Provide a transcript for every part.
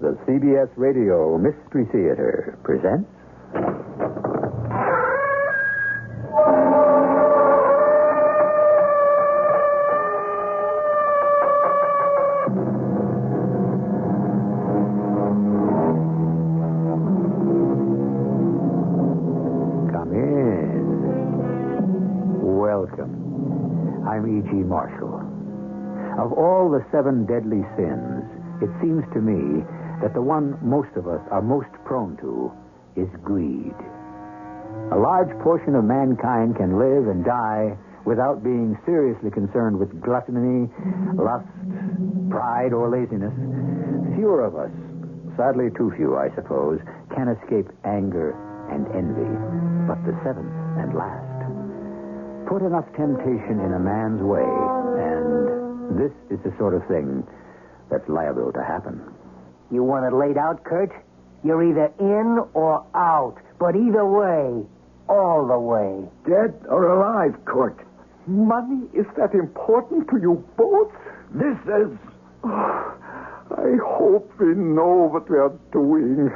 The CBS Radio Mystery Theater presents... Come in. Welcome. I'm E.G. Marshall. Of all the 7 deadly sins, it seems to me that the one most of us are most prone to is greed. A large portion of mankind can live and die without being seriously concerned with gluttony, lust, pride, or laziness. Fewer of us, sadly too few, I suppose, can escape anger and envy. But the 7th and last. Put enough temptation in a man's way, and this is the sort of thing that's liable to happen. You want it laid out, Kurt? You're either in or out. But either way, all the way. Dead or alive, Kurt? Money, is that important to you both? This is... I hope we know what we are doing.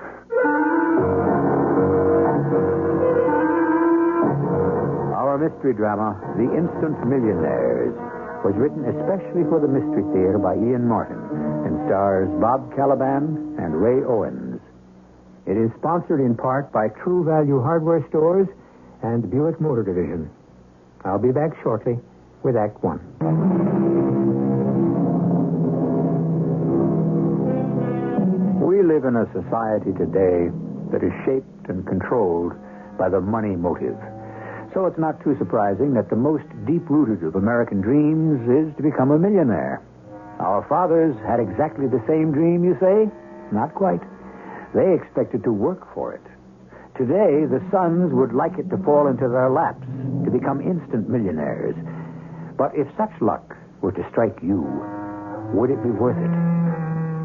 Our mystery drama, The Instant Millionaires, was written especially for the Mystery Theater by Ian Martin and stars Bob Caliban and Ray Owens. It is sponsored in part by True Value Hardware Stores and Buick Motor Division. I'll be back shortly with Act 1. We live in a society today that is shaped and controlled by the money motive. So it's not too surprising that the most deep-rooted of American dreams is to become a millionaire. Our fathers had exactly the same dream, you say? Not quite. They expected to work for it. Today, the sons would like it to fall into their laps, to become instant millionaires. But if such luck were to strike you, would it be worth it?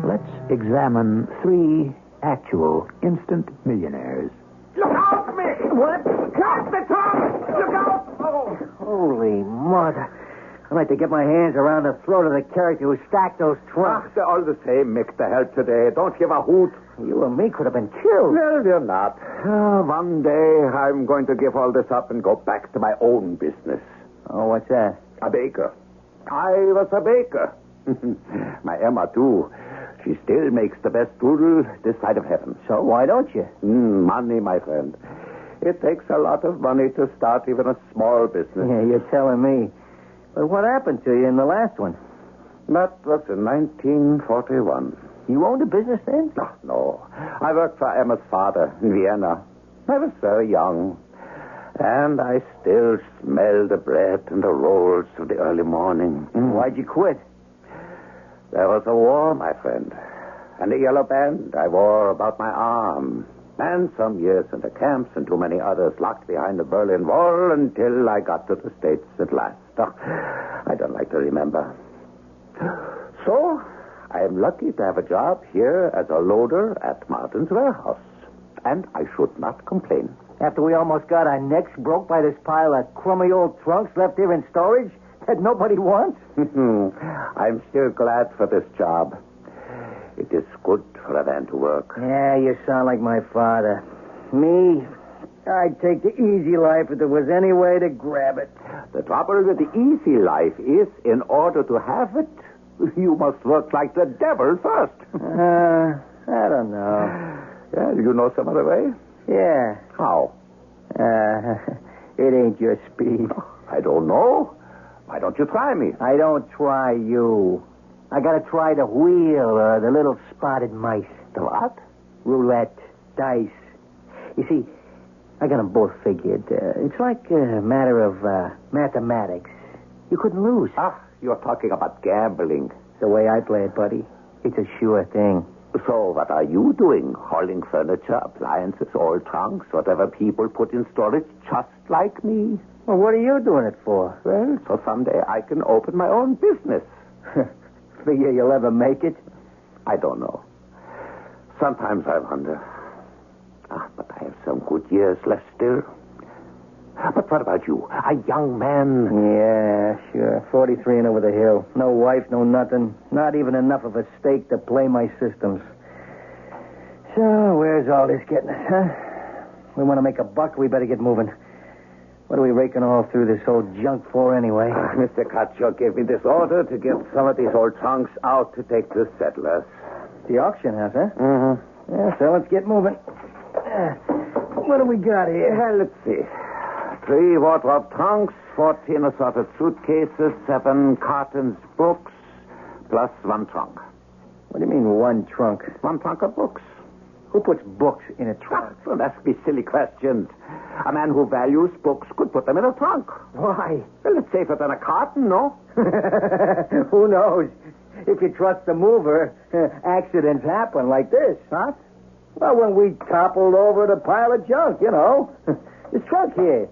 Let's examine 3 actual instant millionaires. Look out, Mick! What? Cut the tongue! Look out! Oh. Holy mother. I'd like to get my hands around the throat of the character who stacked those trunks. They're all the same, Mick, to help today. Don't give a hoot. You and me could have been killed. Well, you're not. One day, I'm going to give all this up and go back to my own business. Oh, what's that? A baker. I was a baker. My Emma, too. She still makes the best strudel this side of heaven. So why don't you? Money, my friend. It takes a lot of money to start even a small business. Yeah, you're telling me. But what happened to you in the last one? That was in 1941. You owned a business then? Oh, no. I worked for Emma's father in Vienna. I was very young. And I still smell the bread and the rolls of the early morning. Why'd you quit? There was a war, my friend. And a yellow band I wore about my arm. And some years in the camps and too many others locked behind the Berlin Wall until I got to the States at last. Oh, I don't like to remember. So, I am lucky to have a job here as a loader at Martin's warehouse. And I should not complain. After we almost got our necks broke by this pile of crummy old trunks left here in storage that nobody wants? I'm still glad for this job. It is good for a man to work. Yeah, you sound like my father. Me, I'd take the easy life if there was any way to grab it. The trouble with the easy life is, in order to have it, you must work like the devil first. I don't know. Yeah, you know some other way? Yeah. How? It ain't your speed. I don't know. Why don't you try me? I don't try you. I gotta try the wheel or the little spotted mice. The what? Roulette, dice. You see, I got them both figured. It's like a matter of mathematics. You couldn't lose. You're talking about gambling. It's the way I play it, buddy. It's a sure thing. So what are you doing? Hauling furniture, appliances, old trunks, whatever people put in storage, just like me? Well, what are you doing it for? Well, so someday I can open my own business. Figure you'll ever make it? I don't know. Sometimes I wonder. But I have some good years left still. But what about you? A young man. Yeah, sure. 43 and over the hill. No wife, no nothing. Not even enough of a stake to play my systems. So, where's all this getting us, huh? We want to make a buck, we better get moving. What are we raking all through this old junk for anyway? Mr. Cutcho gave me this order to get some of these old trunks out to take to settlers. The auction house, huh? Mm-hmm. Yeah, so let's get moving. What do we got here? Well, let's see. 3 wardrobe trunks, 14 assorted suitcases, 7 cartons books, plus 1 trunk. What do you mean, 1 trunk? 1 trunk of books. Who puts books in a trunk? Don't ask me silly questions. A man who values books could put them in a trunk. Why? Well, it's safer than a carton, no? Who knows? If you trust the mover, accidents happen like this. Huh? Well, when we toppled over the pile of junk, you know. This trunk here.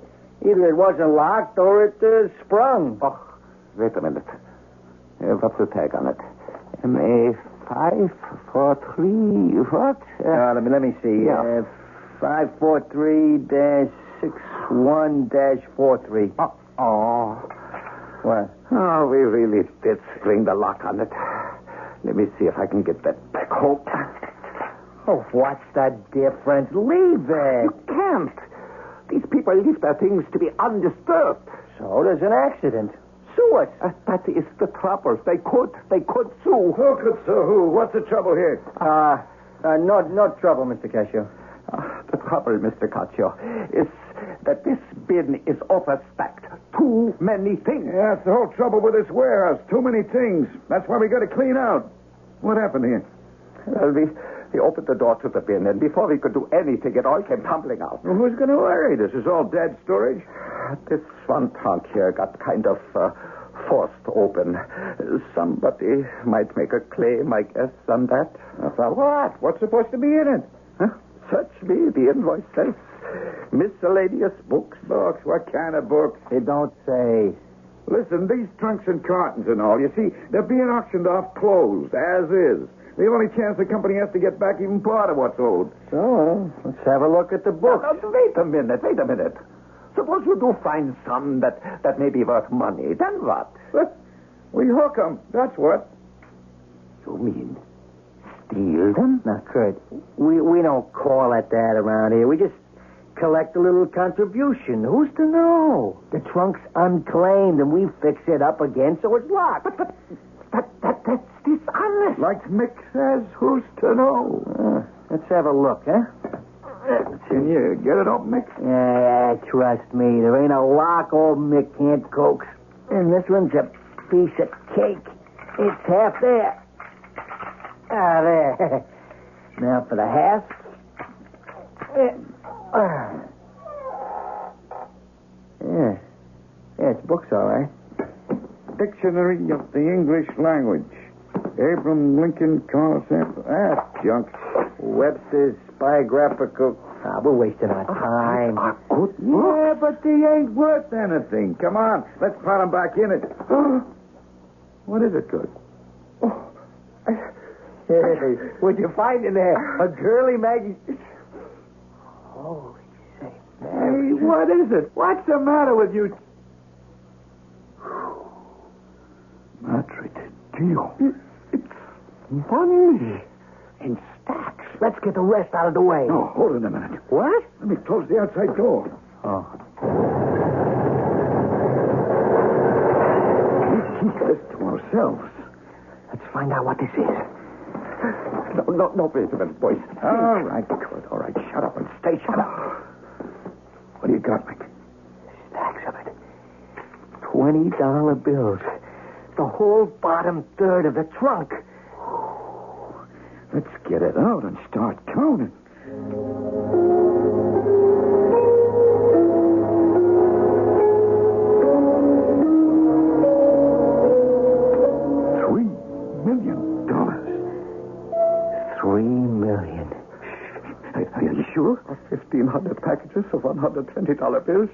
Either it wasn't locked or it sprung. Oh, wait a minute. What's the tag on it? MA543, what? Let me see. Yeah. 543-61-43. Oh. What? Oh, we really did spring the lock on it. Let me see if I can get that back home. Oh, what's the difference? Leave it. You can't. These people leave their things to be undisturbed. So there's an accident. Sue us. That is the trouble. They could sue. Who could sue who? What's the trouble here? No trouble, Mr. Cascio. The trouble, Mr. Caccio, is that this bin is overstacked. Too many things. Yeah, that's the whole trouble with this warehouse. Too many things. That's why we got to clean out. What happened here? Well, we opened the door to the bin, and before we could do anything, it all came tumbling out. Well, who's going to worry? This is all dead storage. This 1 trunk here got kind of forced open. Somebody might make a claim, I guess, on that. For what? What's supposed to be in it? Huh? Search me. The invoice says miscellaneous books. Books? What kind of books? They don't say. Listen, these trunks and cartons and all, you see, they're being auctioned off closed, as is. The only chance the company has to get back even part of what's owed. So, let's have a look at the book. Now, wait a minute. Suppose you do find some that may be worth money. Then what? We hook them, that's what. You mean steal them? Now, Kurt, we don't call it that around here. We just collect a little contribution. Who's to know? The trunk's unclaimed, and we fix it up again so it's locked. But that's dishonest. Like Mick says, who's to know? Let's have a look, huh? Can you get it open, Mick? Yeah, trust me. There ain't a lock old Mick can't coax. And this one's a piece of cake. It's half there. There. Now for the half. Yeah, it's books, all right. Dictionary of the English Language. Abraham Lincoln, Carl Sanford. Junk. Webster's biographical. We're wasting our time. Good. Yeah, but they ain't worth anything. Come on, let's put them back in it. What is it, Good? Hey, what'd you find in there? A girly magazine? Holy St. Mary. Hey, what is it? What's the matter with you? Madre de Dio. It's money. In stacks. Let's get the rest out of the way. No, hold it a minute. What? Let me close the outside door. Oh. We keep this to ourselves. Let's find out what this is. No, wait a minute, boys. All right, Kurt. All right, shut up and stay shut up. What do you got, Mick? Stacks of it. $20 bills. The whole bottom third of the trunk. Let's get it out and start counting. $3 million. $3 million. Are you sure? 1,500 packages of $120 bills.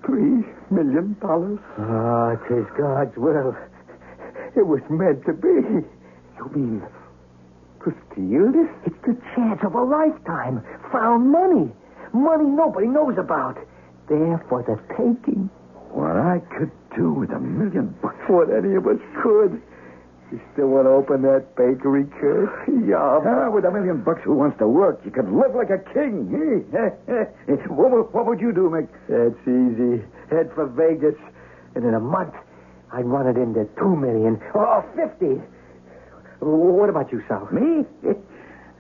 $3 million. Oh, 'tis God's will. It was meant to be. You mean to steal this? It's the chance of a lifetime. Found money. Money nobody knows about. There for the taking. What I could do with $1 million. What any of us could. You still want to open that bakery, Kurt? Yeah. With $1 million who wants to work, you can live like a king. What would you do, Mick? That's easy. Head for Vegas. And in a month, I'd run it into $2 million or 50. What about you, Sal? Me?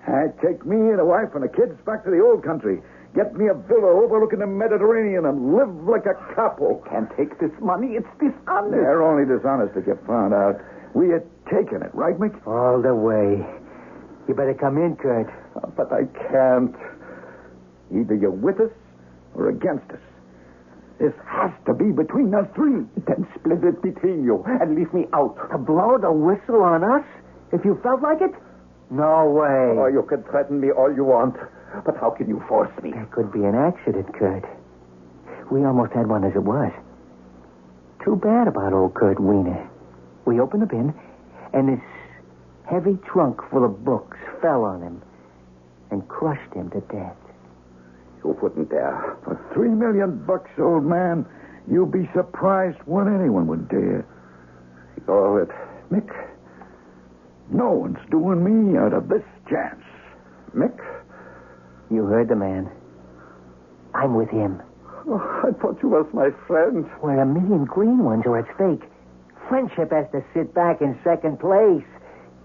I'd take me and a wife and the kids back to the old country. Get me a villa overlooking the Mediterranean and live like a capo. Can't take this money. It's dishonest. They're only dishonest if you found out. We had taken it, right, Mick? All the way. You better come in, Kurt. But I can't. Either you're with us or against us. This has to be between us three. Then split it between you and leave me out. To blow the whistle on us? If you felt like it? No way. Oh, you can threaten me all you want. But how can you force me? There could be an accident, Kurt. We almost had one as it was. Too bad about old Kurt Wiener. We opened the bin, and this heavy trunk full of books fell on him and crushed him to death. You wouldn't dare. For $3 million, old man, you'd be surprised what anyone would dare. You owe it, Mick. No one's doing me out of this chance. Mick? You heard the man. I'm with him. Oh, I thought you was my friend. We're $1 million green ones, or it's fake. Friendship has to sit back in second place.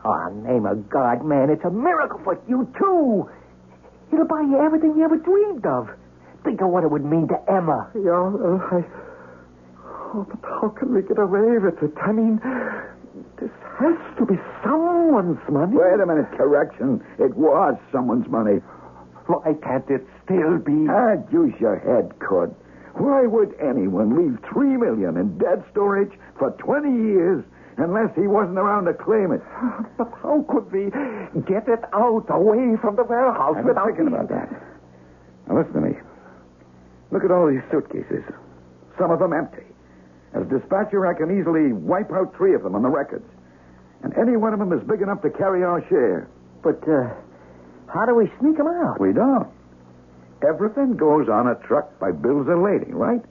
Oh, name of God, man, it's a miracle for you, too. It'll buy you everything you ever dreamed of. Think of what it would mean to Emma. Yeah, but how can we get away with it? I mean, this has to be someone's money. Wait a minute, correction. It was someone's money. Why can't it still be? Use your head, Kurt. Why would anyone leave $3 million in dead storage for 20 years unless he wasn't around to claim it? But how could we get it out away from the warehouse I've been without thinking about that. Now listen to me. Look at all these suitcases. Some of them empty. As dispatcher, I can easily wipe out 3 of them on the records. And any one of them is big enough to carry our share. But, how do we sneak them out? We don't. Everything goes on a truck by bills of lading, right?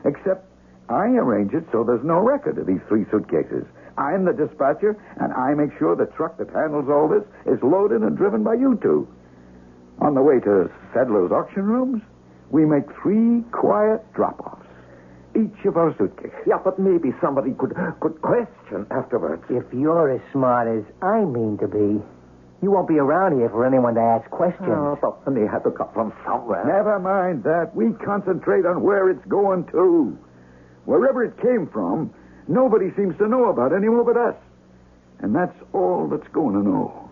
Except I arrange it so there's no record of these 3 suitcases. I'm the dispatcher, and I make sure the truck that handles all this is loaded and driven by you 2. On the way to Sedler's auction rooms, we make 3 quiet drop-offs. Each of our suitcases. Yeah, but maybe somebody could question afterwards. If you're as smart as I mean to be, you won't be around here for anyone to ask questions. Oh, but money had to come from somewhere. Never mind that. We concentrate on where it's going to. Wherever it came from, nobody seems to know about any more but us. And that's all that's going to know.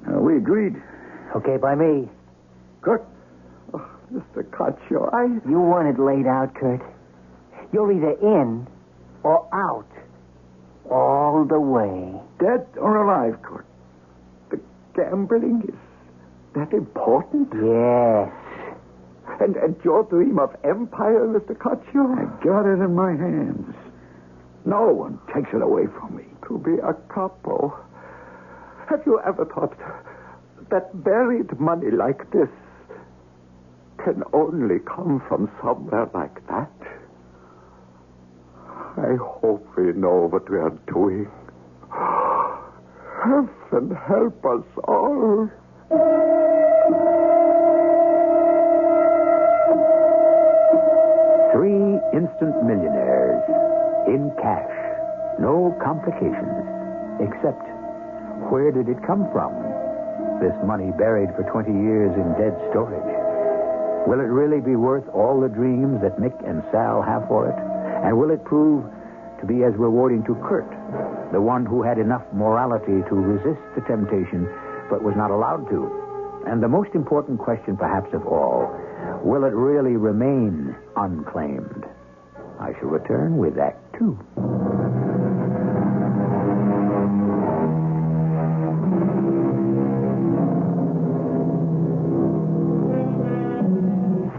We agreed. Okay, by me. Kurt? Oh, Mr. Caccio, You want it laid out, Kurt. You're either in or out. All the way. Dead or alive, Kurt? The gambling is that important? Yes. And your dream of empire, Mr. Caccio? I got it in my hands. No one takes it away from me. To be a capo. Have you ever thought that buried money like this can only come from somewhere like that? I hope we know what we are doing. Heaven help us all. 3 instant millionaires in cash. No complications. Except, where did it come from? This money buried for 20 years in dead storage. Will it really be worth all the dreams that Mick and Sal have for it? And will it prove to be as rewarding to Kurt, the one who had enough morality to resist the temptation but was not allowed to? And the most important question, perhaps of all, will it really remain unclaimed? I shall return with Act 2.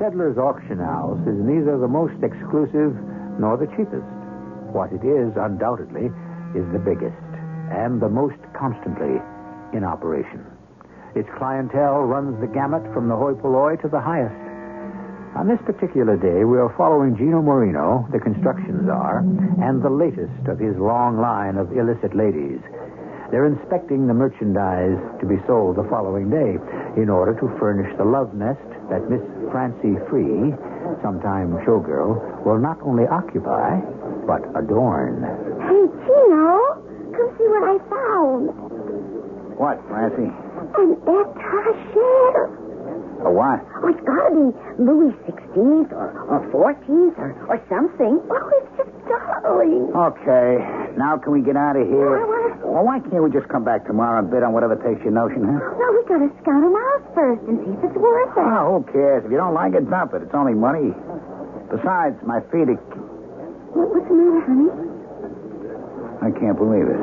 Sedler's Auction House is neither the most exclusive nor the cheapest. What it is, undoubtedly, is the biggest and the most constantly in operation. Its clientele runs the gamut from the hoi polloi to the highest. On this particular day, we are following Gino Marino, the construction czar, and the latest of his long line of illicit ladies. They're inspecting the merchandise to be sold the following day in order to furnish the love nest that Miss Francie Free, sometime showgirl, will not only occupy, but adorn. Hey, Gino, come see what I found. What, Francie? An étagère. A what? Oh, it's got to be Louis XVI or 14th or something. Oh, it's just darling. Okay. Now can we get out of here? I wanna- Well, why can't we just come back tomorrow and bid on whatever takes your notion, huh? No, we got to scout them out first and see if it's worth it. Oh, who cares? If you don't like it, dump it. It's only money. Besides, my feet are... What's the matter, honey? I can't believe it.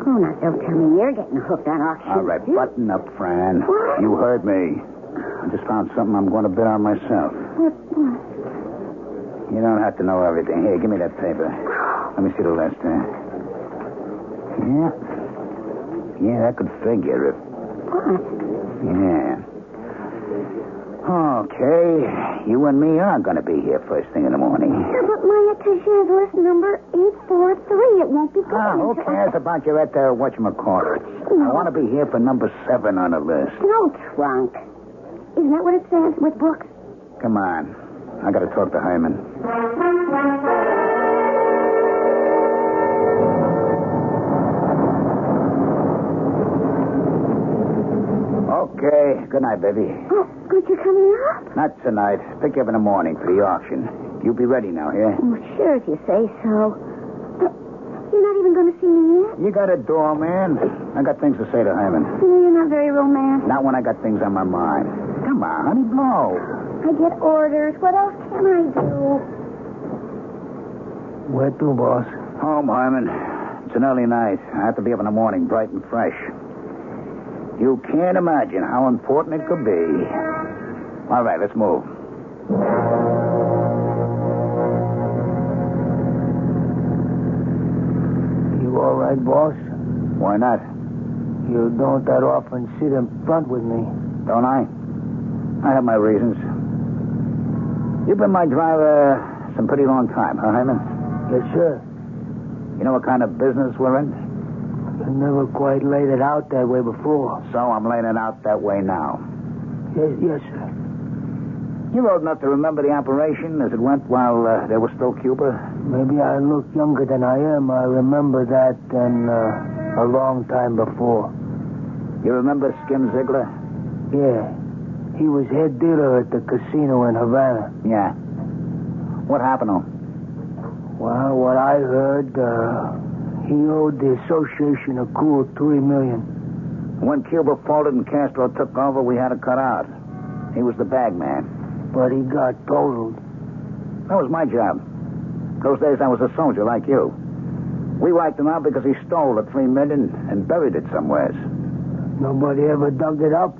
Oh, now don't tell me you're getting hooked on auction. All right, button up, Fran. What? You heard me. I just found something I'm going to bid on myself. What? You don't have to know everything. Here, give me that paper. Let me see the list, Yeah. Yeah, that could figure it. What? Yeah. Okay. You and me are going to be here first thing in the morning. Yeah, but my étagère is list number 843. It won't be good. Who cares about your whatchamacallit? I want to be here for number 7 on the list. No trunk. Isn't that what it says with books? Come on. I got to talk to Hyman. Okay. Good night, baby. Oh, aren't you coming up? Not tonight. Pick you up in the morning for the auction. You be ready now, yeah? Oh, sure, if you say so. You're not even going to see me yet? You got a door, man. I got things to say to Hyman. You're not very romantic. Not when I got things on my mind. Come on, honey, blow. I get orders. What else can I do? Where to, boss? Home, Hyman. It's an early night. I have to be up in the morning, bright and fresh. You can't imagine how important it could be. All right, let's move. You all right, boss? Why not? You don't that often sit in front with me. Don't I? I have my reasons. You've been my driver some pretty long time, huh, Hyman? Yes, sir. You know what kind of business we're in? You never quite laid it out that way before. So I'm laying it out that way now. Yes, sir. You're old enough to remember the operation as it went while there was still Cuba? Maybe I look younger than I am. I remember that and a long time before. You remember Skim Ziegler? Yeah. He was head dealer at the casino in Havana. Yeah. What happened to him? Well, what I heard, he owed the association a cool $3 million. When Cuba folded and Castro took over, we had to cut out. He was the bag man. But he got totaled. That was my job. Those days I was a soldier like you. We wiped him out because he stole the $3 million and buried it somewheres. Nobody ever dug it up?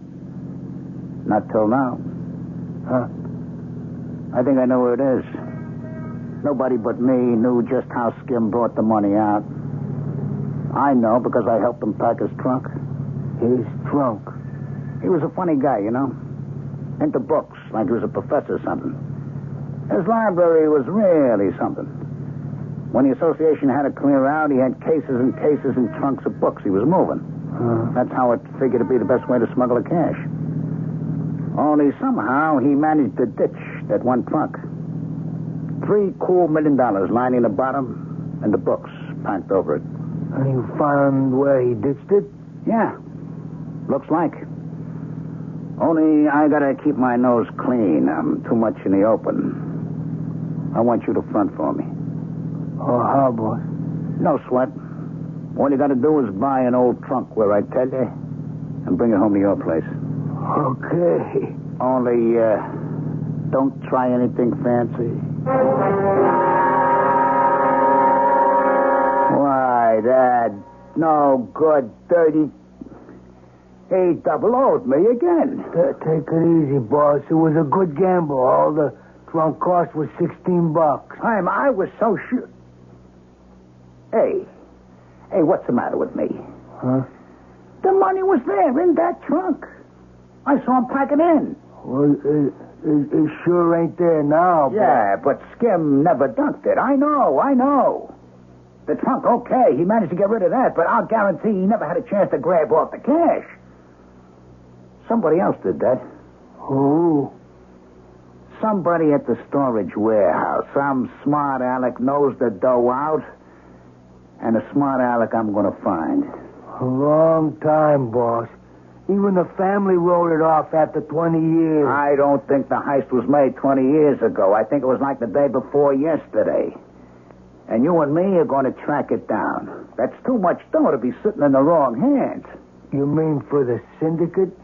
Not till now. Huh? I think I know where it is. Nobody but me knew just how Skim brought the money out. I know because I helped him pack his trunk. His trunk? He was a funny guy, you know. Into books, like he was a professor or something. His library was really something. When the association had to clear out, he had cases and cases and trunks of books he was moving. That's how it figured to be the best way to smuggle the cash. Only somehow he managed to ditch that one trunk. $3 cool million lining the bottom and the books packed over it. And you found where he ditched it? Yeah. Looks like. Only I gotta keep my nose clean. I'm too much in the open. I want you to front for me. Oh, how, boss? No sweat. All you gotta do is buy an old trunk where I tell you and bring it home to your place. Okay. Only, don't try anything fancy. Why, that no good, dirty... He double-O'd me again. Take it easy, boss. It was a good gamble. All the trunk cost was $16. I was so sure... Hey, what's the matter with me? Huh? The money was there in that trunk. I saw him pack it in. Well, It sure ain't there now, boss. Yeah, but Skim never dunked it. I know. The trunk, okay, he managed to get rid of that, but I'll guarantee he never had a chance to grab off the cash. Somebody else did that. Who? Somebody at the storage warehouse. Some smart aleck knows the dough out, and a smart aleck I'm going to find. A long time, boss. Even the family wrote it off after 20 years. I don't think the heist was made 20 years ago. I think it was like the day before yesterday. And you and me are going to track it down. That's too much dough to be sitting in the wrong hands. You mean for the syndicate?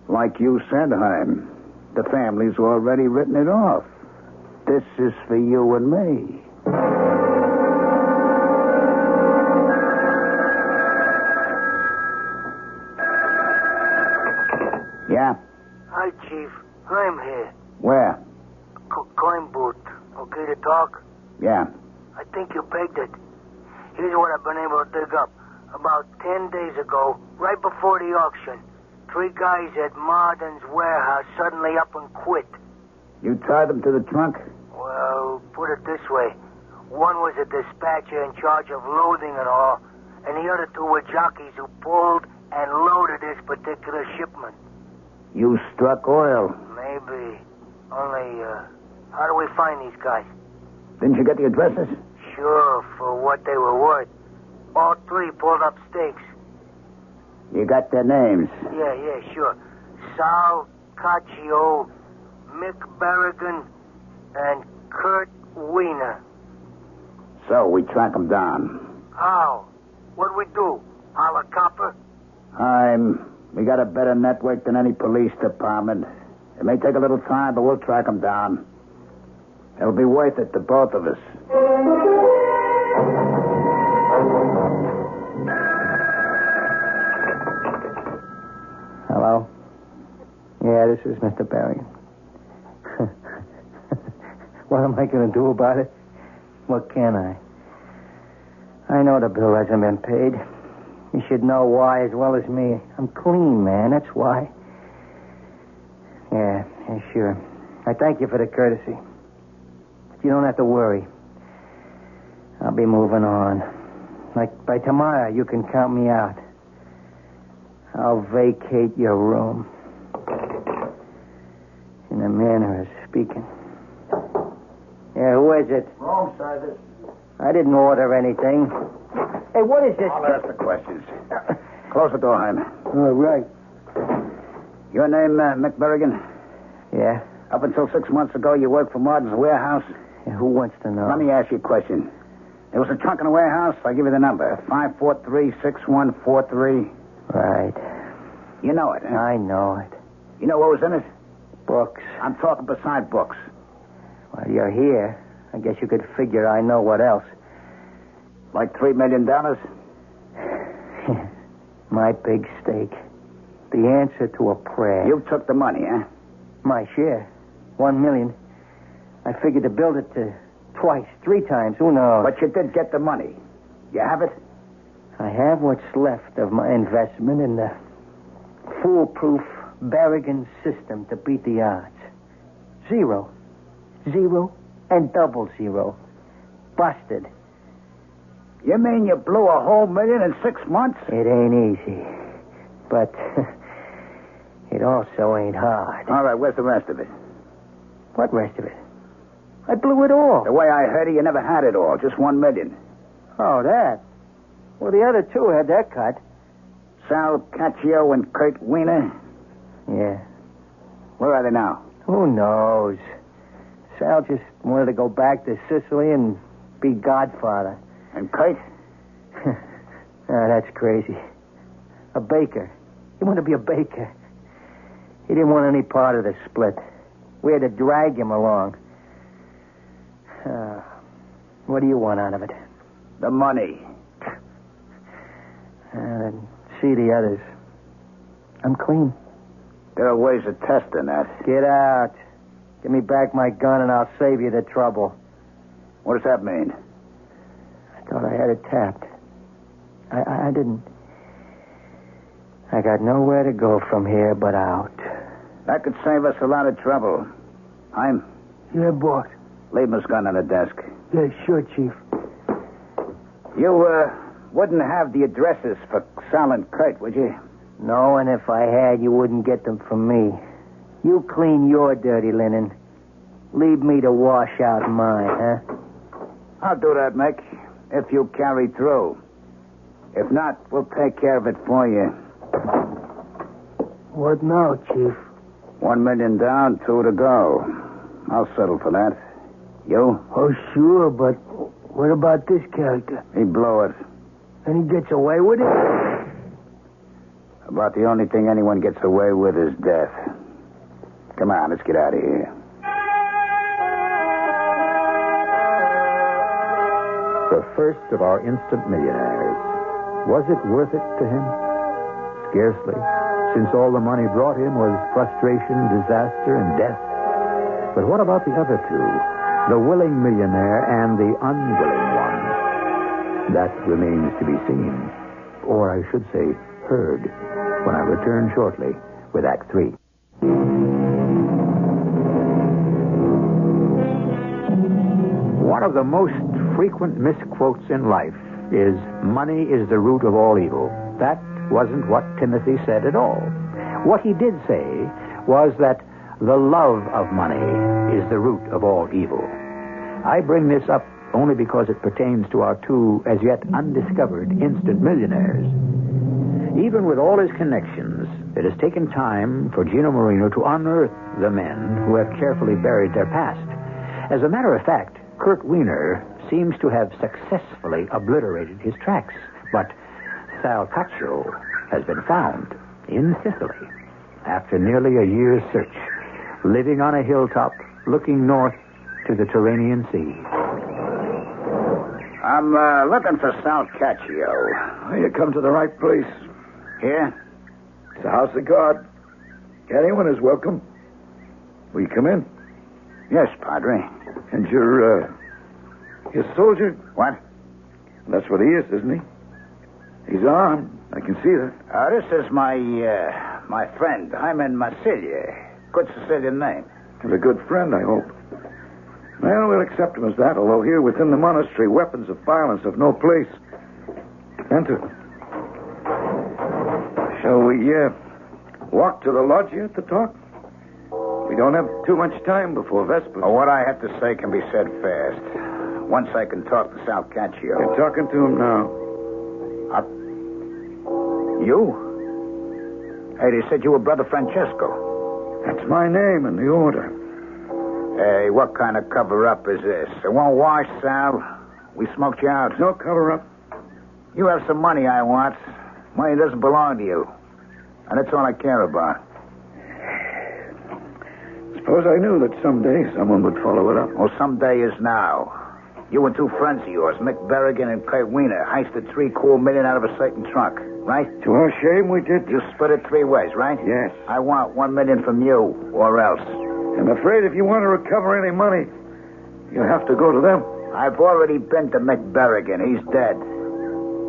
Like you said, Heim, the family's already written it off. This is for you and me. Yeah? Hi, Chief. I'm here. Where? Coin booth. Okay to talk? Yeah. I think you pegged it. Here's what I've been able to dig up. About 10 days ago, right before the auction, 3 guys at Marden's warehouse suddenly up and quit. You tied them to the trunk? Well, put it this way. One was a dispatcher in charge of loading and all, and the other 2 were jockeys who pulled and loaded this particular shipment. You struck oil. Maybe. Only, how do we find these guys? Didn't you get the addresses? Sure, for what they were worth. All 3 pulled up stakes. You got their names? Yeah, sure. Sal Caccio, Mick Berrigan, and Kurt Wiener. So, we track them down. How? What'd we do? Holla copper? We got a better network than any police department. It may take a little time, but we'll track them down. It'll be worth it to both of us. Hello? Yeah, this is Mr. Berrigan. What am I going to do about it? What can I? I know the bill hasn't been paid. You should know why as well as me. I'm clean, man. That's why. Yeah, sure. I thank you for the courtesy. But you don't have to worry. I'll be moving on. Like by tomorrow, you can count me out. I'll vacate your room. In a manner of speaking. Yeah, who is it? Wrong service. I didn't order anything. Hey, what is this? I'll ask the questions. Close the door, Heim. Oh, right. Your name, Mick Berrigan? Yeah? Up until 6 months ago, you worked for Martin's warehouse? Yeah, who wants to know? Let me ask you a question. There was a trunk in the warehouse. I'll give you the number. 543-6143. Right. You know it, huh? I know it. You know what was in it? Books. I'm talking beside books. Well, you're here. I guess you could figure I know what else. Like $3 million? My big stake. The answer to a prayer. You took the money, huh? My share. $1 million. I figured to build it to twice, 3 times. Who knows? But you did get the money. You have it? I have what's left of my investment in the foolproof Berrigan system to beat the odds. 0. 0 and double 0. Busted. You mean you blew a whole $1 million in 6 months? It ain't easy. But it also ain't hard. All right, where's the rest of it? What rest of it? I blew it all. The way I heard it, you never had it all. Just $1 million. Oh, that? Well, the other 2 had their cut. Sal Caccio and Kurt Wiener? Yeah. Where are they now? Who knows? Sal just wanted to go back to Sicily and be godfather. And Kurt? That's crazy. A baker. He wanted to be a baker. He didn't want any part of the split. We had to drag him along. What do you want out of it? The money. Then see the others. I'm clean. There are ways of testing that. Get out. Give me back my gun and I'll save you the trouble. What does that mean? I thought I had it tapped. I didn't. I got nowhere to go from here but out. That could save us a lot of trouble. I'm... Yeah, boss. Leave his gun on the desk. Yeah, sure, Chief. You, wouldn't have the addresses for Sal and Kurt, would you? No, and if I had, you wouldn't get them from me. You clean your dirty linen. Leave me to wash out mine, huh? I'll do that, Mick, if you carry through. If not, we'll take care of it for you. What now, Chief? $1 million down, 2 to go. I'll settle for that. You? Oh, sure, but what about this character? He blew it. And he gets away with it? About the only thing anyone gets away with is death. Come on, let's get out of here. The first of our instant millionaires. Was it worth it to him? Scarcely, since all the money brought him was frustration, disaster, and death. But what about the other two? The willing millionaire and the unwilling one? That remains to be seen. Or I should say, heard, when I return shortly with Act 3. One of the most frequent misquotes in life is, money is the root of all evil. That wasn't what Timothy said at all. What he did say was that the love of money is the root of all evil. I bring this up only because it pertains to our two as yet undiscovered instant millionaires. Even with all his connections, it has taken time for Gino Marino to unearth the men who have carefully buried their past. As a matter of fact, Kurt Wiener seems to have successfully obliterated his tracks. But Sal Caccio has been found in Sicily after nearly a year's search, living on a hilltop looking north to the Tyrrhenian Sea. I'm looking for Sal Caccio. Well, you come to the right place. Here? It's the house of God. Anyone is welcome. Will you come in? Yes, Padre. And you're soldier? What? That's what he is, isn't he? He's armed. I can see that. This is my friend. I'm in Sicily. Good Sicilian name. He's a good friend, I hope. Well, we'll accept him as that, although here within the monastery, weapons of violence have no place. Enter. Shall we walk to the loggia to talk? We don't have too much time before Vespers. Oh, what I have to say can be said fast. Once I can talk to Sal Caccio. You're talking to him now. You? Hey, they said you were Brother Francesco. That's my name in the order. Hey, what kind of cover-up is this? It won't wash, Sal. We smoked you out. No cover-up. You have some money I want. Money doesn't belong to you. And that's all I care about. Suppose I knew that someday someone would follow it up. Well, someday is now. You and two friends of yours, Mick Berrigan and Kurt Wiener, heisted $750,000 out of a certain truck, right? To our shame, we did. You split it 3 ways, right? Yes. I want $1 million from you, or else. I'm afraid if you want to recover any money, you'll have to go to them. I've already been to Mick Berrigan. He's dead.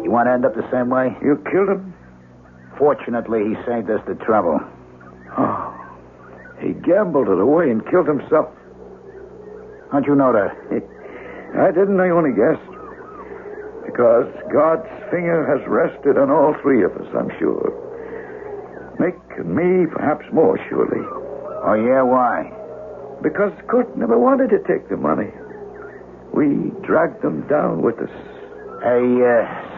You want to end up the same way? You killed him? Fortunately, he saved us the trouble. Oh. He gambled it away and killed himself. How'd you know that? I didn't, I only guessed. Because God's finger has rested on all 3 of us, I'm sure. Mick and me, perhaps more surely. Oh, yeah? Why? Because Kurt never wanted to take the money. We dragged them down with us. Hey,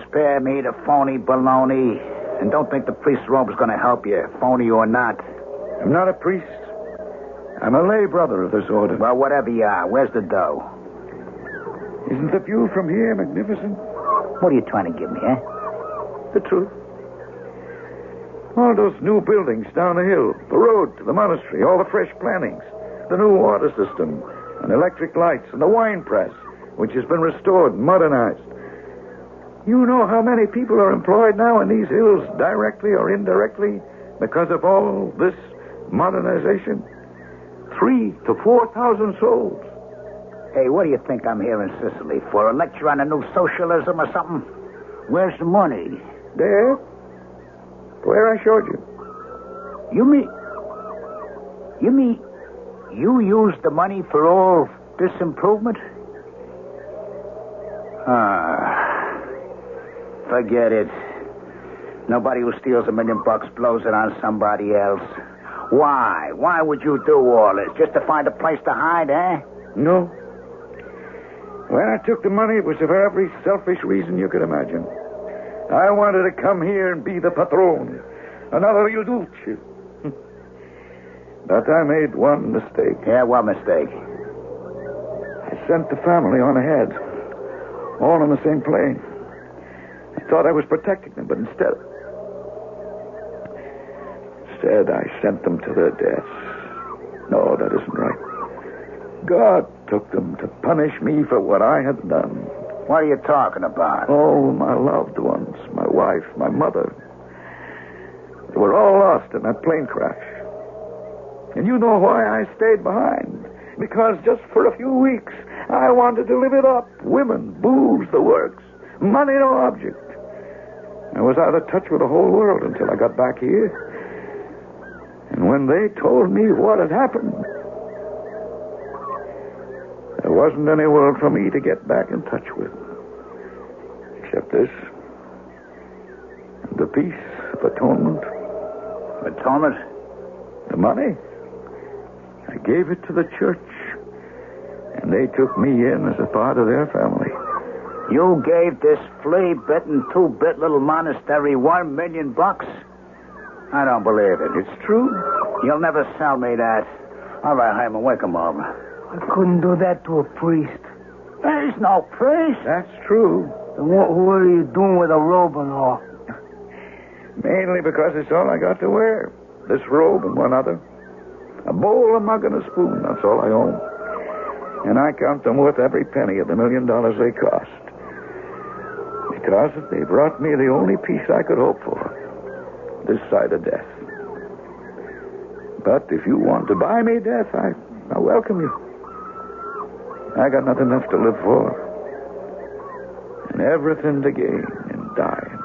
spare me the phony baloney. And don't think the priest's robe is going to help you, phony or not. I'm not a priest. I'm a lay brother of this order. Well, whatever you are, where's the dough? Isn't the view from here magnificent? What are you trying to give me, eh? The truth. All those new buildings down the hill, the road to the monastery, all the fresh plantings, the new water system, and electric lights, and the wine press, which has been restored and modernized. You know how many people are employed now in these hills, directly or indirectly, because of all this modernization? 3,000 to 4,000 souls. Hey, what do you think I'm here in Sicily for? A lecture on a new socialism or something? Where's the money? There. Where I showed you. You mean You used the money for all this improvement? Forget it. Nobody who steals $1 million blows it on somebody else. Why? Why would you do all this? Just to find a place to hide, eh? No. When I took the money, it was for every selfish reason you could imagine. I wanted to come here and be the patron. Another Il Duce. But I made one mistake. Yeah, what mistake? I sent the family on ahead. All on the same plane. I thought I was protecting them, but instead I sent them to their deaths. No, that isn't right. God took them to punish me for what I had done. What are you talking about? All my loved ones, my wife, my mother. They were all lost in that plane crash. And you know why I stayed behind. Because just for a few weeks, I wanted to live it up. Women, booze, the works. Money no object. I was out of touch with the whole world until I got back here. And when they told me what had happened, there wasn't any world for me to get back in touch with. Except this. The peace of atonement. Atonement? The money. I gave it to the church. And they took me in as a part of their family. You gave this flea-bitten, two-bit little monastery $1 million? I don't believe it. It's true. You'll never sell me that. All right, Hyman, wake him up. I couldn't do that to a priest. There's no priest. That's true. Then what are you doing with a robe and all? Mainly because it's all I got to wear. This robe and one other. A bowl, a mug, and a spoon. That's all I own. And I count them worth every penny of the $1 million they cost. Because they brought me the only peace I could hope for. This side of death. But if you want to buy me death, I welcome you. I got nothing left to live for. And everything to gain in dying.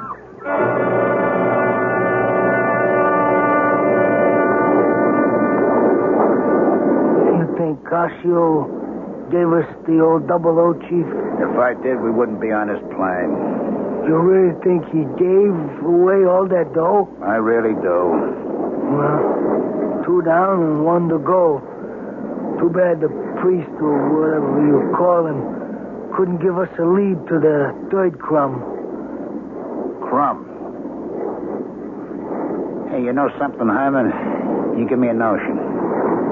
You think Casio gave us the old 00, Chief? If I did, we wouldn't be on this plane. You really think he gave away all that dough? I really do. Well, 2 down and 1 to go. Too bad the priest or whatever you call him couldn't give us a lead to the 3rd crumb. Crumb? Hey, you know something, Hyman? You give me a notion.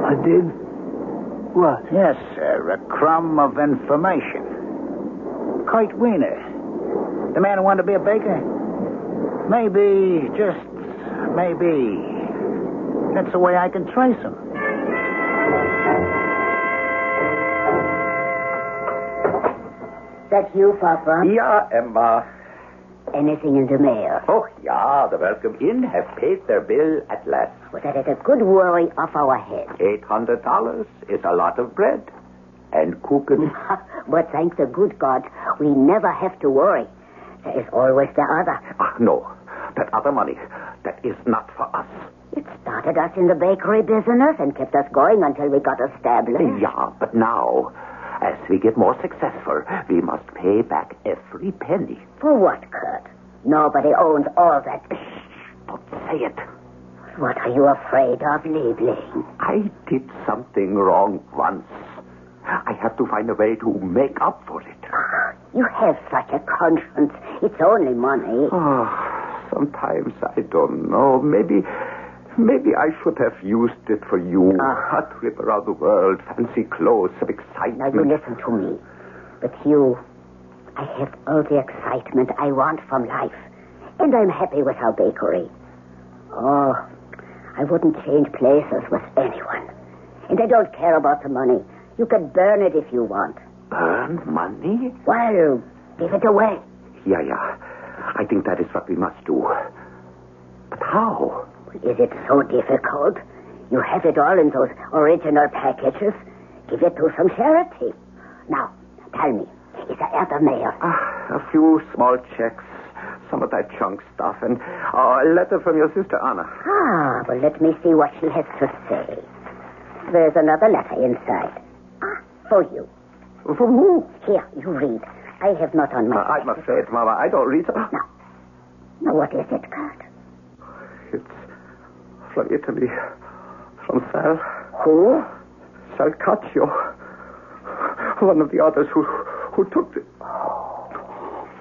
I did? What? Yes, sir. A crumb of information. Kurt Wiener. The man who wanted to be a baker? Maybe, just maybe, that's the way I can trace him. That's you, Papa. Ja, Emma. Anything in the mail? Oh, ja, the welcome inn have paid their bill at last. Well, that is a good worry off our heads. $800 is a lot of bread. And cooking. But thank the good God, we never have to worry. There is always the other. No, that other money, that is not for us. It started us in the bakery business and kept us going until we got established. Yeah, but now, as we get more successful, we must pay back every penny. For what, Kurt? Nobody owns all that. Shh, don't say it. What are you afraid of, Liebling? I did something wrong once. I have to find a way to make up for it. You have such a conscience. It's only money. Oh, sometimes I don't know. Maybe I should have used it for you. A trip around the world and see clothes of excitement. Now, you listen to me. But you, I have all the excitement I want from life. And I'm happy with our bakery. Oh, I wouldn't change places with anyone. And I don't care about the money. You can burn it if you want. Burn money? Well, give it away. Yeah. I think that is what we must do. But how? Is it so difficult? You have it all in those original packages. Give it to some charity. Now, tell me, is there other mail? A few small checks, some of that junk stuff, and a letter from your sister, Anna. Well, let me see what she has to say. There's another letter inside. For you. From who? Here, you read. I have not on my... I'm afraid, Mama, I don't read... Now, what is it, Kurt? It's from Italy. From Sal. Who? Salcaccio. One of the others who took the...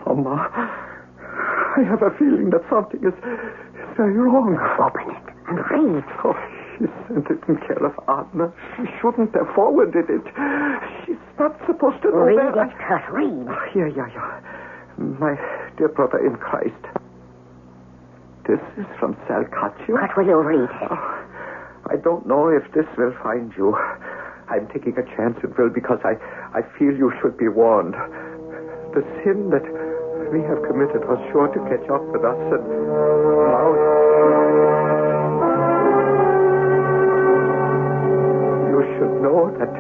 Oh, Ma, I have a feeling that something is very wrong. Open it and read. Oh, she sent it in care of Anna. She shouldn't have forwarded it. She's not supposed to know read that. Read it, Kurt, read. Yeah. My dear brother in Christ. This is from Salcaccio. What will you read it? Oh, I don't know if this will find you. I'm taking a chance it will because I feel you should be warned. The sin that we have committed was sure to catch up with us, and now you should know that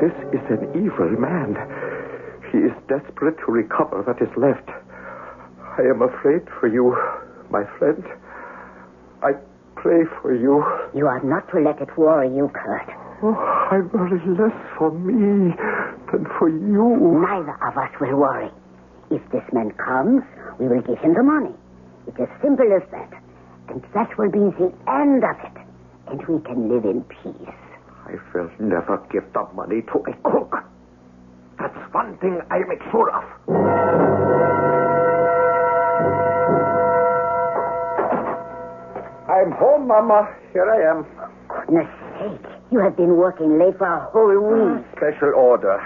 this is an evil man. He is desperate to recover what is left. I am afraid for you, my friend. I pray for you. You are not to let it worry you, Kurt. Oh, I worry less for me than for you. Neither of us will worry. If this man comes, we will give him the money. It's as simple as that. And that will be the end of it. And we can live in peace. I will never give the money to a crook. That's one thing I make sure of. I'm home, Mama. Here I am. Goodness sake. You have been working late for a whole week. Special order.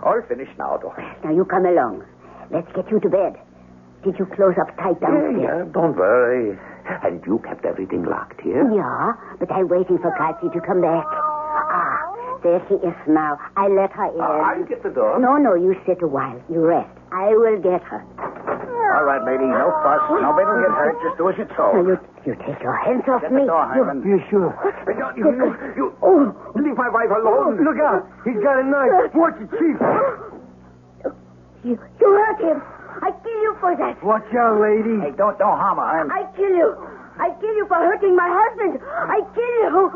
All finished now, though. Now you come along. Let's get you to bed. Did you close up tight downstairs? Yeah, don't worry. And you kept everything locked here? Yeah, but I'm waiting for Kathy to come back. There she is now. I let her in. I'll get the door. No, you sit a while. You rest. I will get her. All right, lady, no fuss. Nobody will get hurt. Just do as you're told. Now, you take your hands off Get me. the door, Hyman. You sure? You leave my wife alone. Look out. He's got a knife. Watch it, Chief. You hurt him. I kill you for that. Watch out, lady. Hey, don't harm her, Hyman. I kill you. I kill you for hurting my husband. I kill you.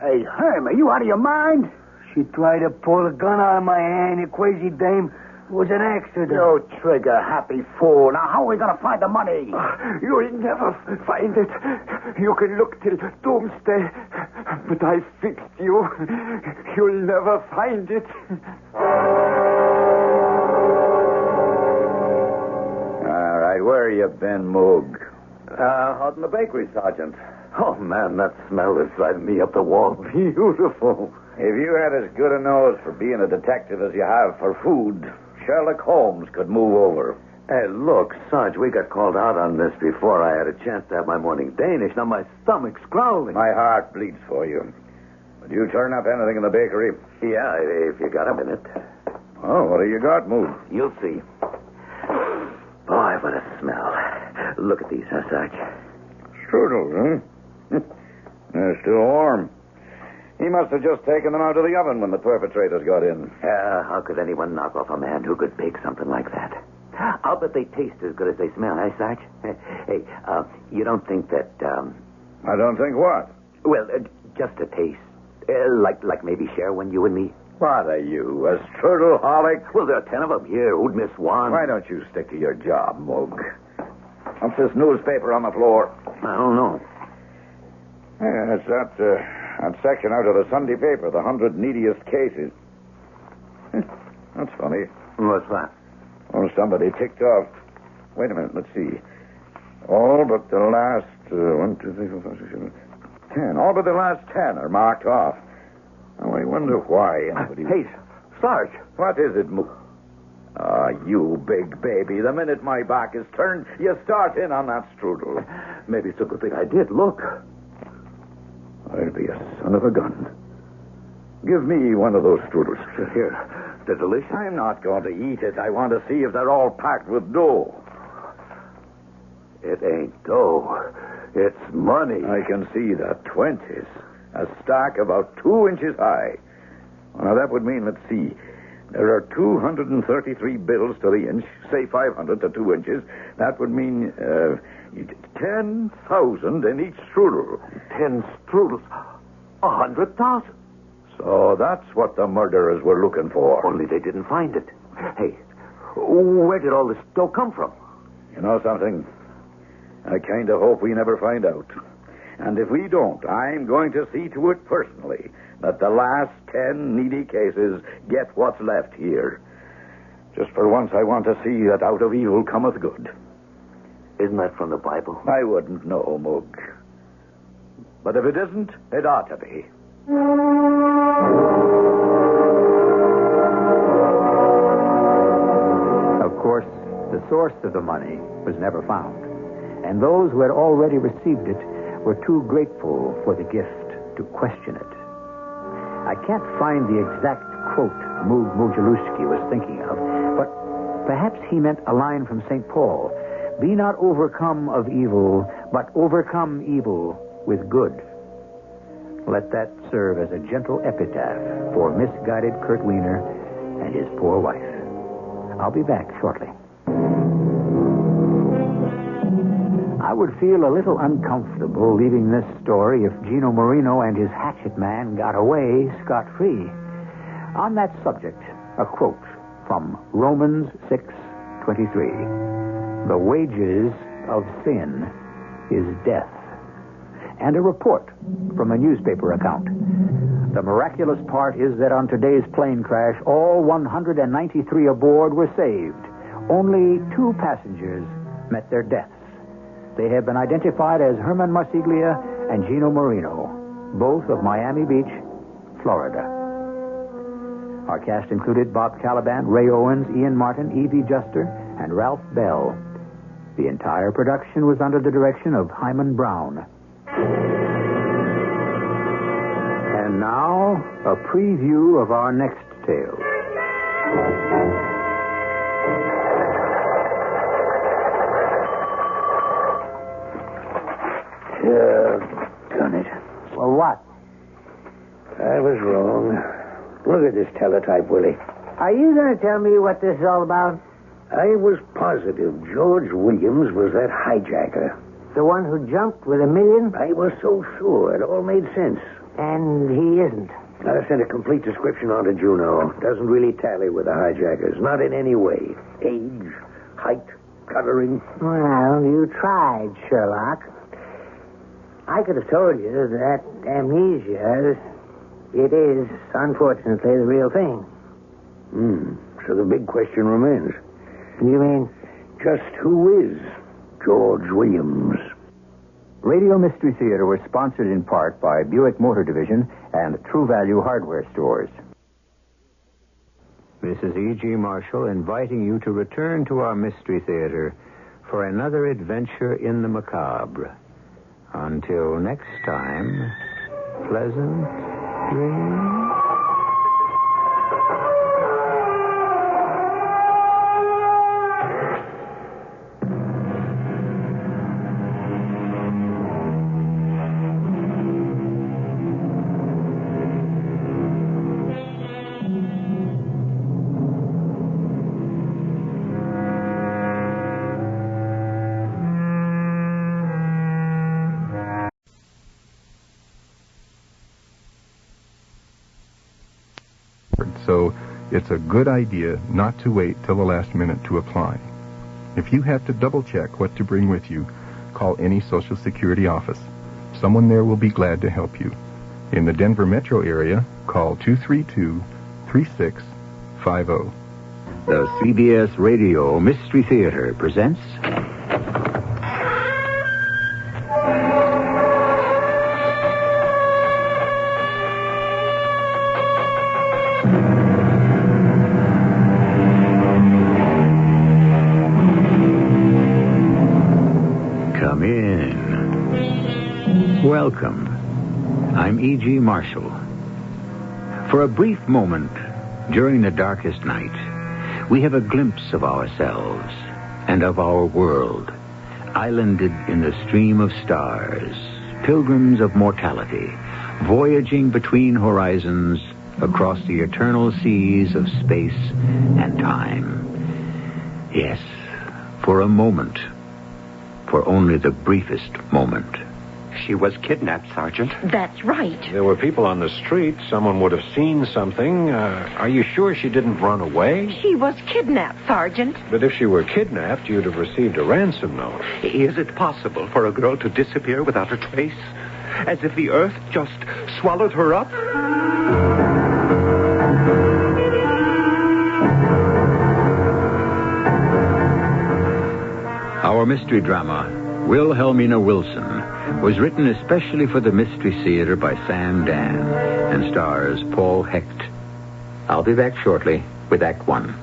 Hey, Herm, are you out of your mind? She tried to pull a gun out of my hand, you crazy dame. It was an accident. You trigger happy fool. Now, how are we going to find the money? You'll never find it. You can look till doomsday. But I fixed you. You'll never find it. All right, where you been, Moog? Out in the bakery, Sergeant. Oh, man, that smell is driving me up the wall. Beautiful. If you had as good a nose for being a detective as you have for food, Sherlock Holmes could move over. Hey, look, Sarge, we got called out on this before I had a chance to have my morning Danish. Now my stomach's growling. My heart bleeds for you. Would you turn up anything in the bakery? Yeah, if you got a minute. Oh, what have you got, Moog? You'll see. Boy, what a smell. Look at these, Sarge? Strudels, huh? They're still warm. He must have just taken them out of the oven when the perpetrators got in. How could anyone knock off a man who could bake something like that? I'll bet they taste as good as they smell, eh, Sarge? Hey, you don't think that, I don't think what? Well, just a taste. Like maybe share one, you and me? What are you, a strudel-holic? Well, there are 10 of them here. Who'd miss one? Why don't you stick to your job, Moog? What's this newspaper on the floor? I don't know. Yeah, it's that section out of the Sunday paper, the 100 neediest cases. That's funny. What's that? Oh, somebody ticked off. Wait a minute, let's see. All but the last 1, 2, 3, 4, 5, 6, 7, 10. All but the last 10 are marked off. Oh, I wonder why. Hey, Sarge. What is it, Moog? You big baby. The minute my back is turned, you start in on that strudel. Maybe it's a good thing I did. Look. I'll be a son of a gun. Give me one of those strudels. Here. They're delicious. I'm not going to eat it. I want to see if they're all packed with dough. It ain't dough. It's money. I can see the 20s. A stack about 2 inches high. Well, now, that would mean, let's see, there are 233 bills to the inch, say 500 to 2 inches. That would mean 10,000 in each strudel. 10 strudels. 100,000. So that's what the murderers were looking for. Only they didn't find it. Hey, where did all this dough come from? You know something? I kind of hope we never find out. And if we don't, I'm going to see to it personally that the last 10 needy cases get what's left here. Just for once, I want to see that out of evil cometh good. Isn't that from the Bible? I wouldn't know, Mug. But if it isn't, it ought to be. Of course, the source of the money was never found, and those who had already received it were too grateful for the gift to question it. I can't find the exact quote Moog Mujaluski was thinking of, but perhaps he meant a line from St. Paul. Be not overcome of evil, but overcome evil with good. Let that serve as a gentle epitaph for misguided Kurt Wiener and his poor wife. I'll be back shortly. I would feel a little uncomfortable leaving this story if Gino Marino and his hatchet man got away scot-free. On that subject, a quote from Romans 6:23. The wages of sin is death. And a report from a newspaper account. The miraculous part is that on today's plane crash, all 193 aboard were saved. Only 2 passengers met their deaths. They have been identified as Herman Marsiglia and Gino Marino, both of Miami Beach, Florida. Our cast included Bob Caliban, Ray Owens, Ian Martin, Evie Juster, and Ralph Bell. The entire production was under the direction of Hyman Brown. And now, a preview of our next tale. Done it. Well, what? I was wrong. Look at this teletype, Willie. Are you going to tell me what this is all about? I was positive George Williams was that hijacker. The one who jumped with $1 million? I was so sure. It all made sense. And he isn't. I sent a complete description on to Juno. Doesn't really tally with the hijackers. Not in any way. Age, height, coloring. Well, you tried, Sherlock. I could have told you that amnesia, it is, unfortunately, the real thing. So the big question remains. You mean? Just who is George Williams? Radio Mystery Theater was sponsored in part by Buick Motor Division and True Value Hardware Stores. This is E.G. Marshall inviting you to return to our Mystery Theater for another adventure in the macabre. Until next time, pleasant dreams. So it's a good idea not to wait till the last minute to apply. If you have to double-check what to bring with you, call any Social Security office. Someone there will be glad to help you. In the Denver metro area, call 232-3650. The CBS Radio Mystery Theater presents... Come in. Welcome. I'm E.G. Marshall. For a brief moment, during the darkest night, we have a glimpse of ourselves and of our world, islanded in the stream of stars, pilgrims of mortality, voyaging between horizons across the eternal seas of space and time. Yes, for a moment, for only the briefest moment, She was kidnapped, Sergeant. That's right. There were people on the street. Someone would have seen something. Are you sure she didn't run away? She was kidnapped, Sergeant. But if she were kidnapped, you'd have received a ransom note. Is it possible for a girl to disappear without a trace? As if the earth just swallowed her up? Our mystery drama, Wilhelmina Wilson, was written especially for the Mystery Theater by Sam Dan and stars Paul Hecht. I'll be back shortly with Act One.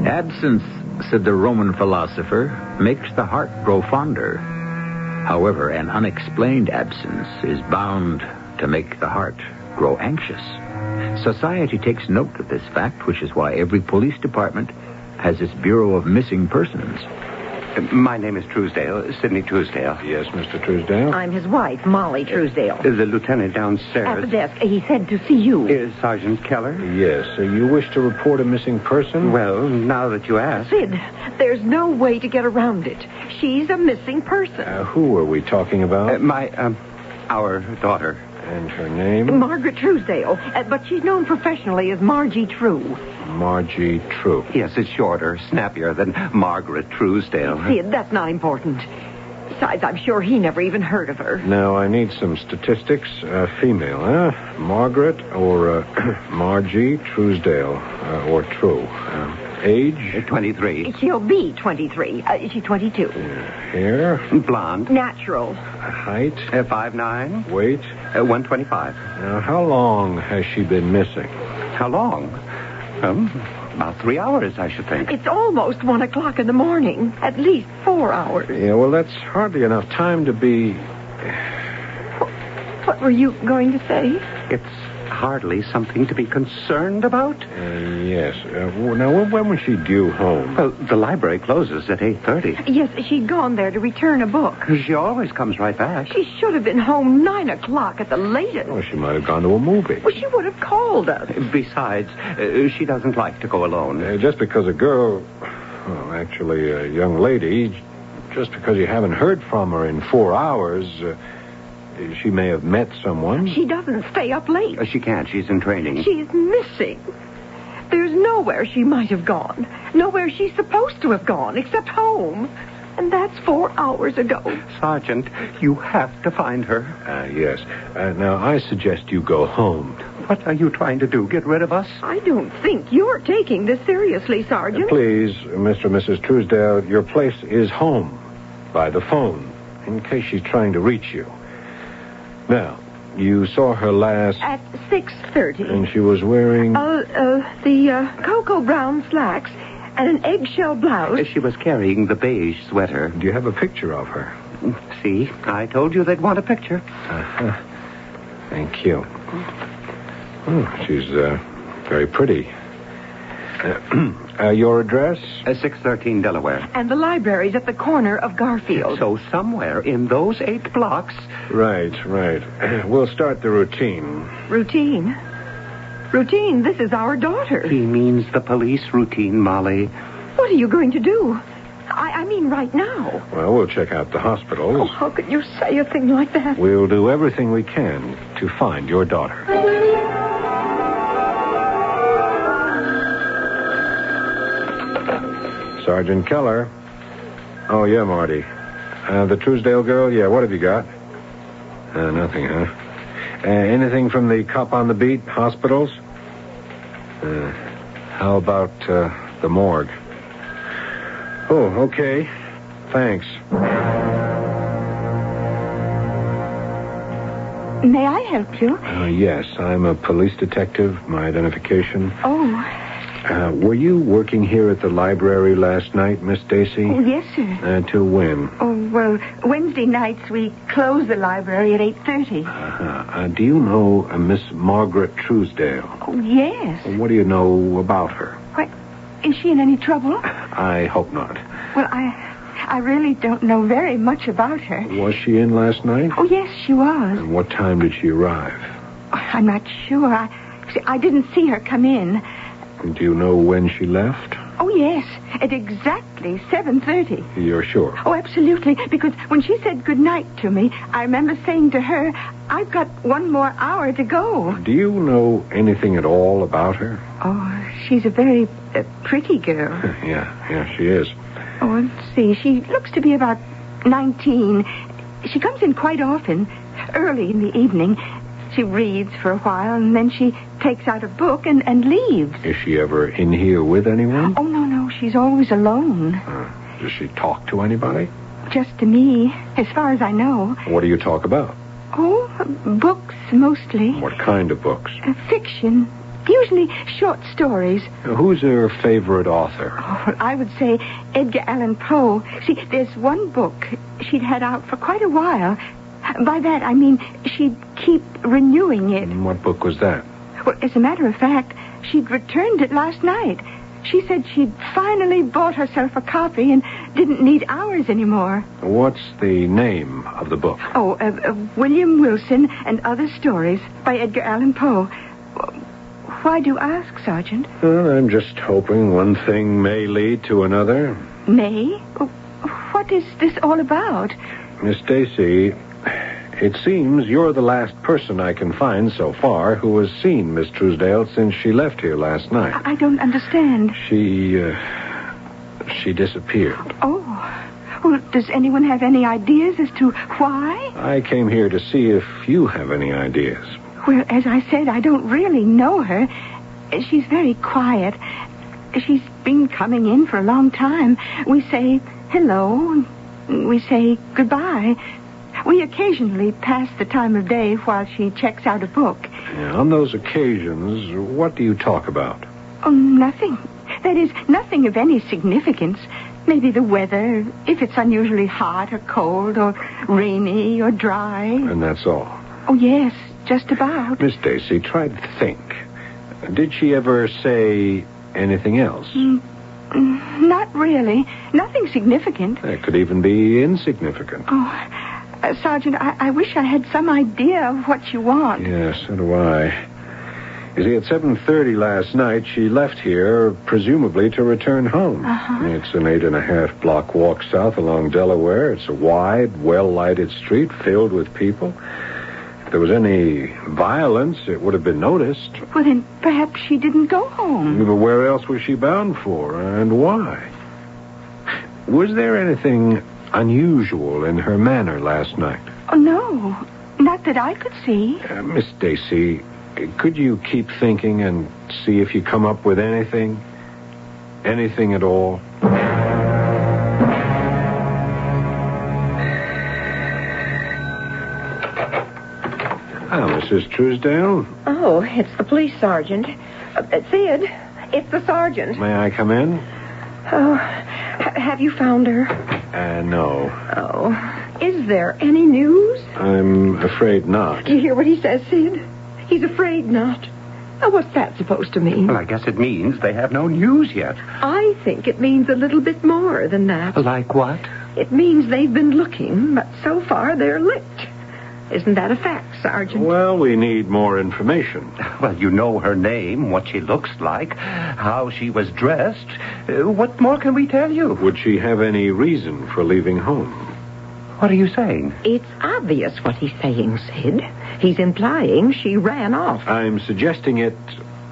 Absence, said the Roman philosopher, makes the heart grow fonder. However, an unexplained absence is bound to make the heart grow anxious. Society takes note of this fact, which is why every police department has its Bureau of Missing Persons. My name is Truesdale, Sidney Truesdale. Yes, Mr. Truesdale? I'm his wife, Molly Truesdale. The lieutenant downstairs. At the desk. He said to see you. Is Sergeant Keller? Yes. You wish to report a missing person? Well, now that you ask. Sid, there's no way to get around it. She's a missing person. Who are we talking about? Our daughter. And her name? Margaret Truesdale. But she's known professionally as Margie True. Margie True. Yes, it's shorter, snappier than Margaret Truesdale. Sid, that's not important. Besides, I'm sure he never even heard of her. Now, I need some statistics. Female, huh? Margaret or Margie Truesdale or True. Age? 23. She'll be 23. She's 22. Hair? Blonde. Natural. Height? 5'9". Weight? 125. Now, how long has she been missing? How long? About 3 hours, I should think. It's almost 1 o'clock in the morning. At least 4 hours. Yeah, well, that's hardly enough time to be... What were you going to say? It's hardly something to be concerned about. Yes. Now, when was she due home? Well, the library closes at 8:30. Yes, she'd gone there to return a book. She always comes right back. She should have been home 9 o'clock at the latest. Oh, she might have gone to a movie. Well, she would have called us. Besides, she doesn't like to go alone. Just because a girl, well, actually a young lady, just because you haven't heard from her in 4 hours... she may have met someone. She doesn't stay up late. She can't. She's in training. She's missing. There's nowhere she might have gone. Nowhere she's supposed to have gone, except home. And that's 4 hours ago. Sergeant, you have to find her. Yes. Now, I suggest you go home. What are you trying to do? Get rid of us? I don't think you're taking this seriously, Sergeant. Please, Mr. and Mrs. Truesdale, your place is home. By the phone, in case she's trying to reach you. Now, you saw her last... At 6:30. And she was wearing... the cocoa brown slacks and an eggshell blouse. She was carrying the beige sweater. Do you have a picture of her? See, I told you they'd want a picture. Thank you. Oh, she's very pretty. Your address? 613 Delaware. And the library's at the corner of Garfield. So somewhere in those 8 blocks... Right. We'll start the routine. Routine? Routine, this is our daughter. He means the police routine, Molly. What are you going to do? I mean right now. Well, we'll check out the hospitals. Oh, how could you say a thing like that? We'll do everything we can to find your daughter. Sergeant Keller. Oh, yeah, Marty. The Truesdale girl? Yeah, what have you got? Nothing, huh? Anything from the cop on the beat? Hospitals? How about the morgue? Oh, okay. Thanks. May I help you? Yes, I'm a police detective. My identification. Oh. Were you working here at the library last night, Miss Stacy? Oh, yes, sir. Till when? Oh, well, Wednesday nights we close the library at 8:30. Do you know Miss Margaret Truesdale? Oh, yes. What do you know about her? What? Is she in any trouble? I hope not. Well, I really don't know very much about her. Was she in last night? Oh, yes, she was. And what time did she arrive? I'm not sure. I didn't see her come in. Do you know when she left? Oh, yes, at exactly 7:30. You're sure? Oh, absolutely, because when she said goodnight to me, I remember saying to her, I've got one more hour to go. Do you know anything at all about her? Oh, she's a very pretty girl. Yeah, she is. Oh, let's see, she looks to be about 19. She comes in quite often, early in the evening. She reads for a while, and then she takes out a book and leaves. Is she ever in here with anyone? Oh, no, she's always alone. Does she talk to anybody? Just to me, as far as I know. What do you talk about? Oh, books, mostly. What kind of books? Fiction. Usually short stories. Who's her favorite author? Oh, I would say Edgar Allan Poe. See, there's one book she'd had out for quite a while. By that, I mean she'd keep renewing it. And what book was that? Well, as a matter of fact, she'd returned it last night. She said she'd finally bought herself a copy and didn't need ours anymore. What's the name of the book? Oh, William Wilson and Other Stories by Edgar Allan Poe. Why do you ask, Sergeant? Well, I'm just hoping one thing may lead to another. May? What is this all about? Miss Stacy, it seems you're the last person I can find so far who has seen Miss Truesdale since she left here last night. I don't understand. She disappeared. Oh. Well, does anyone have any ideas as to why? I came here to see if you have any ideas. Well, as I said, I don't really know her. She's very quiet. She's been coming in for a long time. We say hello. We say goodbye. We occasionally pass the time of day while she checks out a book. Yeah, on those occasions, what do you talk about? Oh, nothing. That is, nothing of any significance. Maybe the weather, if it's unusually hot or cold or rainy or dry. And that's all? Oh, yes, just about. Miss Stacy, try to think. Did she ever say anything else? Not really. Nothing significant. It could even be insignificant. Oh, Sergeant, I wish I had some idea of what you want. Yes, so do I. You see, at 7:30 last night, she left here, presumably to return home. Uh-huh. It's an 8.5 block walk south along Delaware. It's a wide, well-lighted street filled with people. If there was any violence, it would have been noticed. Well, then perhaps she didn't go home. But where else was she bound for, and why? Was there anything unusual in her manner last night? Oh, no. Not that I could see. Miss Stacy, could you keep thinking and see if you come up with anything? Anything at all? Mrs. Truesdale? Oh, it's the police sergeant. Sid, it's the sergeant. May I come in? Oh, have you found her? No. Oh, is there any news? I'm afraid not. Do you hear what he says, Sid? He's afraid not. Oh, what's that supposed to mean? Well, I guess it means they have no news yet. I think it means a little bit more than that. Like what? It means they've been looking, but so far they're licked. Isn't that a fact, Sergeant? Well, we need more information. Well, you know her name, what she looks like, how she was dressed. What more can we tell you? Would she have any reason for leaving home? What are you saying? It's obvious what he's saying, Sid. He's implying she ran off. I'm suggesting it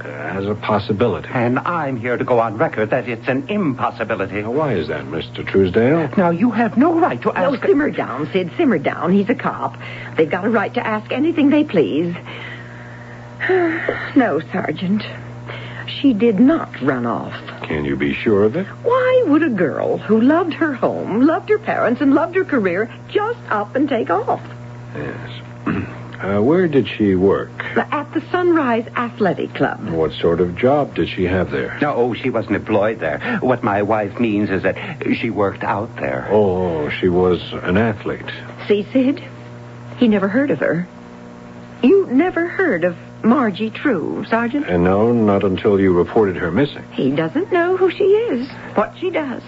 as a possibility. And I'm here to go on record that it's an impossibility. Now, why is that, Mr. Truesdale? Now, you have no right to ask... No, simmer down, Sid, simmer down. He's a cop. They've got a right to ask anything they please. No, Sergeant. She did not run off. Can you be sure of it? Why would a girl who loved her home, loved her parents, and loved her career just up and take off? Yes. Where did she work? At the Sunrise Athletic Club. What sort of job did she have there? No, she wasn't employed there. What my wife means is that she worked out there. Oh, she was an athlete. See, Sid? He never heard of her. You never heard of Margie True, Sergeant? And no, not until you reported her missing. He doesn't know who she is, what she does.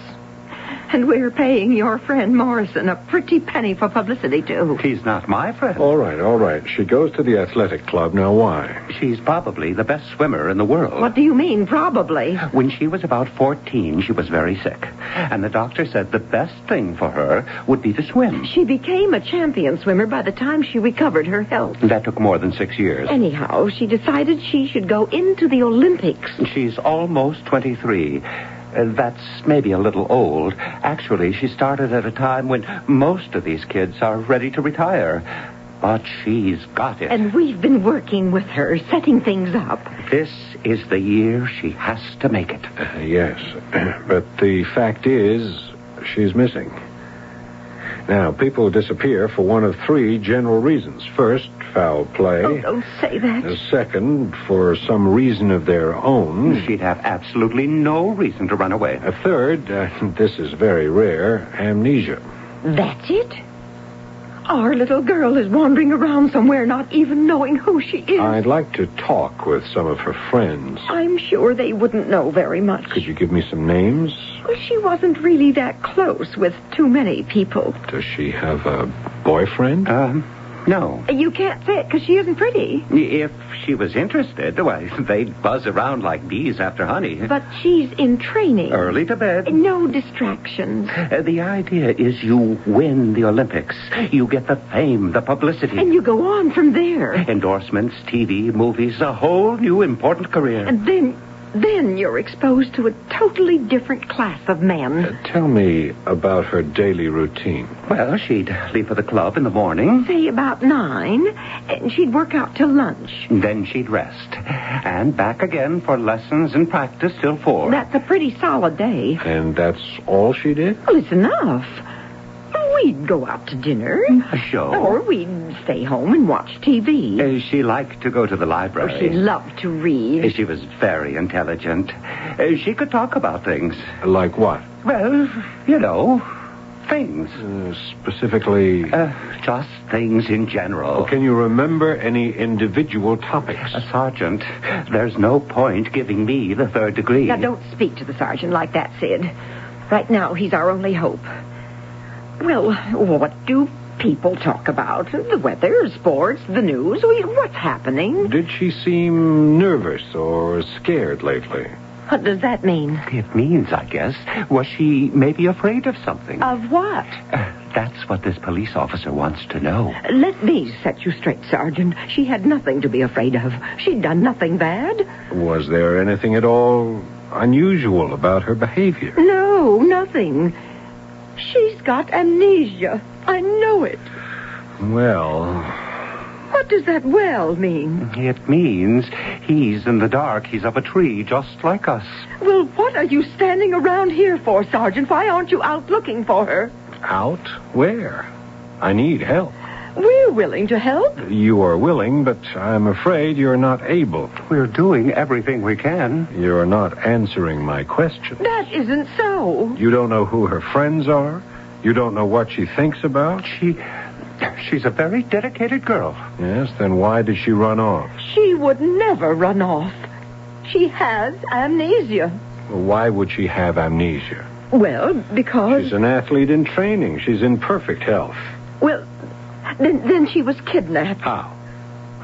And we're paying your friend Morrison a pretty penny for publicity, too. He's not my friend. All right. She goes to the athletic club. Now, why? She's probably the best swimmer in the world. What do you mean, probably? When she was about 14, she was very sick. And the doctor said the best thing for her would be to swim. She became a champion swimmer by the time she recovered her health. That took more than 6 years. Anyhow, she decided she should go into the Olympics. She's almost 23. That's maybe a little old. Actually, she started at a time when most of these kids are ready to retire. But she's got it. And we've been working with her, setting things up. This is the year she has to make it. Yes. But the fact is, she's missing. Now, people disappear for one of 3 general reasons. First, foul play. Oh, don't say that. Second, for some reason of their own. She'd have absolutely no reason to run away. Third, this is very rare, amnesia. That's it? Our little girl is wandering around somewhere not even knowing who she is. I'd like to talk with some of her friends. I'm sure they wouldn't know very much. Could you give me some names? Well, she wasn't really that close with too many people. Does she have a boyfriend? No. You can't say it because she isn't pretty. If she was interested, why, they'd buzz around like bees after honey. But she's in training. Early to bed. No distractions. The idea is you win the Olympics. You get the fame, the publicity. And you go on from there. Endorsements, TV, movies, a whole new important career. And then you're exposed to a totally different class of men. Tell me about her daily routine. Well, she'd leave for the club in the morning. Say about 9, and she'd work out till lunch. Then she'd rest. And back again for lessons and practice till 4. That's a pretty solid day. And that's all she did? Well, it's enough. We'd go out to dinner. A show. Or we'd stay home and watch TV. She liked to go to the library. She loved to read. She was very intelligent. She could talk about things. Like what? Well, things. Specifically? Just things in general. Can you remember any individual topics? Sergeant, there's no point giving me the 3rd degree. Now, don't speak to the sergeant like that, Sid. Right now, he's our only hope. Well, what do people talk about? The weather, sports, the news. What's happening? Did she seem nervous or scared lately? What does that mean? It means, I guess, was she maybe afraid of something? Of what? That's what this police officer wants to know. Let me set you straight, Sergeant. She had nothing to be afraid of. She'd done nothing bad. Was there anything at all unusual about her behavior? No, nothing. She's got amnesia. I know it. Well... What does that well mean? It means he's in the dark. He's up a tree, just like us. Well, what are you standing around here for, Sergeant? Why aren't you out looking for her? Out? Where? I need help. We're willing to help. You are willing, but I'm afraid you're not able. We're doing everything we can. You're not answering my question. That isn't so. You don't know who her friends are? You don't know what she thinks about? She's a very dedicated girl. Yes, then why did she run off? She would never run off. She has amnesia. Well, why would she have amnesia? Well, because... She's an athlete in training. She's in perfect health. Well, then she was kidnapped. How?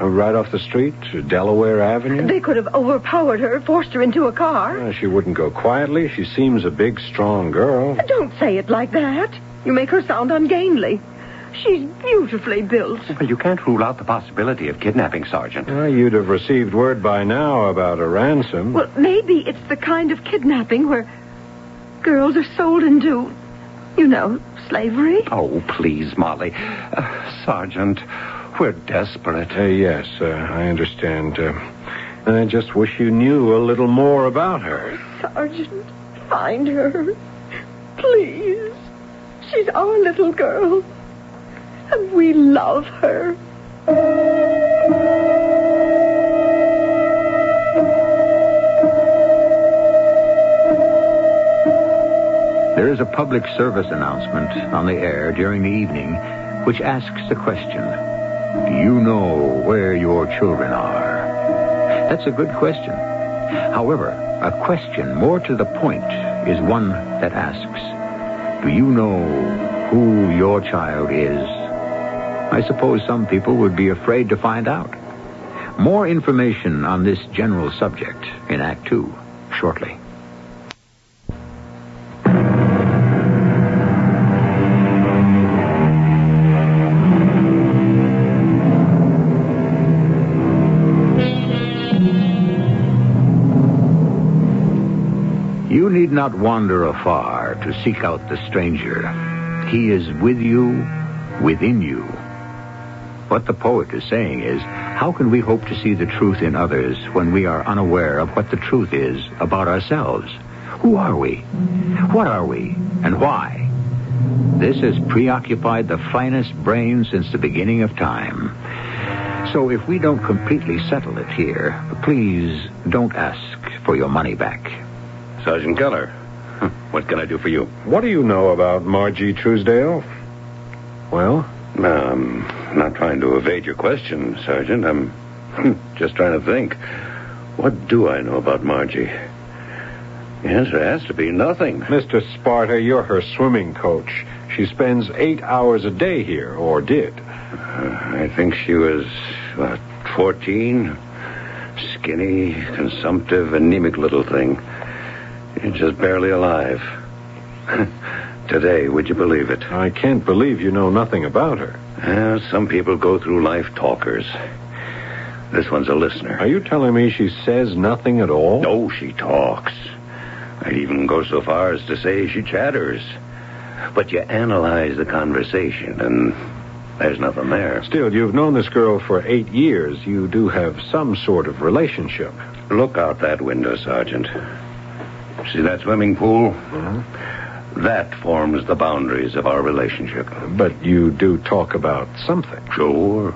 Right off the street to Delaware Avenue? They could have overpowered her, forced her into a car. She wouldn't go quietly. She seems a big, strong girl. Don't say it like that. You make her sound ungainly. She's beautifully built. Well, you can't rule out the possibility of kidnapping, Sergeant. You'd have received word by now about a ransom. Well, maybe it's the kind of kidnapping where girls are sold into, slavery. Oh, please, Molly. Sergeant, we're desperate. Yes, I understand. I just wish you knew a little more about her. Sergeant, find her. Please. She's our little girl. And we love her. There is a public service announcement on the air during the evening which asks the question, do you know where your children are? That's a good question. However, a question more to the point is one that asks, Do you know who your child is? I suppose some people would be afraid to find out. More information on this general subject in Act 2, shortly. You need not wander afar to seek out the stranger. He is with you, within you. What the poet is saying is, how can we hope to see the truth in others when we are unaware of what the truth is about ourselves? Who are we? What are we? And why? This has preoccupied the finest brain since the beginning of time. So if we don't completely settle it here, please don't ask for your money back. Sergeant Keller, what can I do for you? What do you know about Margie Truesdale? Well? Not trying to evade your question, Sergeant. I'm just trying to think. What do I know about Margie? The answer has to be nothing. Mr. Sparta, you're her swimming coach. She spends 8 hours a day here, or did. I think she was, 14? Skinny, consumptive, anemic little thing. Just barely alive. Today, would you believe it? I can't believe you know nothing about her. Some people go through life talkers. This one's a listener. Are you telling me she says nothing at all? No, she talks. I'd even go so far as to say she chatters. But you analyze the conversation, and there's nothing there. Still, you've known this girl for 8 years. You do have some sort of relationship. Look out that window, Sergeant. See that swimming pool? Mm-hmm. That forms the boundaries of our relationship. But you do talk about something. Sure.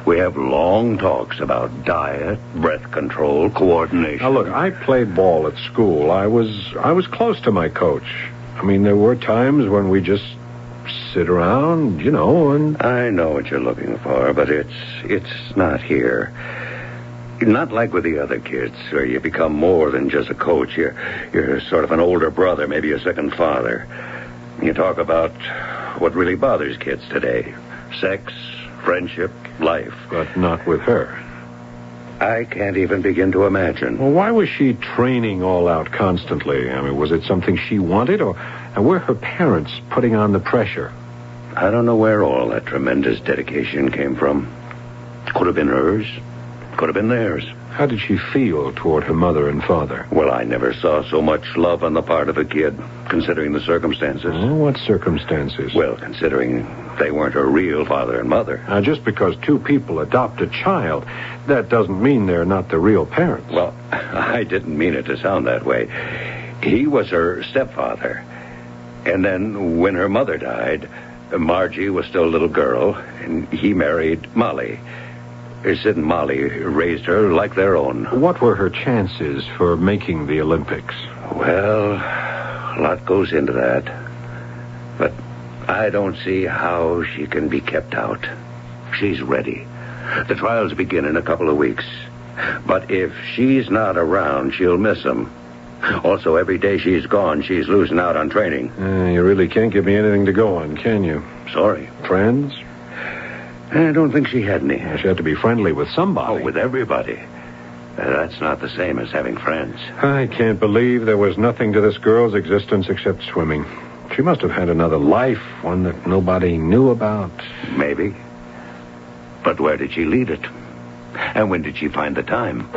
We have long talks about diet, breath control, coordination. Now, look, I played ball at school. I was close to my coach. I mean, there were times when we just sit around, and... I know what you're looking for, but it's not here. Not like with the other kids, where you become more than just a coach. You're sort of an older brother, maybe a second father. You talk about what really bothers kids today. Sex, friendship, life. But not with her. I can't even begin to imagine. Well, why was she training all out constantly? I mean, was it something she wanted, or were her parents putting on the pressure? I don't know where all that tremendous dedication came from. Could have been hers. Could have been theirs. How did she feel toward her mother and father? Well, I never saw so much love on the part of a kid, considering the circumstances. Oh, what circumstances? Well, considering they weren't her real father and mother. Now, just because two people adopt a child, that doesn't mean they're not the real parents. Well, I didn't mean it to sound that way. He was her stepfather. And then, when her mother died, Margie was still a little girl, and he married Molly. Sid and Molly raised her like their own. What were her chances for making the Olympics? Well, a lot goes into that. But I don't see how she can be kept out. She's ready. The trials begin in a couple of weeks. But if she's not around, she'll miss them. Also, every day she's gone, she's losing out on training. You really can't give me anything to go on, can you? Sorry. Friends? I don't think she had any. She had to be friendly with somebody. Oh, with everybody. That's not the same as having friends. I can't believe there was nothing to this girl's existence except swimming. She must have had another life, one that nobody knew about. Maybe. But where did she lead it? And when did she find the time?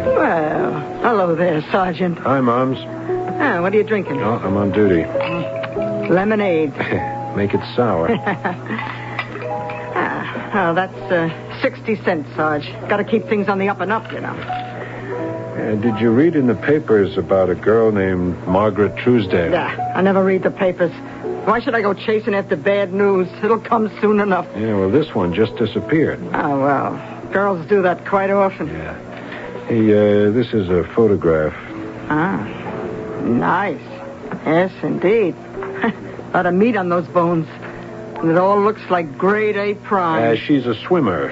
Well, hello there, Sergeant. Hi, Moms. What are you drinking? Oh, I'm on duty. Lemonade. Make it sour. That's 60 cents, Sarge. Got to keep things on the up and up, Did you read in the papers about a girl named Margaret Truesdale? Yeah, I never read the papers. Why should I go chasing after bad news? It'll come soon enough. Yeah, well, this one just disappeared. Oh, well, girls do that quite often. Yeah. Hey, this is a photograph. Ah, nice. Yes, indeed. A lot of meat on those bones. And it all looks like grade A prime. She's a swimmer.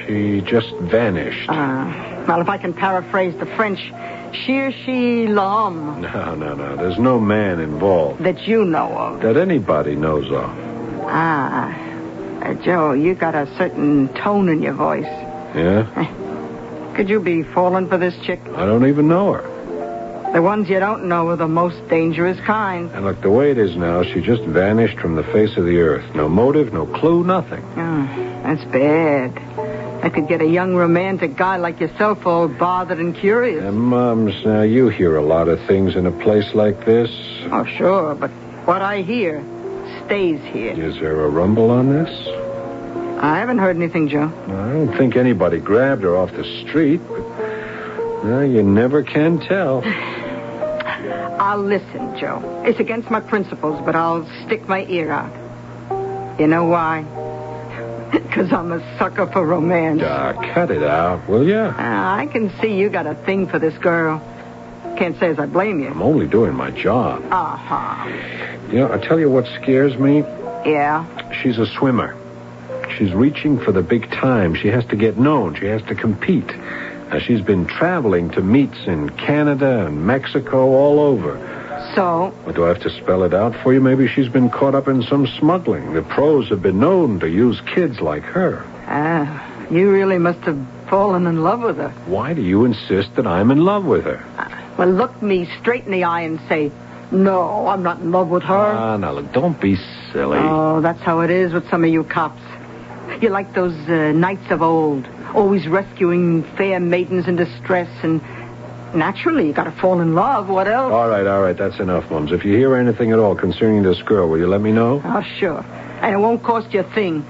She just vanished. Well, if I can paraphrase the French, cherchez l'homme. No. There's no man involved. That you know of. That anybody knows of. Joe, you got a certain tone in your voice. Yeah? Could you be falling for this chick? I don't even know her. The ones you don't know are the most dangerous kind. And look, the way it is now, she just vanished from the face of the earth. No motive, no clue, nothing. That's bad. That could get a young romantic guy like yourself all bothered and curious. Mums, now you hear a lot of things in a place like this. Oh, sure, but what I hear stays here. Is there a rumble on this? I haven't heard anything, Joe. I don't think anybody grabbed her off the street, but well, you never can tell. I'll listen, Joe. It's against my principles, but I'll stick my ear out. You know why? Because I'm a sucker for romance. Cut it out, will ya? I can see you got a thing for this girl. Can't say as I blame you. I'm only doing my job. You know, I tell you what scares me. Yeah? She's a swimmer. She's reaching for the big time. She has to get known. She has to compete. Now, she's been traveling to meets in Canada and Mexico, all over. So? What, do I have to spell it out for you? Maybe she's been caught up in some smuggling. The pros have been known to use kids like her. You really must have fallen in love with her. Why do you insist that I'm in love with her? Well, look me straight in the eye and say, no, I'm not in love with her. Now, look, don't be silly. Oh, that's how it is with some of you cops. You're like those knights of old, always rescuing fair maidens in distress, and naturally, you got to fall in love. What else? All right, that's enough, Mums. If you hear anything at all concerning this girl, will you let me know? Oh, sure. And it won't cost you a thing.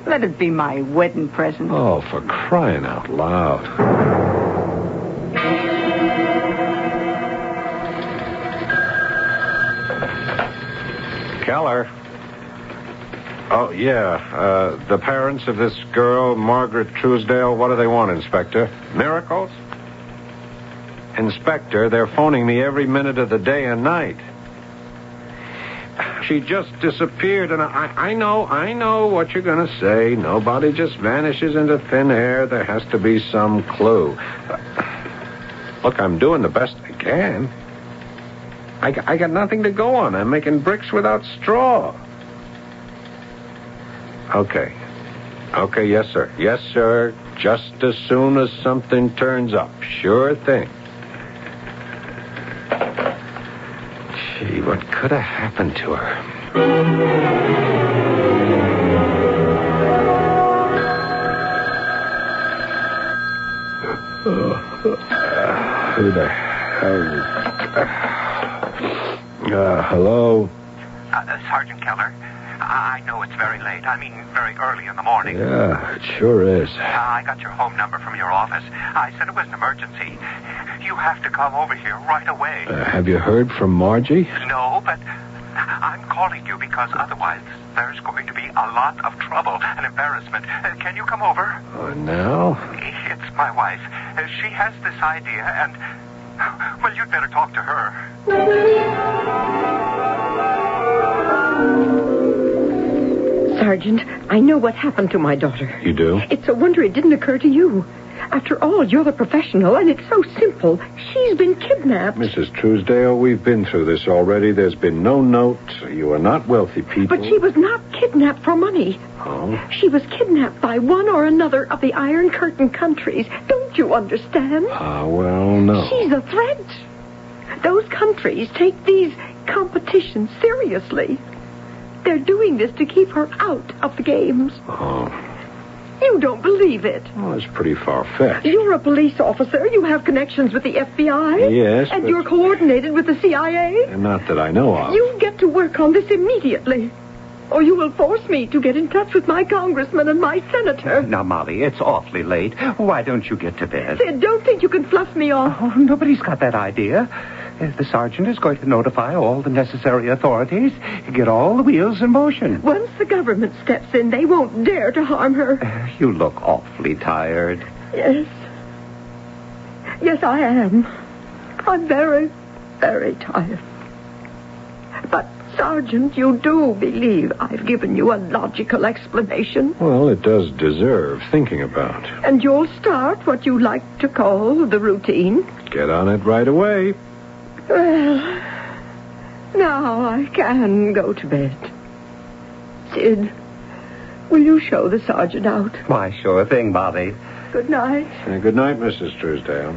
Let it be my wedding present. Oh, for crying out loud. Keller. Oh, yeah. The parents of this girl, Margaret Truesdale, what do they want, Inspector? Miracles? Inspector, they're phoning me every minute of the day and night. She just disappeared, and I know what you're going to say. Nobody just vanishes into thin air. There has to be some clue. Look, I'm doing the best I can. I got nothing to go on. I'm making bricks without straw. Okay, yes, sir. Yes, sir. Just as soon as something turns up. Sure thing. Gee, what could have happened to her? Who the hell? Hello? Sergeant Keller, I know it's very late. I mean, very early in the morning. Yeah, it sure is. I got your home number from your office. I said it was an emergency. You have to come over here right away. Have you heard from Margie? No, but I'm calling you because otherwise there's going to be a lot of trouble and embarrassment. Can you come over? Now? It's my wife. She has this idea and... Well, you'd better talk to her. Sergeant, I know what happened to my daughter. You do? It's a wonder it didn't occur to you. After all, you're the professional, and it's so simple. She's been kidnapped. Mrs. Truesdale, we've been through this already. There's been no note. You are not wealthy people. But she was not kidnapped for money. Oh? She was kidnapped by one or another of the Iron Curtain countries. Don't you understand? Well, no. She's a threat. Those countries take these competitions seriously. They're doing this to keep her out of the games. Oh. You don't believe it. Well, it's pretty far-fetched. You're a police officer. You have connections with the FBI. Yes, And but... you're coordinated with the CIA. Not that I know of. You get to work on this immediately. Or you will force me to get in touch with my congressman and my senator. Now, Molly, it's awfully late. Why don't you get to bed? Sid, don't think you can fluff me off. Oh, nobody's got that idea. The sergeant is going to notify all the necessary authorities, get all the wheels in motion. Once the government steps in, they won't dare to harm her. You look awfully tired. Yes. Yes, I am. I'm very, very tired. But Sergeant, you do believe I've given you a logical explanation? Well, it does deserve thinking about. And you'll start what you like to call the routine? Get on it right away. Well, now I can go to bed. Sid, will you show the sergeant out? Why, sure thing, Bobby. Good night. Good night, Mrs. Truesdale.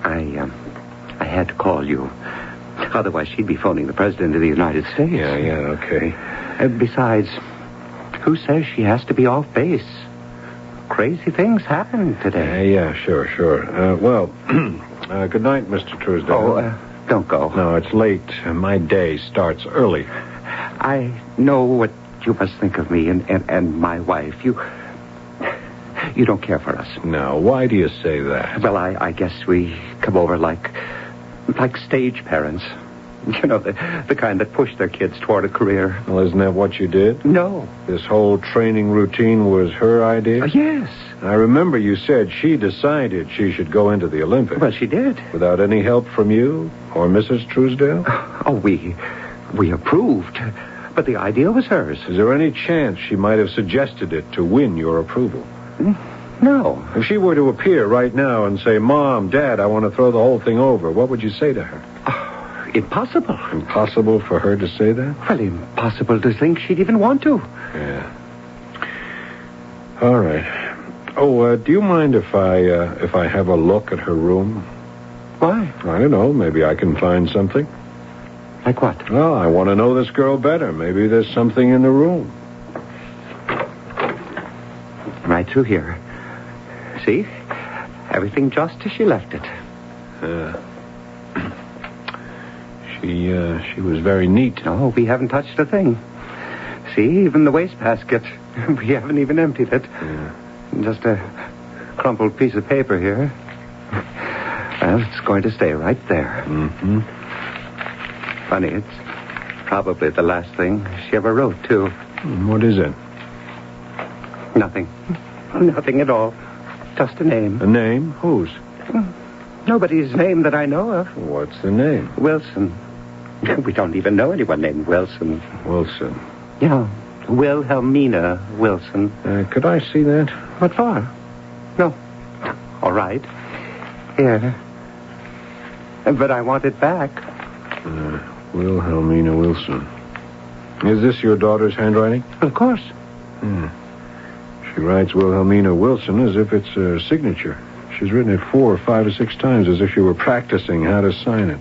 I had to call you. Otherwise, she'd be phoning the President of the United States. Yeah, okay. Besides, who says she has to be off base? Crazy things happen today. Yeah, sure. Good night, Mr. Truesdale. Oh, don't go. No, it's late. My day starts early. I know what you must think of me and my wife. You don't care for us. Now, why do you say that? Well, I guess we come over like stage parents. You know, the kind that push their kids toward a career. Well, isn't that what you did? No. This whole training routine was her idea? Yes. I remember you said she decided she should go into the Olympics. Well, she did. Without any help from you or Mrs. Truesdale? Oh, we approved. But the idea was hers. Is there any chance she might have suggested it to win your approval? No. If she were to appear right now and say, Mom, Dad, I want to throw the whole thing over, what would you say to her? Impossible. Impossible for her to say that? Well, impossible to think she'd even want to. Yeah. All right. Oh, do you mind if I have a look at her room? Why? I don't know. Maybe I can find something. Like what? Well, I want to know this girl better. Maybe there's something in the room. Right through here. See? Everything just as she left it. She was very neat. No, we haven't touched a thing. See, even the wastebasket. We haven't even emptied it. Yeah. Just a crumpled piece of paper here. Well, it's going to stay right there. Mm-hmm. Funny, it's probably the last thing she ever wrote, too. What is it? Nothing. Nothing at all. Just a name. A name? Whose? Nobody's name that I know of. What's the name? Wilson. We don't even know anyone named Wilson. Wilson. Yeah, Wilhelmina Wilson. Could I see that? What for? No. All right. Here. But I want it back. Wilhelmina Wilson. Is this your daughter's handwriting? Of course. She writes Wilhelmina Wilson as if it's her signature. She's written it 4 or 5 or 6 times as if she were practicing how to sign it.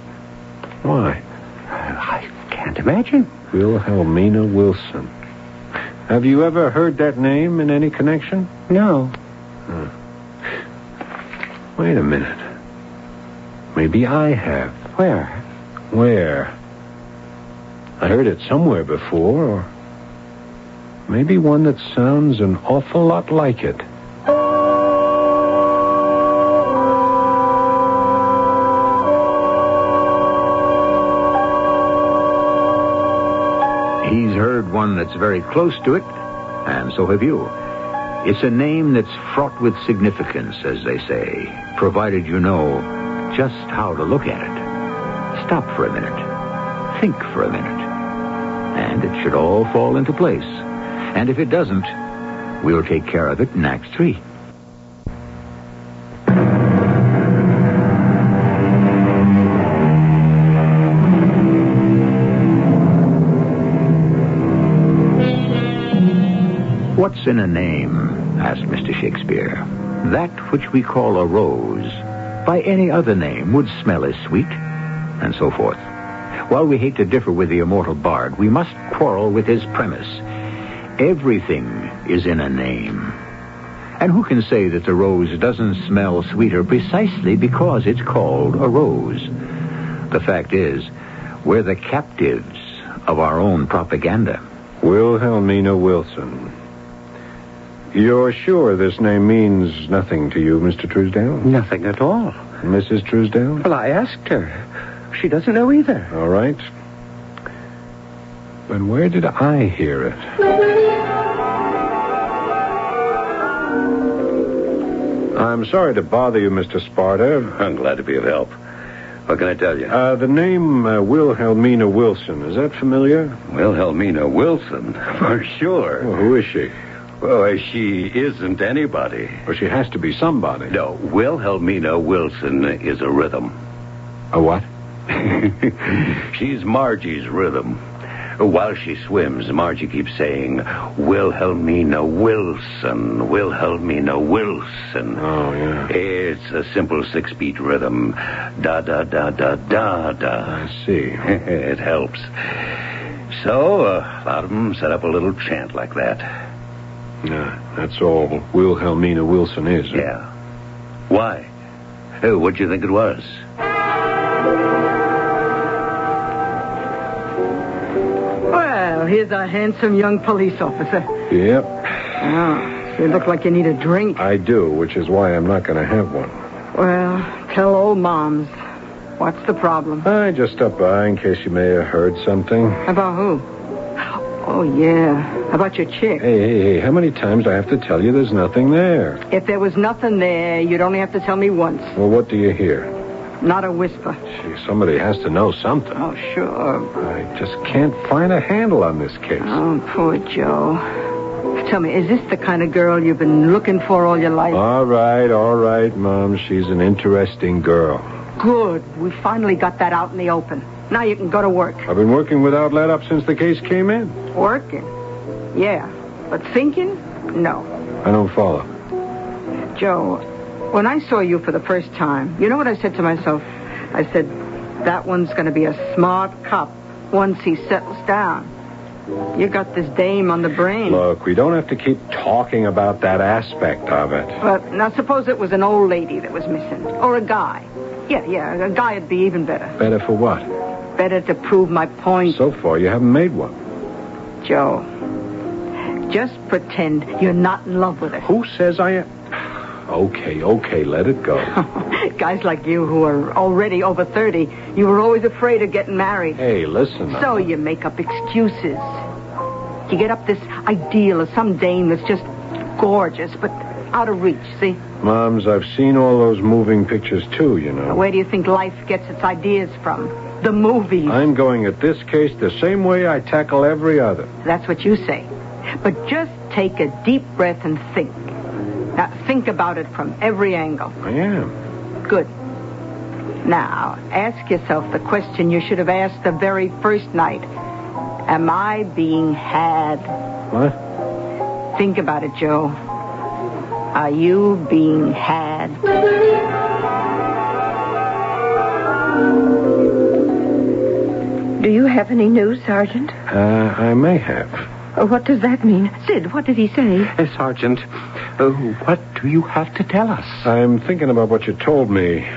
Why? I can't imagine. Wilhelmina Wilson. Have you ever heard that name in any connection? No. Wait a minute. Maybe I have. Where? I heard it somewhere before, or maybe one that sounds an awful lot like it. He's heard one that's very close to it, and so have you. It's a name that's fraught with significance, as they say, provided you know just how to look at it. Stop for a minute. Think for a minute. And it should all fall into place. And if it doesn't, we'll take care of it in Act 3. What's in a name? Asked Mr. Shakespeare. That which we call a rose, by any other name, would smell as sweet, and so forth. While we hate to differ with the immortal bard, we must quarrel with his premise. Everything is in a name. And who can say that the rose doesn't smell sweeter precisely because it's called a rose? The fact is, we're the captives of our own propaganda. Wilhelmina Wilson. You're sure this name means nothing to you, Mr. Truesdale? Nothing at all. Mrs. Truesdale? Well, I asked her. She doesn't know either. All right. But where did I hear it? I'm sorry to bother you, Mr. Sparta. I'm glad to be of help. What can I tell you? The name Wilhelmina Wilson, is that familiar? Wilhelmina Wilson? For sure. Well, who is she? Well, she isn't anybody. Well, she has to be somebody. No, Wilhelmina Wilson is a rhythm. A what? She's Margie's rhythm. While she swims, Margie keeps saying, Wilhelmina Wilson, Wilhelmina Wilson. Oh, yeah. It's a simple 6-beat rhythm. Da-da-da-da-da-da. I see. It helps. So, a lot of them set up a little chant like that. Yeah, that's all Wilhelmina Wilson is. Huh? Yeah. Why? What'd you think it was? Well, here's a handsome young police officer. Yep. Oh, you look like you need a drink. I do, which is why I'm not going to have one. Well, tell old Moms. What's the problem? I just stopped by in case you may have heard something. About who? Oh, yeah. About your chick. Hey, how many times do I have to tell you there's nothing there? If there was nothing there, you'd only have to tell me once. Well, what do you hear? Not a whisper. Gee, somebody has to know something. Oh, sure. I just can't find a handle on this case. Oh, poor Joe. Tell me, is this the kind of girl you've been looking for all your life? All right, Mom. She's an interesting girl. Good. We finally got that out in the open. Now you can go to work. I've been working without let up since the case came in. Working? Yeah. But thinking? No. I don't follow. Joe, when I saw you for the first time, you know what I said to myself? I said, that one's going to be a smart cop once he settles down. You got this dame on the brain. Look, we don't have to keep talking about that aspect of it. But now suppose it was an old lady that was missing. Or a guy. Yeah, a guy would be even better. Better for what? Better to prove my point. So far, you haven't made one. Joe, just pretend you're not in love with her. Who says I am? Okay, let it go. Guys like you who are already over 30, you were always afraid of getting married. Hey, listen. So you make up excuses. You get up this ideal of some dame that's just gorgeous, but out of reach, see? Moms, I've seen all those moving pictures, too, you know. Where do you think life gets its ideas from? The movies. I'm going at this case the same way I tackle every other. That's what you say. But just take a deep breath and think. Now, think about it from every angle. I am. Good. Now, ask yourself the question you should have asked the very first night. Am I being had? What? Think about it, Joe. Are you being had? Do you have any news, Sergeant? I may have. What does that mean? Sid, what did he say? Sergeant, what do you have to tell us? I'm thinking about what you told me.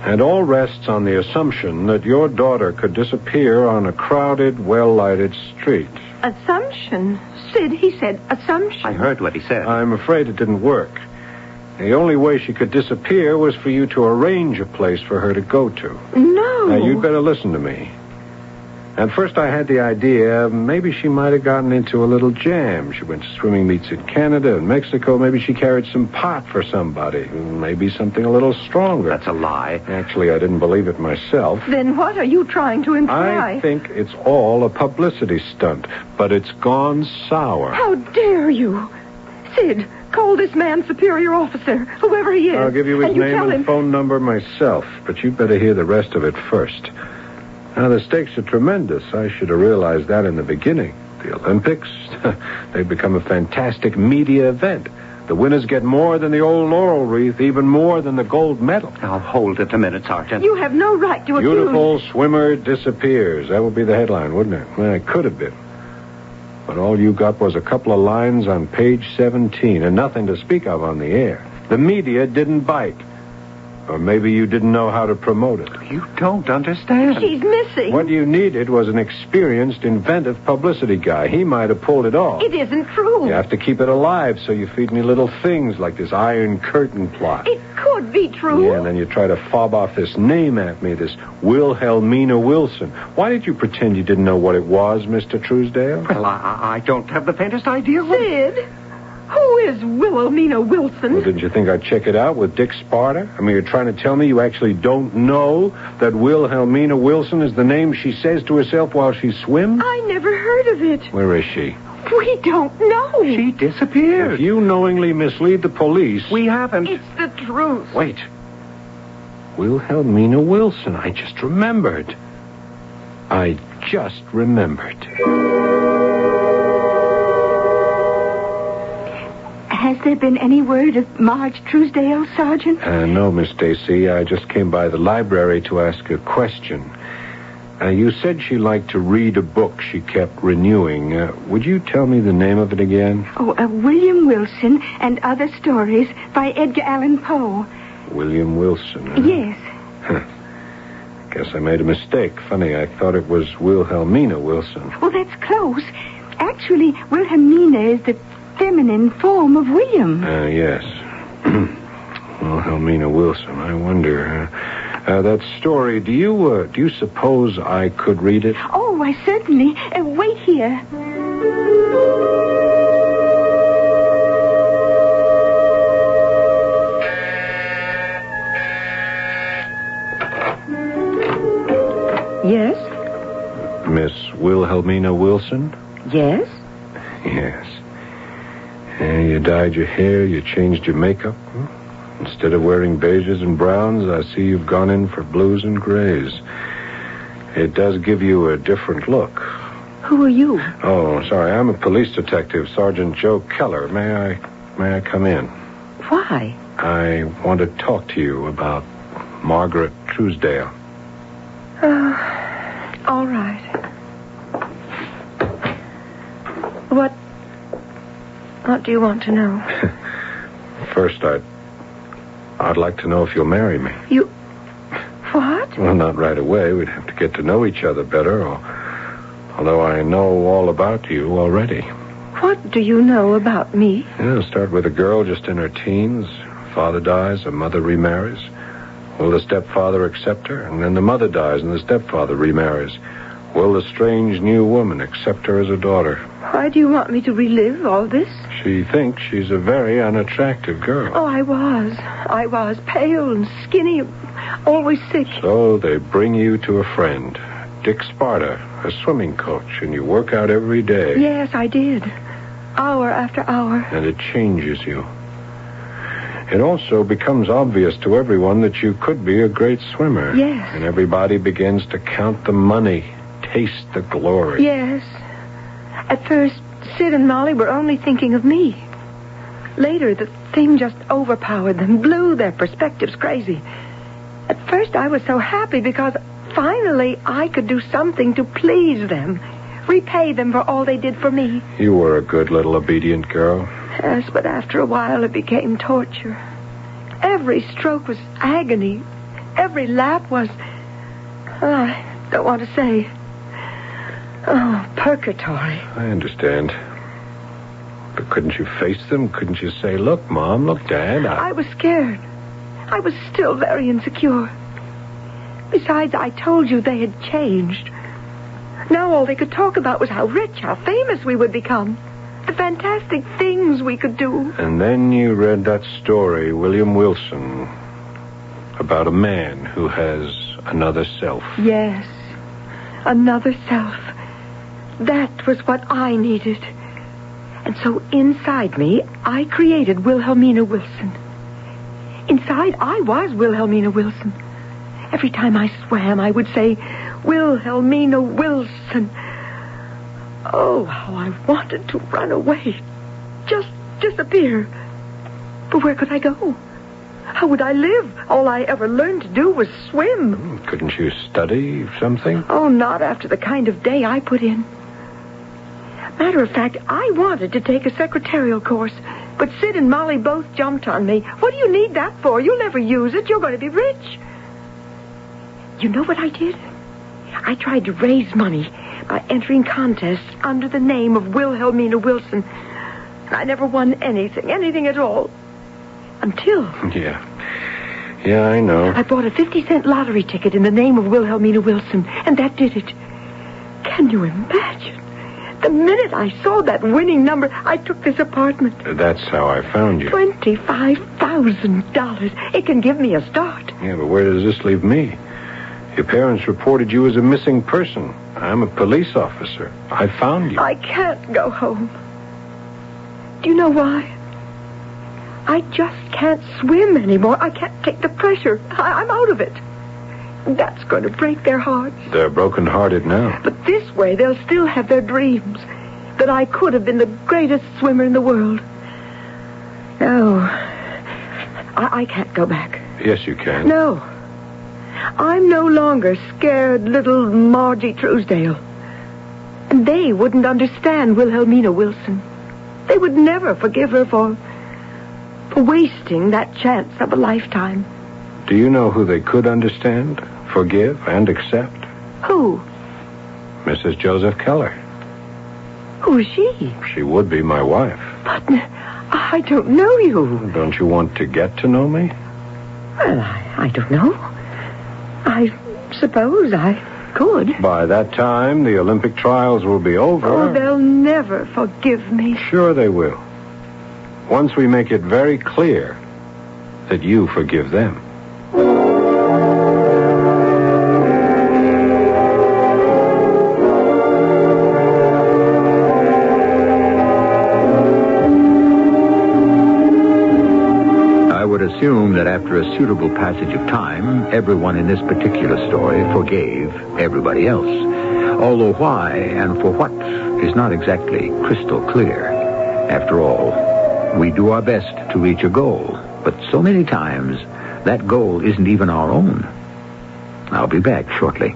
And all rests on the assumption that your daughter could disappear on a crowded, well-lighted street. Assumption? Sid, he said assumption. I heard what he said. I'm afraid it didn't work. The only way she could disappear was for you to arrange a place for her to go to. No. Now, you'd better listen to me. At first, I had the idea maybe she might have gotten into a little jam. She went to swimming meets in Canada and Mexico. Maybe she carried some pot for somebody. Maybe something a little stronger. That's a lie. Actually, I didn't believe it myself. Then what are you trying to imply? I think it's all a publicity stunt, but it's gone sour. How dare you? Sid, call this man superior officer, whoever he is. I'll give you his name and phone number myself, but you'd better hear the rest of it first. Now, the stakes are tremendous. I should have realized that in the beginning. The Olympics, they've become a fantastic media event. The winners get more than the old laurel wreath, even more than the gold medal. Now, hold it a minute, Sergeant. You have no right to accuse... Beautiful swimmer disappears. That would be the headline, wouldn't it? Well, it could have been. But all you got was a couple of lines on page 17 and nothing to speak of on the air. The media didn't bite. Or maybe you didn't know how to promote it. You don't understand. She's missing. What you needed was an experienced, inventive publicity guy. He might have pulled it off. It isn't true. You have to keep it alive, so you feed me little things like this Iron Curtain plot. It could be true. Yeah, and then you try to fob off this name at me, this Wilhelmina Wilson. Why did you pretend you didn't know what it was, Mr. Truesdale? Well, I don't have the faintest idea. Sid, who is Wilhelmina Wilson. Well, didn't you think I'd check it out with Dick Sparta? I mean, you're trying to tell me you actually don't know that Wilhelmina Wilson is the name she says to herself while she swims? I never heard of it. Where is she? We don't know. She disappeared. If you knowingly mislead the police... We haven't. It's the truth. Wait. Wilhelmina Wilson. I just remembered. Has there been any word of Marge Truesdale, Sergeant? No, Miss Stacy. I just came by the library to ask a question. You said she liked to read a book she kept renewing. Would you tell me the name of it again? William Wilson and Other Stories by Edgar Allan Poe. William Wilson, huh? Yes. Guess I made a mistake. Funny, I thought it was Wilhelmina Wilson. Well, that's close. Actually, Wilhelmina is the feminine form of William. Yes. Wilhelmina Wilson. I wonder... that story, do you suppose I could read it? Oh, I certainly. Wait here. Yes? Miss Wilhelmina Wilson? Yes? Yes. You dyed your hair, you changed your makeup. Instead of wearing beiges and browns, I see you've gone in for blues and grays. It does give you a different look. Who are you? Oh, sorry. I'm a police detective, Sergeant Joe Keller. May I come in? Why? I want to talk to you about Margaret Truesdale. All right. What do you want to know? First, I'd like to know if you'll marry me. You... What? Well, not right away. We'd have to get to know each other better, although I know all about you already. What do you know about me? Yeah, start with a girl just in her teens. Father dies, her mother remarries. Will the stepfather accept her? And then the mother dies and the stepfather remarries. Will the strange new woman accept her as a daughter? Why do you want me to relive all this? She thinks she's a very unattractive girl. Oh, I was. Pale and skinny, always sick. So they bring you to a friend, Dick Sparta, a swimming coach, and you work out every day. Yes, I did. Hour after hour. And it changes you. It also becomes obvious to everyone that you could be a great swimmer. Yes. And everybody begins to count the money, taste the glory. Yes. At first, Sid and Molly were only thinking of me. Later, the thing just overpowered them, blew their perspectives crazy. At first, I was so happy because finally I could do something to please them, repay them for all they did for me. You were a good little obedient girl. Yes, but after a while it became torture. Every stroke was agony. Every lap was... I don't want to say... purgatory. I understand. But couldn't you face them? Couldn't you say, look, Mom, look, Dad, I was scared. I was still very insecure. Besides, I told you they had changed. Now all they could talk about was how rich, how famous we would become. The fantastic things we could do. And then you read that story, William Wilson, about a man who has another self. Yes, another self. That was what I needed. And so inside me, I created Wilhelmina Wilson. Inside, I was Wilhelmina Wilson. Every time I swam, I would say, Wilhelmina Wilson. Oh, how I wanted to run away. Just disappear. But where could I go? How would I live? All I ever learned to do was swim. Couldn't you study something? Oh, not after the kind of day I put in. Matter of fact, I wanted to take a secretarial course, but Sid and Molly both jumped on me. What do you need that for? You'll never use it. You're going to be rich. You know what I did? I tried to raise money by entering contests under the name of Wilhelmina Wilson. And I never won anything at all. Until... Yeah, I know. I bought a 50-cent lottery ticket in the name of Wilhelmina Wilson, and that did it. Can you imagine? The minute I saw that winning number, I took this apartment. That's how I found you. $25,000. It can give me a start. Yeah, but where does this leave me? Your parents reported you as a missing person. I'm a police officer. I found you. I can't go home. Do you know why? I just can't swim anymore. I can't take the pressure. I'm out of it. That's going to break their hearts. They're broken-hearted now. But this way, they'll still have their dreams. That I could have been the greatest swimmer in the world. No. I can't go back. Yes, you can. No. I'm no longer scared little Margie Truesdale. And they wouldn't understand Wilhelmina Wilson. They would never forgive her for wasting that chance of a lifetime. Do you know who they could understand, forgive, and accept? Who? Mrs. Joseph Keller. Who is she? She would be my wife. But I don't know you. Don't you want to get to know me? Well, I don't know. I suppose I could. By that time, the Olympic trials will be over. Oh, they'll never forgive me. Sure they will. Once we make it very clear that you forgive them. I would assume that after a suitable passage of time, everyone in this particular story forgave everybody else. Although why and for what is not exactly crystal clear. After all, we do our best to reach a goal, but so many times that goal isn't even our own. I'll be back shortly.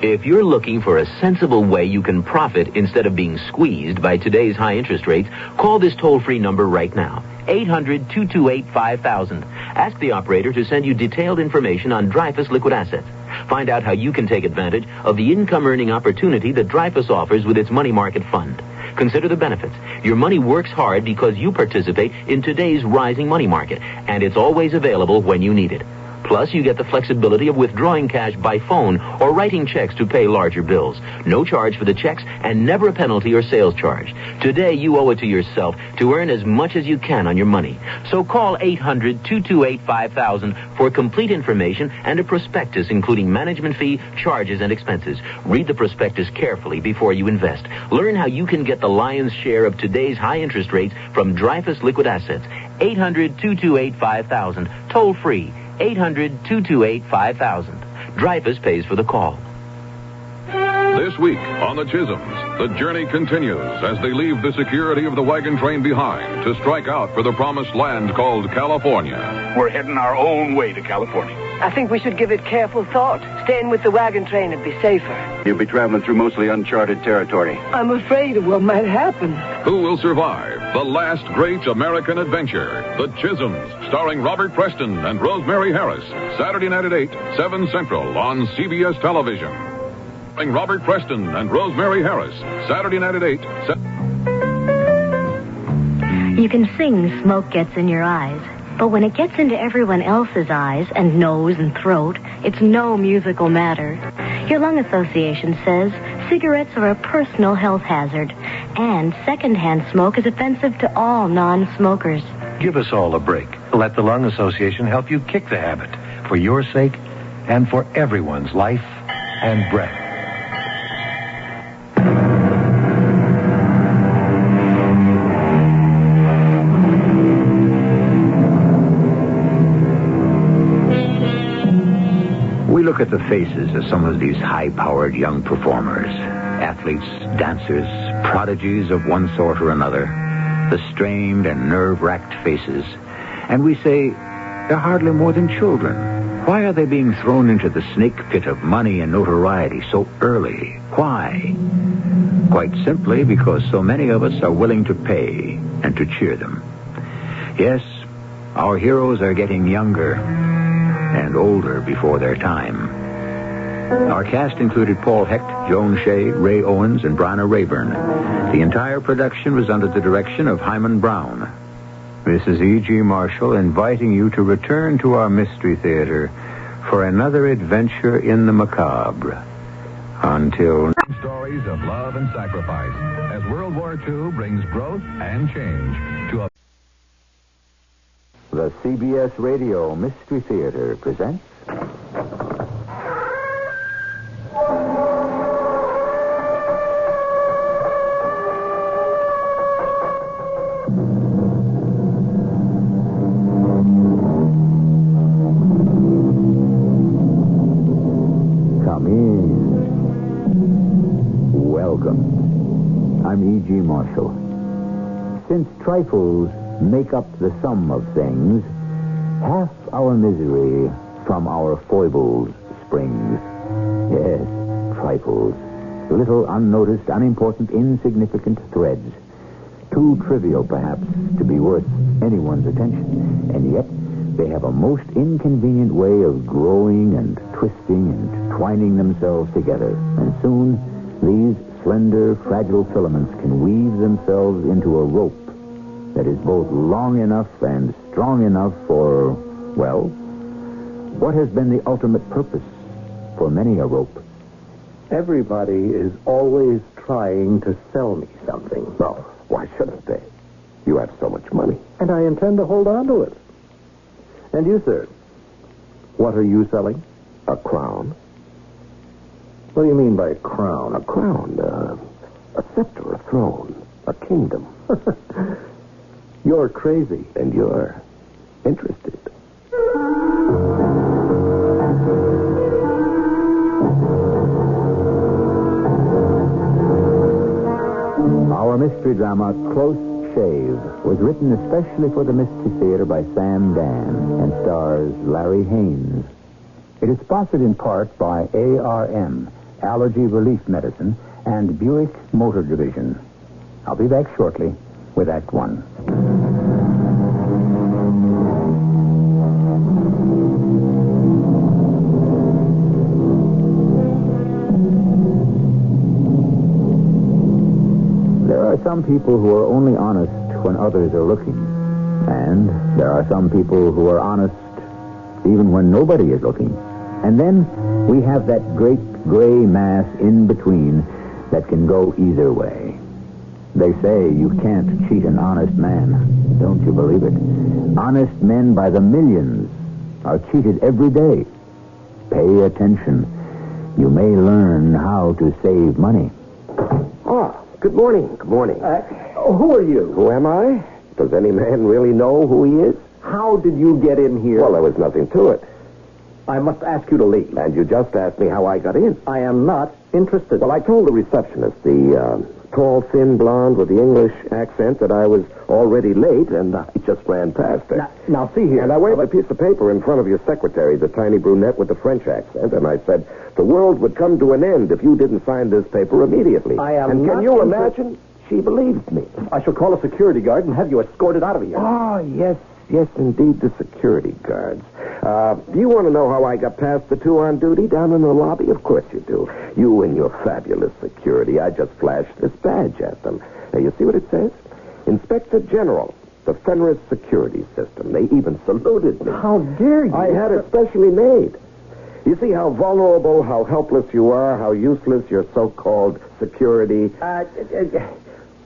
If you're looking for a sensible way you can profit instead of being squeezed by today's high interest rates, call this toll-free number right now. 800-228-5000. Ask the operator to send you detailed information on Dreyfus liquid assets. Find out how you can take advantage of the income-earning opportunity that Dreyfus offers with its money market fund. Consider the benefits. Your money works hard because you participate in today's rising money market, and it's always available when you need it. Plus, you get the flexibility of withdrawing cash by phone or writing checks to pay larger bills. No charge for the checks and never a penalty or sales charge. Today, you owe it to yourself to earn as much as you can on your money. So call 800-228-5000 for complete information and a prospectus including management fee, charges, and expenses. Read the prospectus carefully before you invest. Learn how you can get the lion's share of today's high interest rates from Dreyfus Liquid Assets. 800-228-5000. Toll free. 800-228-5000. Dreyfus pays for the call. This week on the Chisholms, the journey continues as they leave the security of the wagon train behind to strike out for the promised land called California. We're heading our own way to California. I think we should give it careful thought. Staying with the wagon train would be safer. You'll be traveling through mostly uncharted territory. I'm afraid of what might happen. Who will survive the last great American adventure? The Chisholms, starring Robert Preston and Rosemary Harris. Saturday night at 8, 7 Central on CBS Television. Starring Robert Preston and Rosemary Harris. Saturday night at 8. You can sing Smoke Gets in Your Eyes, but when it gets into everyone else's eyes and nose and throat, it's no musical matter. Your lung association says cigarettes are a personal health hazard, and secondhand smoke is offensive to all non-smokers. Give us all a break. Let the Lung Association help you kick the habit, for your sake and for everyone's life and breath. We look at the faces of some of these high-powered young performers, athletes, dancers, prodigies of one sort or another, the strained and nerve-wracked faces, and we say, they're hardly more than children. Why are they being thrown into the snake pit of money and notoriety so early? Why? Quite simply because so many of us are willing to pay and to cheer them. Yes, our heroes are getting younger and older before their time. Our cast included Paul Hecht, Joan Shea, Ray Owens, and Bryna Rayburn. The entire production was under the direction of Hyman Brown. This is E.G. Marshall inviting you to return to our Mystery Theater for another adventure in the macabre Until... Stories of love and sacrifice as World War II brings growth and change to a... The CBS Radio Mystery Theater presents... Come in. Welcome. I'm E.G. Marshall. Since trifles make up the sum of things, half our misery from our foibles springs. Yes, trifles. Little unnoticed, unimportant, insignificant threads. Too trivial, perhaps, to be worth anyone's attention. And yet, they have a most inconvenient way of growing and twisting and twining themselves together. And soon, these slender, fragile filaments can weave themselves into a rope that is both long enough and strong enough for, well, what has been the ultimate purpose for many a rope? Everybody is always trying to sell me something. Well, why shouldn't they? You have so much money. And I intend to hold on to it. And you, sir, what are you selling? A crown. What do you mean by a crown? A crown, a scepter, a throne, a kingdom. You're crazy. And you're interested. Our mystery drama, Close Shave, was written especially for the Mystery Theater by Sam Dan and stars Larry Haynes. It is sponsored in part by ARM, Allergy Relief Medicine, and Buick Motor Division. I'll be back shortly with Act One. There are some people who are only honest when others are looking. And there are some people who are honest even when nobody is looking. And then we have that great gray mass in between that can go either way. They say you can't cheat an honest man. Don't you believe it? Honest men by the millions are cheated every day. Pay attention. You may learn how to save money. Oh, good morning. Good morning. Who are you? Who am I? Does any man really know who he is? How did you get in here? Well, there was nothing to it. I must ask you to leave. And you just asked me how I got in. I am not interested. Well, I told the receptionist, the tall, thin blonde with the English accent, that I was already late, and I just ran past her. Now, see here. And I waved a piece of paper in front of your secretary, the tiny brunette with the French accent, and I said, the world would come to an end if you didn't sign this paper immediately. I am And not can you interested. imagine? She believed me. I shall call a security guard and have you escorted out of here. Oh, yes, indeed, the security guards. Do you want to know how I got past the two on duty down in the lobby? Of course you do. You and your fabulous security. I just flashed this badge at them. Now, you see what it says? Inspector General, the Fenris Security System. They even saluted me. How dare you? I had it specially made. You see how vulnerable, how helpless you are, how useless your so-called security...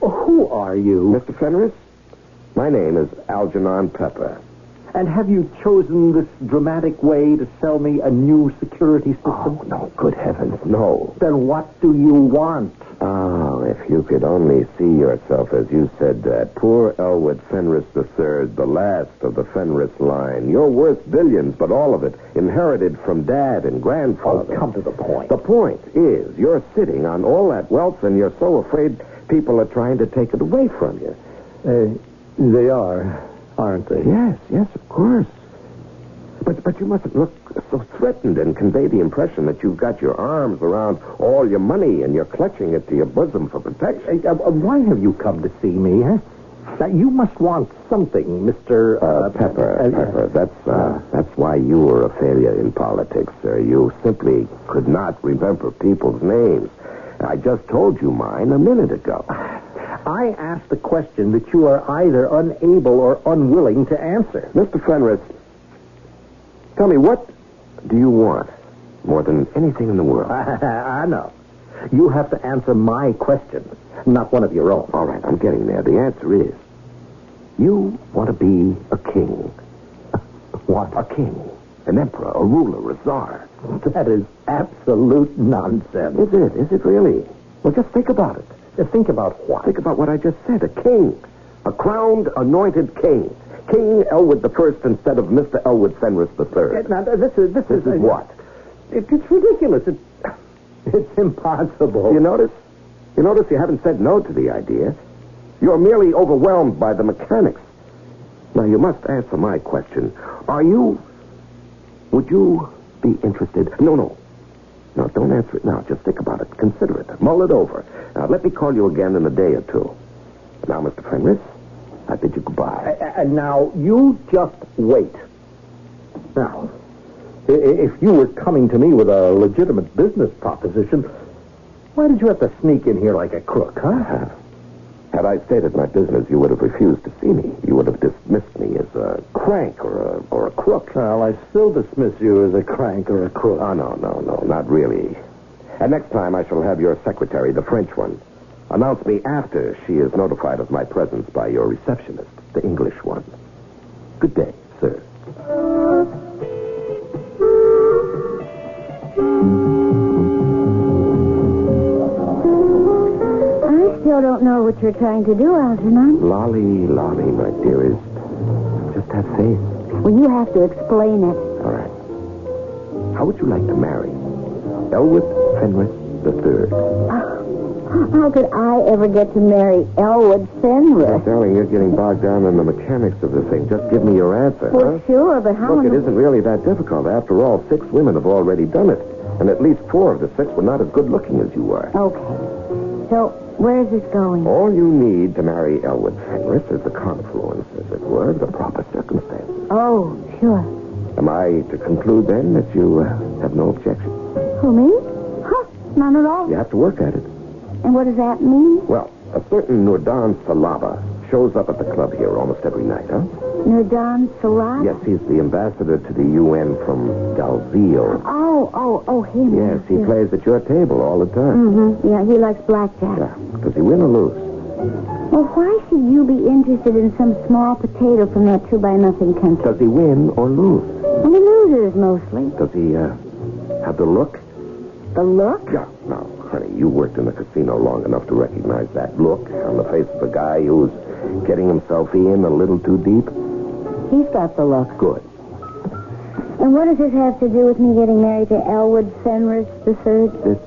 Who are you? Mr. Fenris? My name is Algernon Pepper. And have you chosen this dramatic way to sell me a new security system? Oh, no, good heavens, no. Then what do you want? Oh, if you could only see yourself as you said that. Poor Elwood Fenris III, the last of the Fenris line. You're worth billions, but all of it inherited from Dad and Grandfather. Oh, come to the point. The point is, you're sitting on all that wealth, and you're so afraid people are trying to take it away from you. They are, aren't they? Yes, of course. But you mustn't look so threatened and convey the impression that you've got your arms around all your money and you're clutching it to your bosom for protection. Why have you come to see me, huh? Now, you must want something, Mr. Pepper. That's why you were a failure in politics, sir. You simply could not remember people's names. I just told you mine a minute ago. I asked a question that you are either unable or unwilling to answer. Mr. Fenris, tell me, what do you want more than anything in the world? I know. You have to answer my questions, not one of your own. All right, I'm getting there. The answer is, you want to be a king. What? A king. An emperor, a ruler, a czar. That is absolute nonsense. Is it? Is it really? Well, just think about it. Think about what? Think about what I just said. A king. A crowned, anointed king. King Elwood I instead of Mr. Elwood Fenris III. Now, this is what? It's ridiculous. It's impossible. You notice? You notice you haven't said no to the idea. You're merely overwhelmed by the mechanics. Now, you must answer my question. Would you be interested? No, don't answer it now. Just think about it. Consider it. Mull it over. Now, let me call you again in a day or two. Now, Mr. Fenris, I bid you goodbye. And now, you just wait. Now, if you were coming to me with a legitimate business proposition, why did you have to sneak in here like a crook, huh? Had I stated my business, you would have refused to see me. You would have dismissed me as a crank or a crook. Well, I still dismiss you as a crank or a crook. Oh, no, not really. And next time I shall have your secretary, the French one, announce me after she is notified of my presence by your receptionist, the English one. Good day, sir. I don't know what you're trying to do, Algernon. Lolly, my dearest. Just have faith. Well, you have to explain it. All right. How would you like to marry Elwood Fenris III? How could I ever get to marry Elwood Fenris? Well, darling, you're getting bogged down in the mechanics of the thing. Just give me your answer, Well, sure, but how... Look, it isn't really that difficult. After all, 6 women have already done it. And at least 4 of the 6 were not as good-looking as you are. Okay. So, where is this going? All you need to marry Elwood Fenris is the confluence, as it were, of the proper circumstances. Oh, sure. Am I to conclude, then, that you have no objection? Who, me? Huh, none at all. You have to work at it. And what does that mean? Well, a certain Nurdan Salaba shows up at the club here almost every night, huh? Nurdan Salaba? Yes, he's the ambassador to the UN from Dalziel. Oh, him. Yes, he plays at your table all the time. Mm-hmm. Yeah, he likes blackjack. Yeah. Does he win or lose? Well, why should you be interested in some small potato from that 2-by-0 country? Does he win or lose? Well, he loses, mostly. Does he, have the look? The look? Yeah. Now, honey, you worked in the casino long enough to recognize that look on the face of a guy who's getting himself in a little too deep. He's got the look. Good. And what does this have to do with me getting married to Elwood Fenris III? This,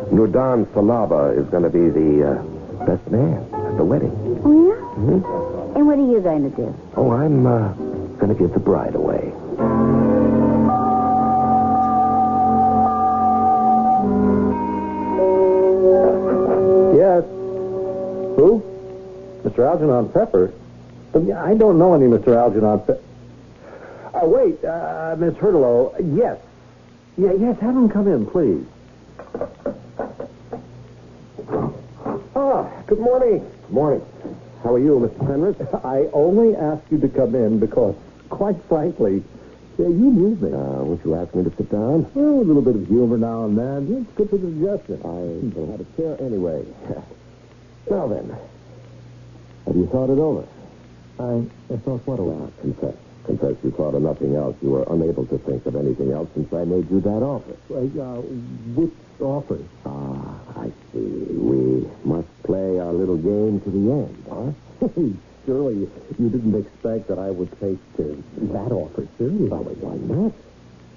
Nurdan Salaba is going to be the, best man at the wedding. Oh, yeah? Mm-hmm. And what are you going to do? Oh, I'm, going to give the bride away. Yes. Who? Mr. Algernon Pepper? I don't know any Mr. Algernon Pepper. Wait, Miss Hurtlow. Yes. Yes, have him come in, please. Good morning. Good morning. How are you, Mr. Fenris? I only asked you to come in because, quite frankly, you move me. Won't you ask me to sit down? Well, a little bit of humor now and then. It's good for the digestion. I will have a chair anyway. Now then, have you thought it over? I thought what over? Confess you thought of nothing else. You were unable to think of anything else since I made you that offer. Which offer? I see. We must play our little game to the end, huh? Surely you didn't expect that I would take that offer seriously. Why not?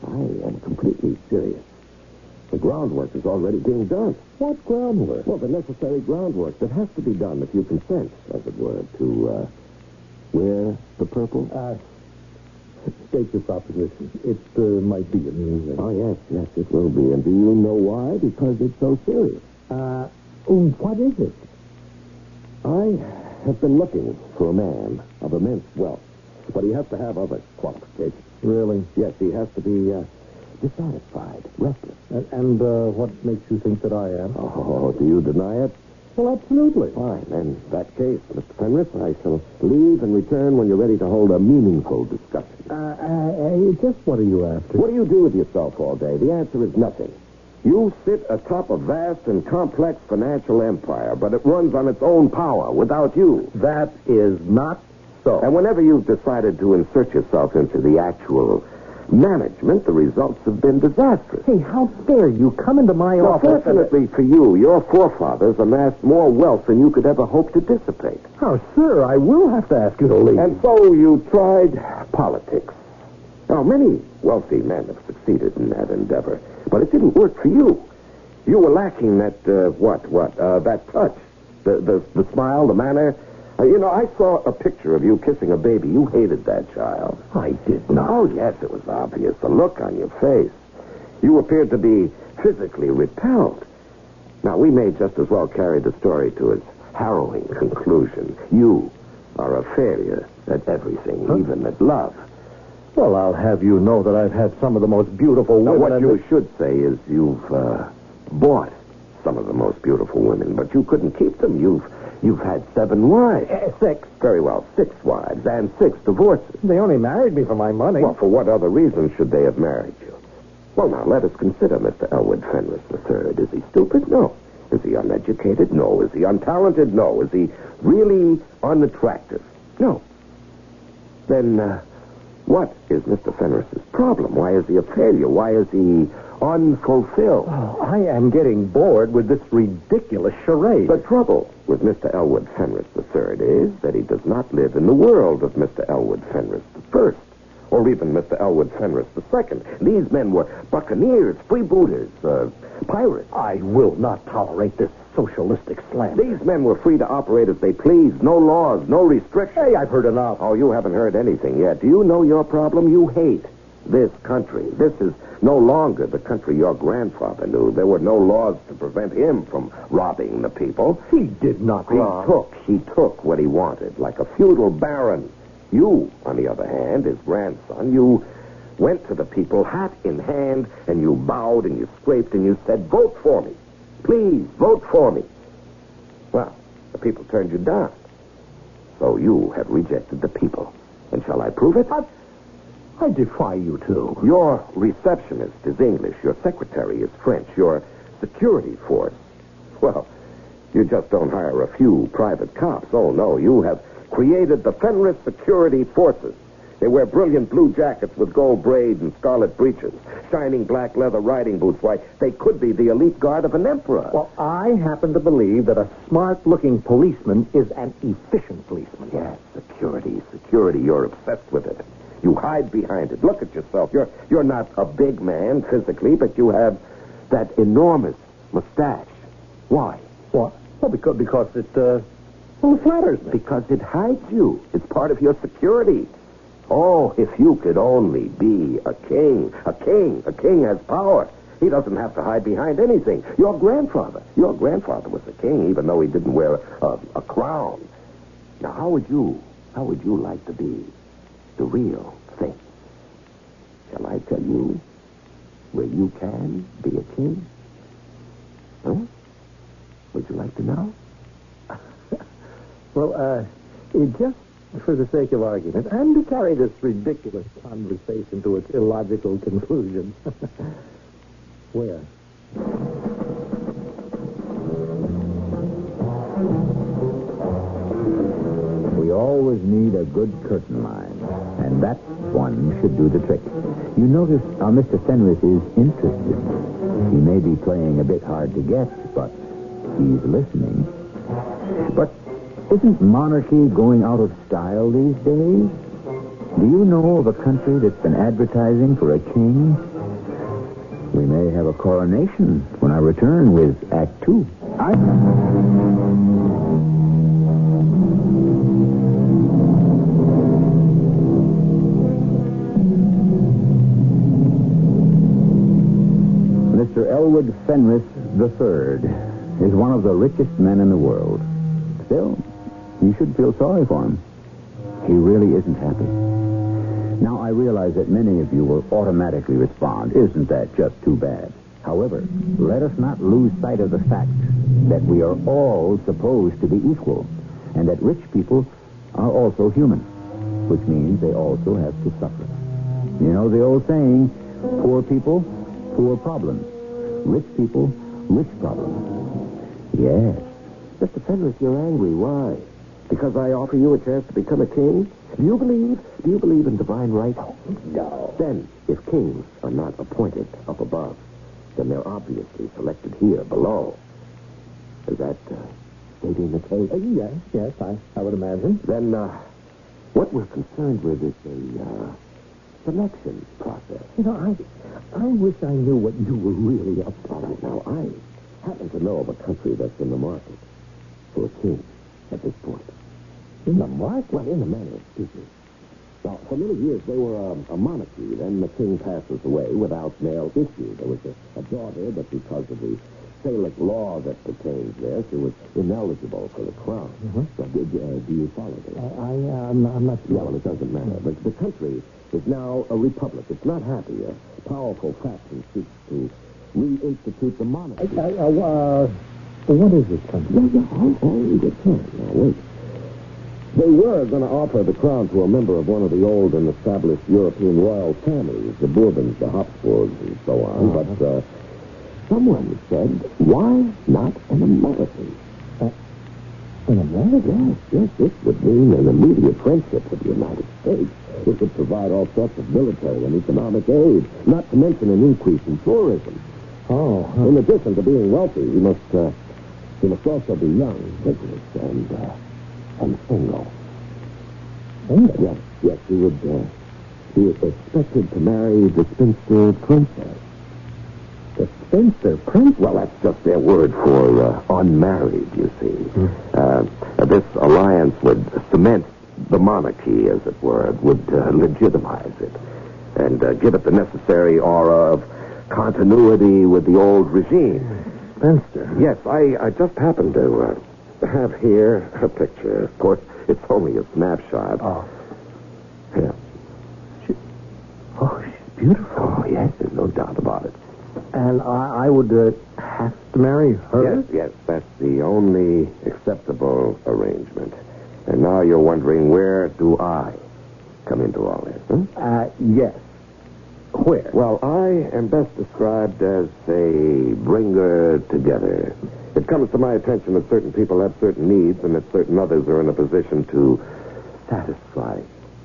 I am completely serious. The groundwork is already being done. What groundwork? Well, the necessary groundwork that has to be done if you consent, as it were, to wear the purple. State your proposition. It might be amusing. Oh, yes, it will be. And do you know why? Because it's so serious. What is it? I have been looking for a man of immense wealth, but he has to have other qualifications. Really? Yes, he has to be dissatisfied, restless. And what makes you think that I am? Oh, do you deny it? Well, absolutely. Fine. In that case, Mr. Fenris, I shall leave and return when you're ready to hold a meaningful discussion. Just what are you after? What do you do with yourself all day? The answer is nothing. You sit atop a vast and complex financial empire, but it runs on its own power without you. That is not so. And whenever you've decided to insert yourself into the actual management, the results have been disastrous. Hey, how dare you come into my Well, office? fortunately for you, your forefathers amassed more wealth than you could ever hope to dissipate. Oh, sir, I will have to ask you to leave. And so you tried politics. Now, many wealthy men have succeeded in that endeavor, but it didn't work for you. You were lacking that, that touch, the smile, the manner. I saw a picture of you kissing a baby. You hated that child. I did not. Oh, yes, it was obvious. The look on your face. You appeared to be physically repelled. Now, we may just as well carry the story to its harrowing conclusion. You are a failure at everything, even at love. Well, I'll have you know that I've had some of the most beautiful women. What you should say is you've bought some of the most beautiful women, but you couldn't keep them. You've had 7 wives. 6. Very well, 6 wives and 6 divorces. They only married me for my money. Well, for what other reason should they have married you? Well, now, let us consider Mr. Elwood Fenris III. Is he stupid? No. Is he uneducated? No. Is he untalented? No. Is he really unattractive? No. Then, what is Mr. Fenris's problem? Why is he a failure? Why is he unfulfilled? Oh, I am getting bored with this ridiculous charade. The trouble with Mr. Elwood Fenris III is that he does not live in the world of Mr. Elwood Fenris I, or even Mr. Elwood Fenris II. These men were buccaneers, freebooters, pirates. I will not tolerate this socialistic slander. These men were free to operate as they pleased. No laws, no restrictions. Hey, I've heard enough. Oh, you haven't heard anything yet. Do you know your problem? You hate this country. This is no longer the country your grandfather knew. There were no laws to prevent him from robbing the people. He did not rob. He took what he wanted, like a feudal baron. You, on the other hand, his grandson, you went to the people, hat in hand, and you bowed and you scraped and you said, vote for me. Please, vote for me. Well, the people turned you down. So you have rejected the people. And shall I prove it? I defy you to. Your receptionist is English. Your secretary is French. Your security force, well, you just don't hire a few private cops. Oh, no, you have created the Fenris Security Forces. They wear brilliant blue jackets with gold braid and scarlet breeches, shining black leather riding boots. Why, they could be the elite guard of an emperor. Well, I happen to believe that a smart-looking policeman is an efficient policeman. Yes, security. You're obsessed with it. You hide behind it. Look at yourself. You're not a big man physically, but you have that enormous mustache. Why? What? Well, because it flatters me. Because it hides you. It's part of your security. Oh, if you could only be a king. A king has power. He doesn't have to hide behind anything. Your grandfather was a king, even though he didn't wear a crown. Now, how would you like to be the real thing? Shall I tell you where you can be a king? Huh? Would you like to know? Well, just for the sake of argument, and to carry this ridiculous conversation to its illogical conclusion. Where? We always need a good curtain line, and that one should do the trick. You notice how Mr. Fenris is interested. He may be playing a bit hard to get, but he's listening. But isn't monarchy going out of style these days? Do you know of a country that's been advertising for a king? We may have a coronation when I return with Act 2. Mr. Elwood Fenris III is one of the richest men in the world. Still, you should feel sorry for him. He really isn't happy. Now, I realize that many of you will automatically respond, isn't that just too bad? However, let us not lose sight of the fact that we are all supposed to be equal, and that rich people are also human, which means they also have to suffer. You know the old saying, poor people, poor problems. Rich people, rich problems. Yes. Mr. Fenris, you're angry. Why? Because I offer you a chance to become a king? Do you believe in divine right? No. Then, if kings are not appointed up above, then they're obviously selected here below. Is that stating the case? Yes, I would imagine. Then, what we're concerned with is a selection process. You know, I wish I knew what you were really up to. All right, now, I happen to know of a country that's in the market for a king at this point. In the market? Well, in the manner of speaking. Now, for many years, they were a monarchy. Then the king passes away without male issue. There was a daughter, but because of the Salic law that pertains there, she was ineligible for the crown. So, do you follow this? I'm not sure. Yeah, well, it doesn't matter. But the country is now a republic. It's not happy. A powerful faction seeks to reinstitute the monarchy. What is this country? You get time. Now, wait. They were going to offer the crown to a member of one of the old and established European royal families, the Bourbons, the Habsburgs, and so on. But someone said, why not an American? An American? Yes, this would mean an immediate friendship with the United States. It could provide all sorts of military and economic aid, not to mention an increase in tourism. In addition to being wealthy, he must also be young, vigorous, and single. Single? Yes, he would be expected to marry the spinster princess. The spinster princess? Well, that's just their word for unmarried, you see. This alliance would cement the monarchy, as it were. It would legitimize it and give it the necessary aura of continuity with the old regime. Spinster? Yes, I just happened to have here a picture. Of course, it's only a snapshot. Yeah. She's beautiful. Oh, yes, there's no doubt about it. And I would have to marry her? Yes, that's the only acceptable arrangement. And now you're wondering, where do I come into all this? Yes. Where? Well, I am best described as a bringer together. It comes to my attention that certain people have certain needs and that certain others are in a position to satisfy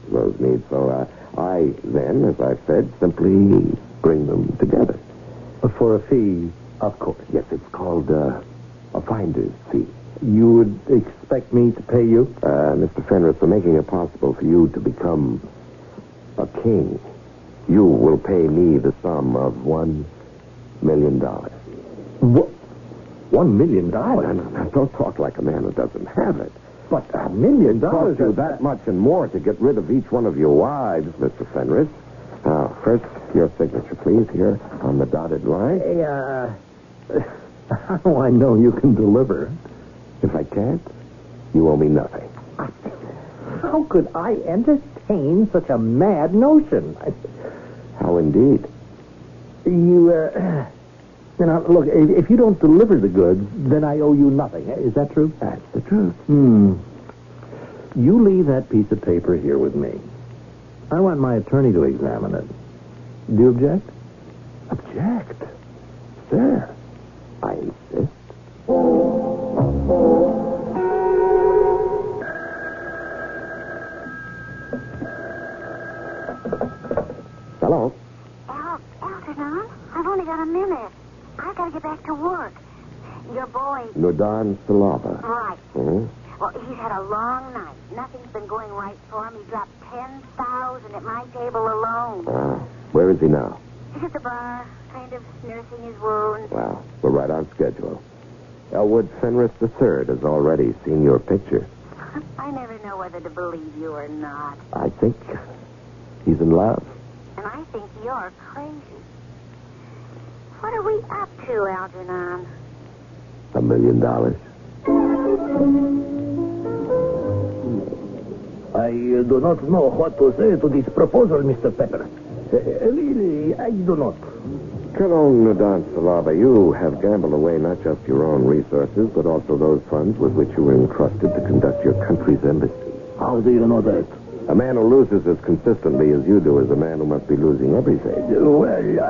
those needs. So I then, as I've said, simply bring them together. For a fee, of course. Yes, it's called a finder's fee. You would expect me to pay you? Mr. Fenris, for making it possible for you to become a king, you will pay me the sum of $1 million. What? $1 million? No, don't talk like a man who doesn't have it. But $1 million? It costs you that much and more to get rid of each one of your wives, Mr. Fenris. Now, first, your signature, please, here on the dotted line. How do I know you can deliver? If I can't, you owe me nothing. How could I entertain such a mad notion? How indeed? You know, look, if you don't deliver the goods, then I owe you nothing. Is that true? That's the truth. You leave that piece of paper here with me. I want my attorney to examine it. Do you object? Object? Sir, I insist. Hello? Algernon, I've only got a minute. I've got to get back to work. Your boy... Nudan Salava. Right. Mm-hmm. Well, he's had a long night. Nothing's been going right for him. He dropped $10,000 at my table alone. Where is he now? He's at the bar, kind of nursing his wounds. Well, we're right on schedule. Elwood Fenris III has already seen your picture. I never know whether to believe you or not. I think he's in love. And I think you're crazy. What are we up to, Algernon? $1 million. I do not know what to say to this proposal, Mr. Pepper. Really, I do not. Colonel Nudan Salava, you have gambled away not just your own resources, but also those funds with which you were entrusted to conduct your country's embassy. How do you know that? A man who loses as consistently as you do is a man who must be losing everything. Well, you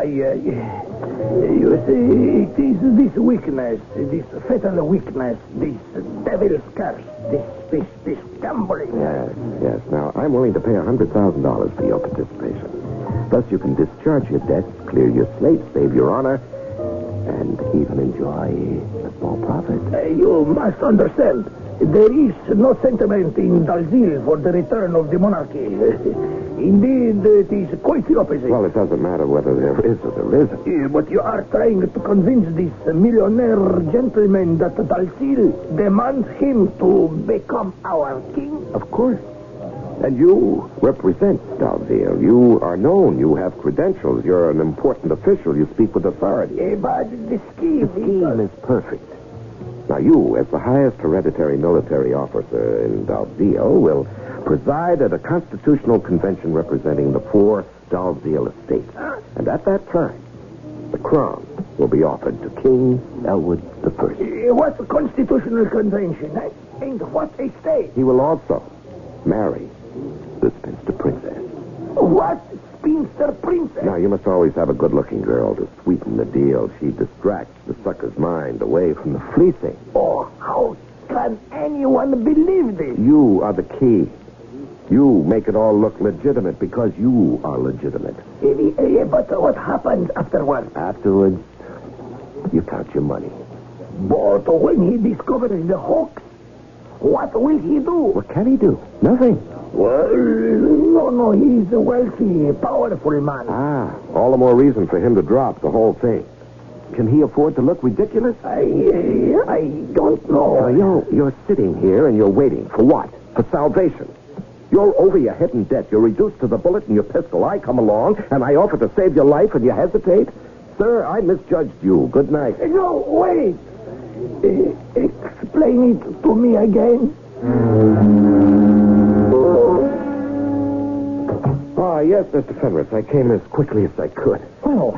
see, it is this weakness, this fatal weakness, this devil's curse, this gambling. Yes. Now, I'm willing to pay $100,000 for your participation. Thus, you can discharge your debts, clear your slate, save your honor, and even enjoy a small profit. You must understand, there is no sentiment in Dalziel for the return of the monarchy. Indeed, it is quite the opposite. Well, it doesn't matter whether there is or there isn't. But you are trying to convince this millionaire gentleman that Dalziel demands him to become our king? Of course. And you represent Dalziel. You are known. You have credentials. You're an important official. You speak with authority. But the scheme is perfect. Now, you, as the highest hereditary military officer in Dalziel, will preside at a constitutional convention representing the 4 Dalziel estates. And at that time, the crown will be offered to King Elwood I. What constitutional convention? And what estate? He will also marry the spinster princess. What spinster princess? Now, you must always have a good-looking girl to sweeten the deal. She distracts the sucker's mind away from the fleecing. Oh, how can anyone believe this? You are the key. You make it all look legitimate because you are legitimate. But what happens afterwards? Afterwards, you count your money. But when he discovers the hoax, what will he do? What can he do? Nothing. Well, no, he's a wealthy, powerful man. All the more reason for him to drop the whole thing. Can he afford to look ridiculous? I don't know. You're sitting here and you're waiting. For what? For salvation. You're over your head in debt. You're reduced to the bullet in your pistol. I come along and I offer to save your life and you hesitate? Sir, I misjudged you. Good night. No, wait. Explain it to me again. Yes, Mr. Fenris. I came as quickly as I could. Well,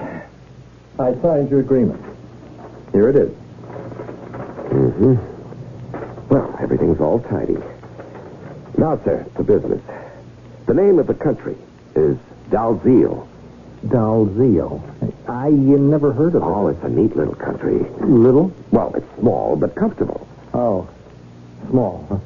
I signed your agreement. Here it is. Well, everything's all tidy. Now, sir, to business. The name of the country is Dalziel. Dalziel? I never heard of it. Oh, it's a neat little country. Little? Well, it's small, but comfortable. Oh, small, huh?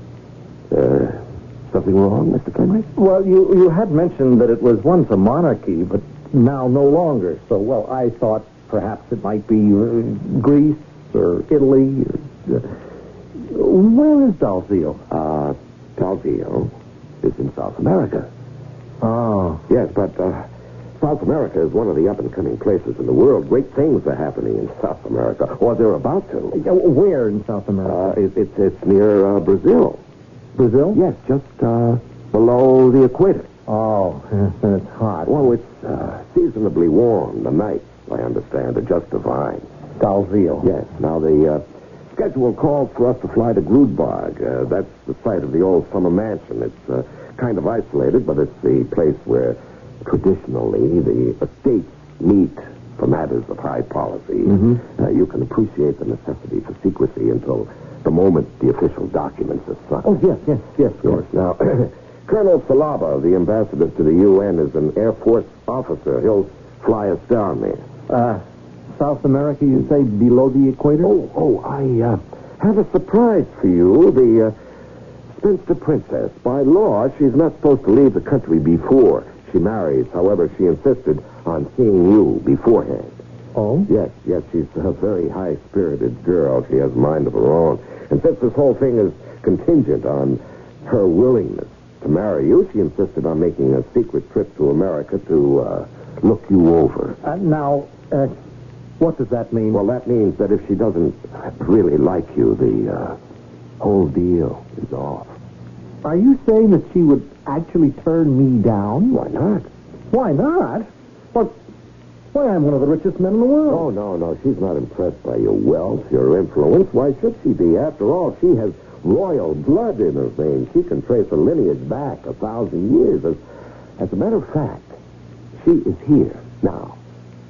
Something wrong, Mr. Fenris? Well, you had mentioned that it was once a monarchy, but now no longer. So, well, I thought perhaps it might be Greece or Italy. Where is Dalziel? Dalziel is in South America. Oh. Yes, but South America is one of the up-and-coming places in the world. Great things are happening in South America, or they're about to. Where in South America? It's near Brazil. Brazil? Yes, just below the equator. Oh, and it's hot. Well, it's seasonably warm. The nights, I understand, are just divine. Dalziel. Yes. Now, the schedule calls for us to fly to Grudberg. That's the site of the old summer mansion. It's kind of isolated, but it's the place where traditionally the estates meet for matters of high policy. You can appreciate the necessity for secrecy until the moment the official documents are signed. Oh, yes, of course. Now, Colonel Salaba, the ambassador to the UN, is an Air Force officer. He'll fly us down there. South America, you say, below the equator? I have a surprise for you. The spinster princess. By law, she's not supposed to leave the country before she marries. However, she insisted on seeing you beforehand. Oh? Yes, she's a very high-spirited girl. She has a mind of her own. And since this whole thing is contingent on her willingness to marry you, she insisted on making a secret trip to America to look you over. Now, what does that mean? Well, that means that if she doesn't really like you, the whole deal is off. Are you saying that she would actually turn me down? Why not? Why not? Why, I'm one of the richest men in the world. Oh, no. She's not impressed by your wealth, your influence. Why should she be? After all, she has royal blood in her veins. She can trace her lineage back 1,000 years. As a matter of fact, she is here now.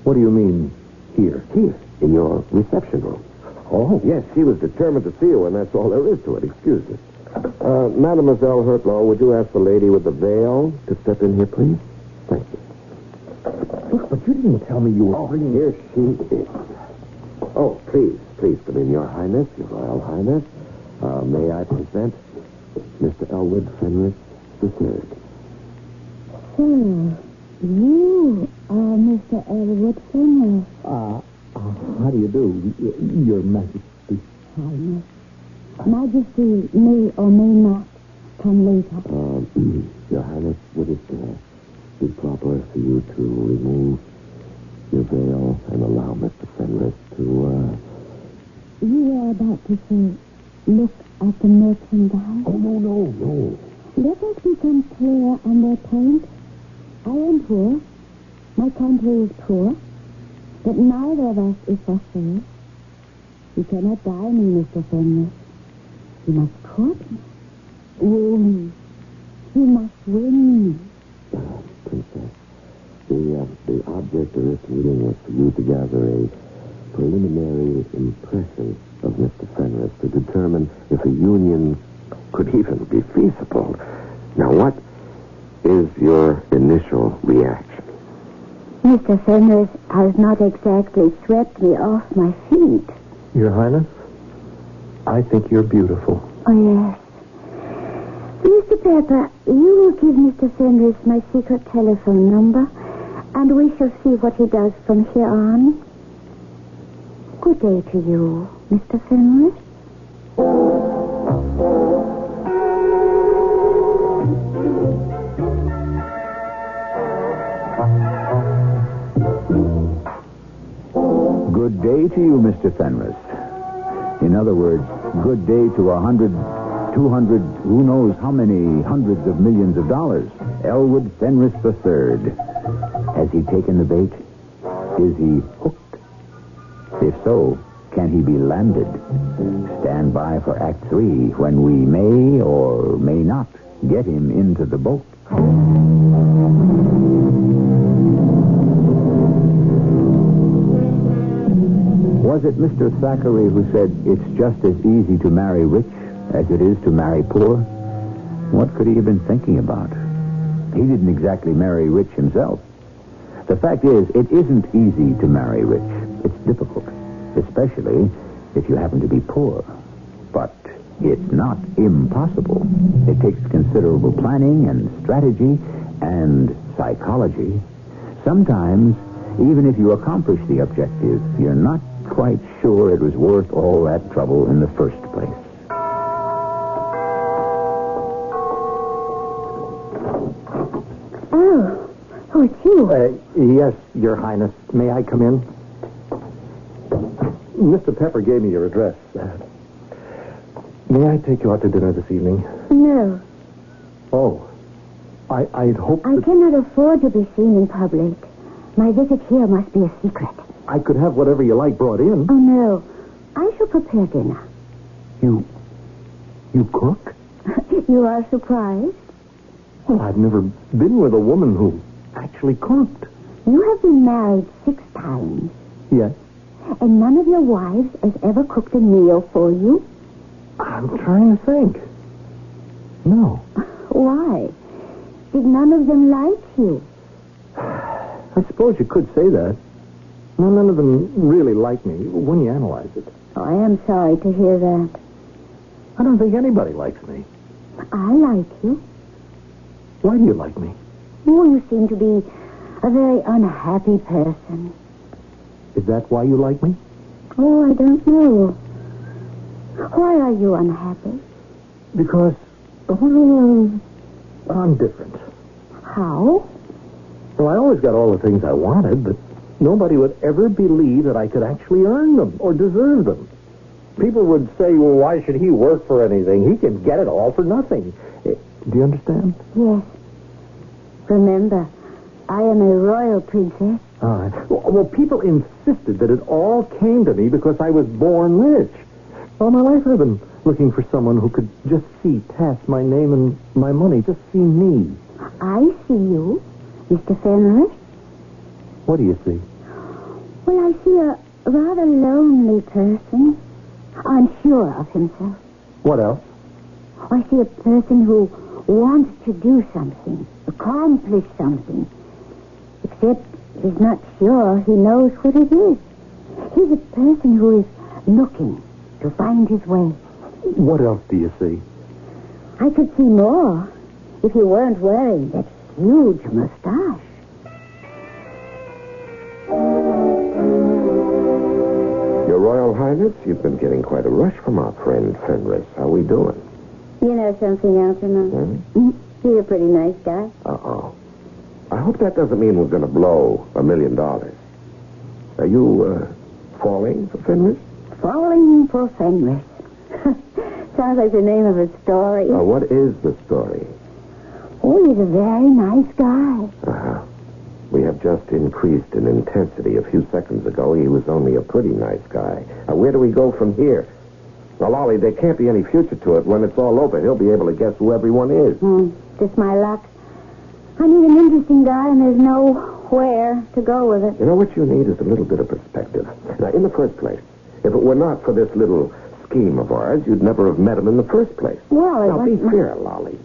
What do you mean, here? Here, in your reception room. Oh. Yes, she was determined to see you, and that's all there is to it. Excuse me. Mademoiselle Hurtlow, would you ask the lady with the veil to step in here, please? Thank you. Look, but you didn't tell me you were bringing... Here she is. Oh, please come in, Your Highness, Your Royal Highness. May I present Mr. Elwood Fenris III? Sir, you are Mr. Elwood Fenris. How do you do, Your Majesty? Highness. Majesty may or may not come later. Your Highness, would it be proper for you to remove your veil and allow Mr. Fenris to, You were about to say, look at the merchandise. Oh, no. Let us become clear on their point. I am poor. My country is poor. But neither of us is for sale. You cannot buy me, Mr. Fenris. You must court me. Woo me. You must win me. Princess, the object of this meeting was for you to gather a preliminary impression of Mr. Fenris to determine if a union could even be feasible. Now, what is your initial reaction? Mr. Fenris has not exactly swept me off my feet. Your Highness, I think you're beautiful. Oh, yes. Mr. Pepper, you will give Mr. Fenris my secret telephone number, and we shall see what he does from here on. Good day to you, Mr. Fenris. Good day to you, Mr. Fenris. In other words, good day to 100, 200, who knows how many hundreds of millions of dollars. Elwood Fenris III. Has he taken the bait? Is he hooked? If so, can he be landed? Stand by for Act 3 when we may or may not get him into the boat. Was it Mr. Thackeray who said it's just as easy to marry rich as it is to marry poor? What could he have been thinking about? He didn't exactly marry rich himself. The fact is, it isn't easy to marry rich. It's difficult, especially if you happen to be poor. But it's not impossible. It takes considerable planning and strategy and psychology. Sometimes, even if you accomplish the objective, you're not quite sure it was worth all that trouble in the first place. Oh, it's you. Yes, Your Highness. May I come in? Mr. Pepper gave me your address. May I take you out to dinner this evening? No. Oh. I'd hoped I cannot afford to be seen in public. My visit here must be a secret. I could have whatever you like brought in. Oh, no. I shall prepare dinner. You cook? You are surprised? Well, I've never been with a woman who actually cooked. You have been married 6 times. Yes. And none of your wives has ever cooked a meal for you? I'm trying to think. No. Why? Did none of them like you? I suppose you could say that. None of them really like me when you analyze it. Oh, I am sorry to hear that. I don't think anybody likes me. I like you. Why do you like me? Oh, you seem to be a very unhappy person. Is that why you like me? Oh, I don't know. Why are you unhappy? Because, well, I'm different. How? Well, I always got all the things I wanted, but nobody would ever believe that I could actually earn them or deserve them. People would say, well, why should he work for anything? He can get it all for nothing. Do you understand? Yes. Remember, I am a royal princess. All right. Well, people insisted that it all came to me because I was born rich. All my life I've been looking for someone who could just see past my name and my money, just see me. I see you, Mr. Fenris. What do you see? Well, I see a rather lonely person, unsure of himself. What else? I see a person who wants to do something, accomplish something. Except he's not sure he knows what it is. He's a person who is looking to find his way. What else do you see? I could see more if you weren't wearing that huge mustache. Your Royal Highness, you've been getting quite a rush from our friend Fenris. How we doing? You know something, Algernon? He's a pretty nice guy. Uh-oh. I hope that doesn't mean we're going to blow $1 million. Are you, falling for Fenris? Falling for Fenris. Sounds like the name of a story. What is the story? Oh, he's a very nice guy. Uh-huh. We have just increased in intensity. A few seconds ago, he was only a pretty nice guy. Now, where do we go from here? Well, Ollie, there can't be any future to it. When it's all over, he'll be able to guess who everyone is. Just my luck. I need an interesting guy, and there's nowhere to go with it. You know what you need is a little bit of perspective. Now, in the first place, if it were not for this little scheme of ours, you'd never have met him in the first place. Well, now, be fair, Lolly.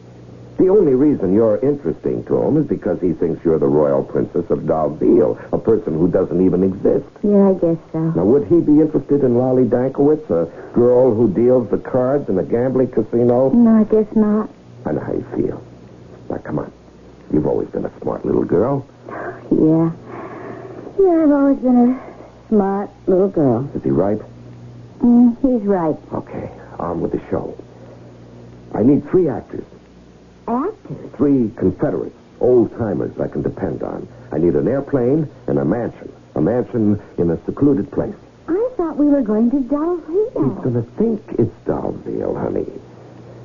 The only reason you're interesting to him is because he thinks you're the royal princess of Dalziel, a person who doesn't even exist. Yeah, I guess so. Now, would he be interested in Lolly Dankowitz, a girl who deals the cards in a gambling casino? No, I guess not. I know how you feel. Now, come on. You've always been a smart little girl. Yeah. Yeah, I've always been a smart little girl. Is he right? He's right. Okay, on with the show. I need 3 actors. Actors? 3 Confederates, old-timers I can depend on. I need an airplane and a mansion. A mansion in a secluded place. I thought we were going to Dalziel. He's going to think it's Dalziel, honey.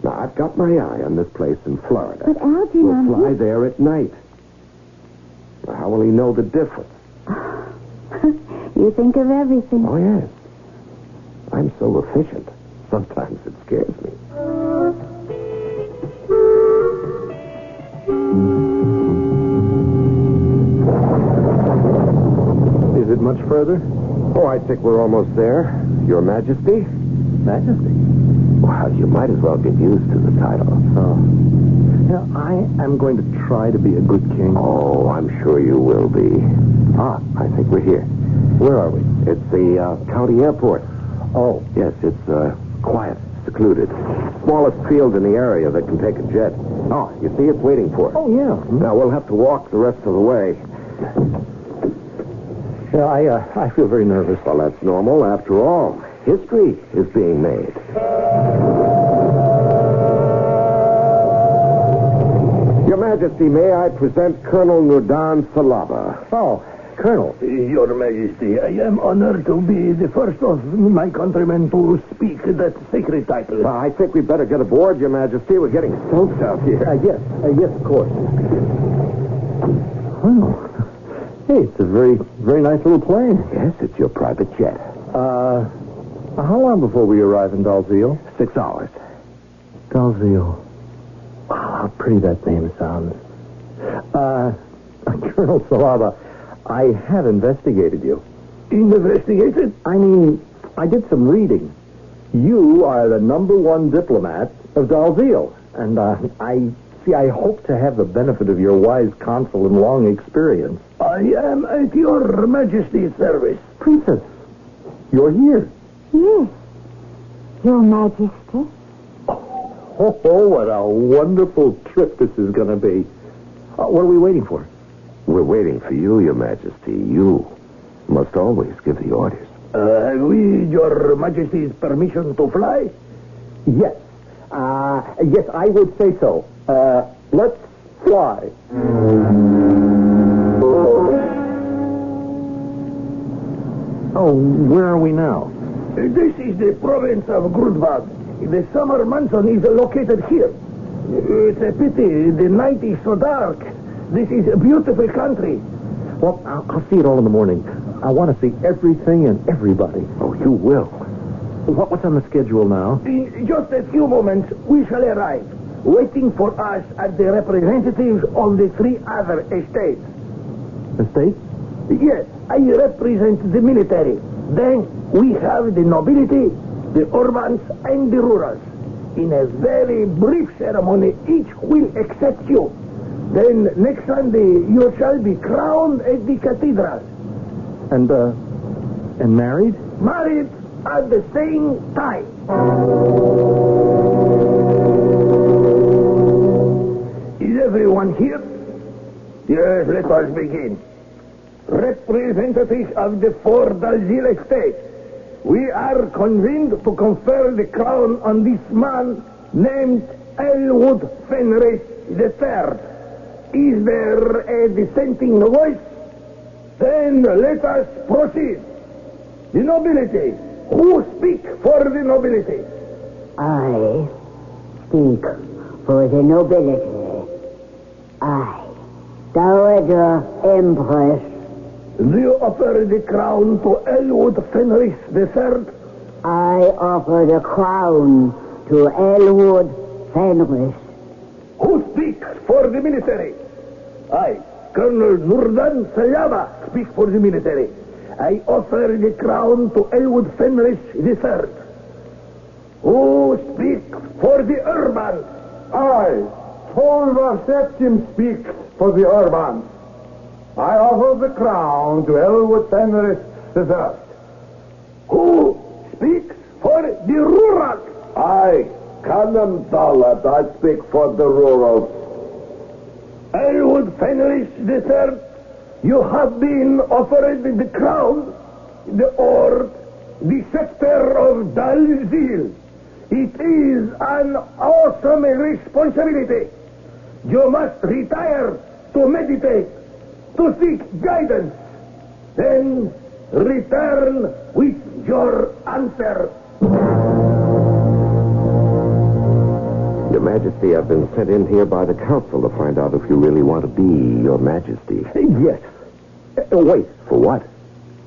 Now, I've got my eye on this place in Florida. But Algernon... We'll fly there at night. Now, how will he know the difference? You think of everything. Oh, yes. I'm so efficient. Sometimes it scares me. Is it much further? Oh, I think we're almost there. Your Majesty? Majesty? Well, you might as well get used to the title. Oh. Yeah, I am going to try to be a good king. Oh, I'm sure you will be. I think we're here. Where are we? It's the county airport. Oh. Yes, it's quiet, secluded. Smallest field in the area that can take a jet. Oh, you see it's waiting for us. Oh, yeah. Now, we'll have to walk the rest of the way. Yeah, I feel very nervous. Well, that's normal. After all, history is being made. Your Majesty, may I present Colonel Nudan Salaba? Oh, Colonel. Your Majesty, I am honored to be the first of my countrymen to speak that sacred title. Well, I think we'd better get aboard, Your Majesty. We're getting soaked out here. Yes, of course. Oh. Hey, it's a very, very nice little plane. Yes, it's your private jet. How long before we arrive in Dalziel? 6 hours. Dalziel. Wow, how pretty that name sounds. Colonel Salaba, I have investigated you. Investigated? I mean, I did some reading. You are the #1 diplomat of Dalziel, and I hope to have the benefit of your wise counsel and long experience. I am at your Majesty's service. Princess, you're here. Yes. Your Majesty. Oh, what a wonderful trip this is going to be. What are we waiting for? We're waiting for you, Your Majesty. You must always give the orders. Have we your Majesty's permission to fly? Yes. Yes, I would say so. Let's fly. Oh, where are we now? This is the province of Grudbad. The summer mansion is located here. It's a pity the night is so dark. This is a beautiful country. Well, I'll see it all in the morning. I want to see everything and everybody. Oh, you will. What's on the schedule now? In just a few moments, we shall arrive. Waiting for us are the representatives of the 3 other estates. Estates? Yes, I represent the military. Then we have the nobility, the urbans, and the rurals. In a very brief ceremony, each will accept you. Then next Sunday, you shall be crowned at the cathedral. And married? Married at the same time. Is everyone here? Yes, let us begin. Representatives of the four Dalziel estates, we are convened to confer the crown on this man named Elwood Fenris III. Is there a dissenting voice? Then let us proceed. The nobility. Who speak for the nobility? I speak for the nobility. I, Dowager Empress. Do you offer the crown to Elwood Fenris III? I offer the crown to Elwood Fenris. Who speaks for the military? I, Colonel Nurdan Sayaba, speak for the military. I offer the crown to Elwood Fenris III. Who speaks for the urban? I, Tolvar Septim, speak for the urban. I offer the crown to Elwood Fenris III. Who speaks for the rural? I, Kanem Dalat, I speak for the rural. Elwood Fenris III, you have been offered the crown, the scepter of Dalziel. It is an awesome responsibility. You must retire to meditate, to seek guidance, then return with your answer. Your Majesty, I've been sent in here by the council to find out if you really want to be Your Majesty. Yes. Wait. For what?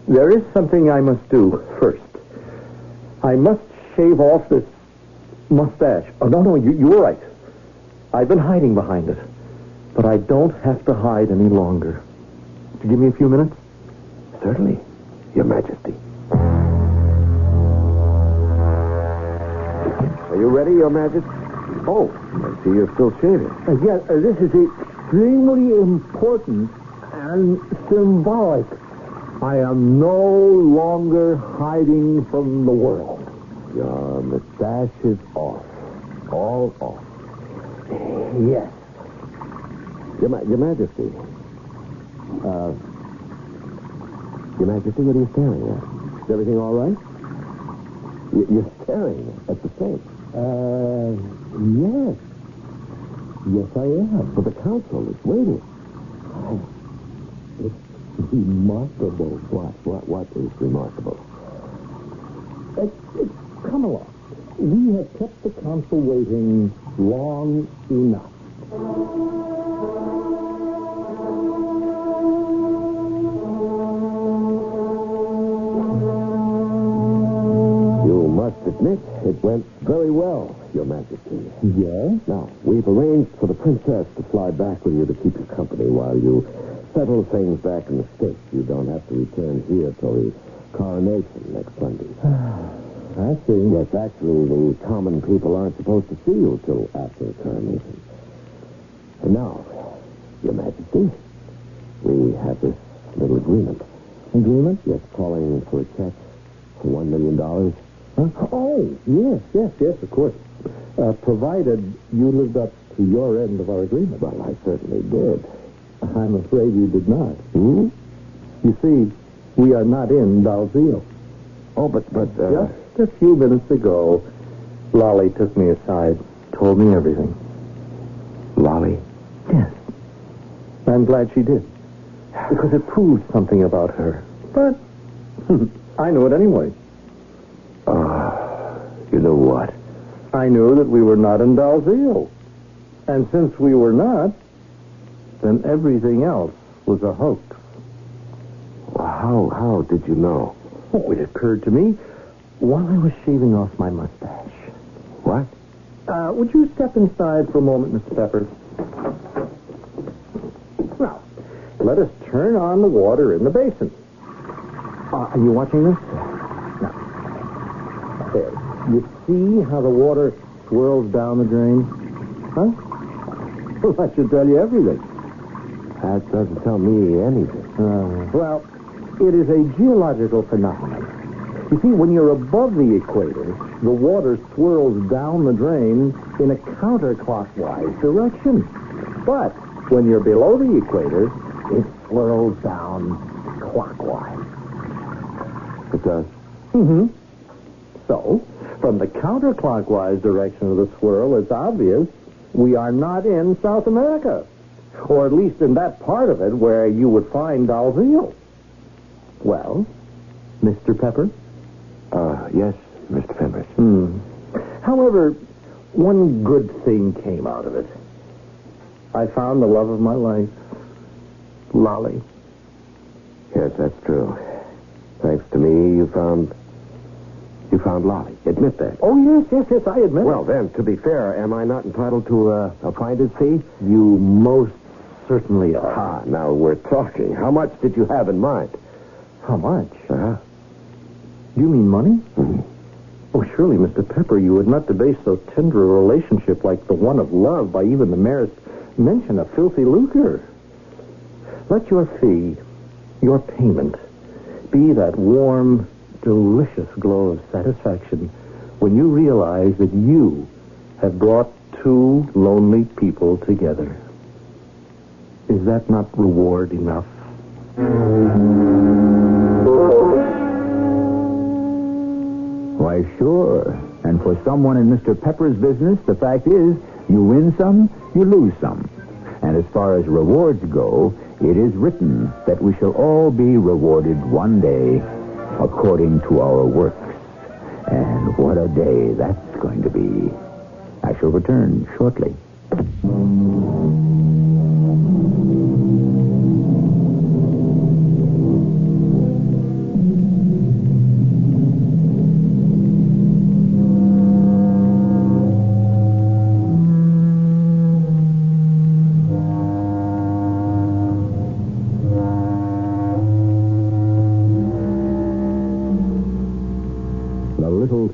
There is something I must do first. I must shave off this mustache. Oh, no, you were right. I've been hiding behind it. But I don't have to hide any longer. Would you give me a few minutes? Certainly, Your Majesty. Are you ready, Your Majesty? Oh, I see you're still shaving. Yes, this is extremely important and symbolic. I am no longer hiding from the world. Your mustache is off. All off. Yes. Your Majesty. Your Majesty, what are you staring at? Is everything all right? You're staring at the safe. Yes. Yes, I am. But the council is waiting. It's remarkable. What is remarkable? Come along. We have kept the council waiting long enough. You must admit it went very well, Your Majesty. Yes? Now, we've arranged for the princess to fly back with you to keep you company while you settle things back in the States. You don't have to return here till the coronation next Sunday. I see. Yes, actually, the common people aren't supposed to see you till after the coronation. And now, Your Majesty, we have this little agreement. Agreement? Yes, calling for a check for $1 million. Huh? Oh, yes, of course. Provided you lived up to your end of our agreement. Well, I certainly did. I'm afraid you did not. Hmm? You see, we are not in Dalziel. Oh, but... Just a few minutes ago, Lolly took me aside, told me everything. Lolly? Yes. I'm glad she did. Because it proved something about her. But I knew it anyway. You know what? I knew that we were not in Dalziel. And since we were not, then everything else was a hoax. Well, how did you know? Oh, it occurred to me while I was shaving off my mustache. What? Would you step inside for a moment, Mr. Pepper? Now, let us turn on the water in the basin. Are you watching this? Now, there. You see how the water swirls down the drain? Huh? Well, that should tell you everything. That doesn't tell me anything. Well, it is a geological phenomenon. You see, when you're above the equator, the water swirls down the drain in a counterclockwise direction. But when you're below the equator, it swirls down clockwise. It does? Mm-hmm. So, from the counterclockwise direction of the swirl, it's obvious we are not in South America. Or at least in that part of it where you would find Dalziel. Well, Mr. Pepper? Yes, Mr. Fenris. However, one good thing came out of it. I found the love of my life, Lolly. Yes, that's true. Thanks to me, you found Lolly. Admit that. Oh, yes, I admit it. Well, then, to be fair, am I not entitled to a finder's fee? You most certainly are. Now we're talking. How much did you have in mind? How much? Uh-huh. You mean money? Oh, surely, Mr. Pepper, you would not debase so tender a relationship like the one of love by even the merest mention of filthy lucre. Let your fee, your payment, be that warm, delicious glow of satisfaction when you realize that you have brought two lonely people together. Is that not reward enough? Why, sure. And for someone in Mr. Pepper's business, the fact is, you win some, you lose some. And as far as rewards go, it is written that we shall all be rewarded one day according to our works. And what a day that's going to be. I shall return shortly.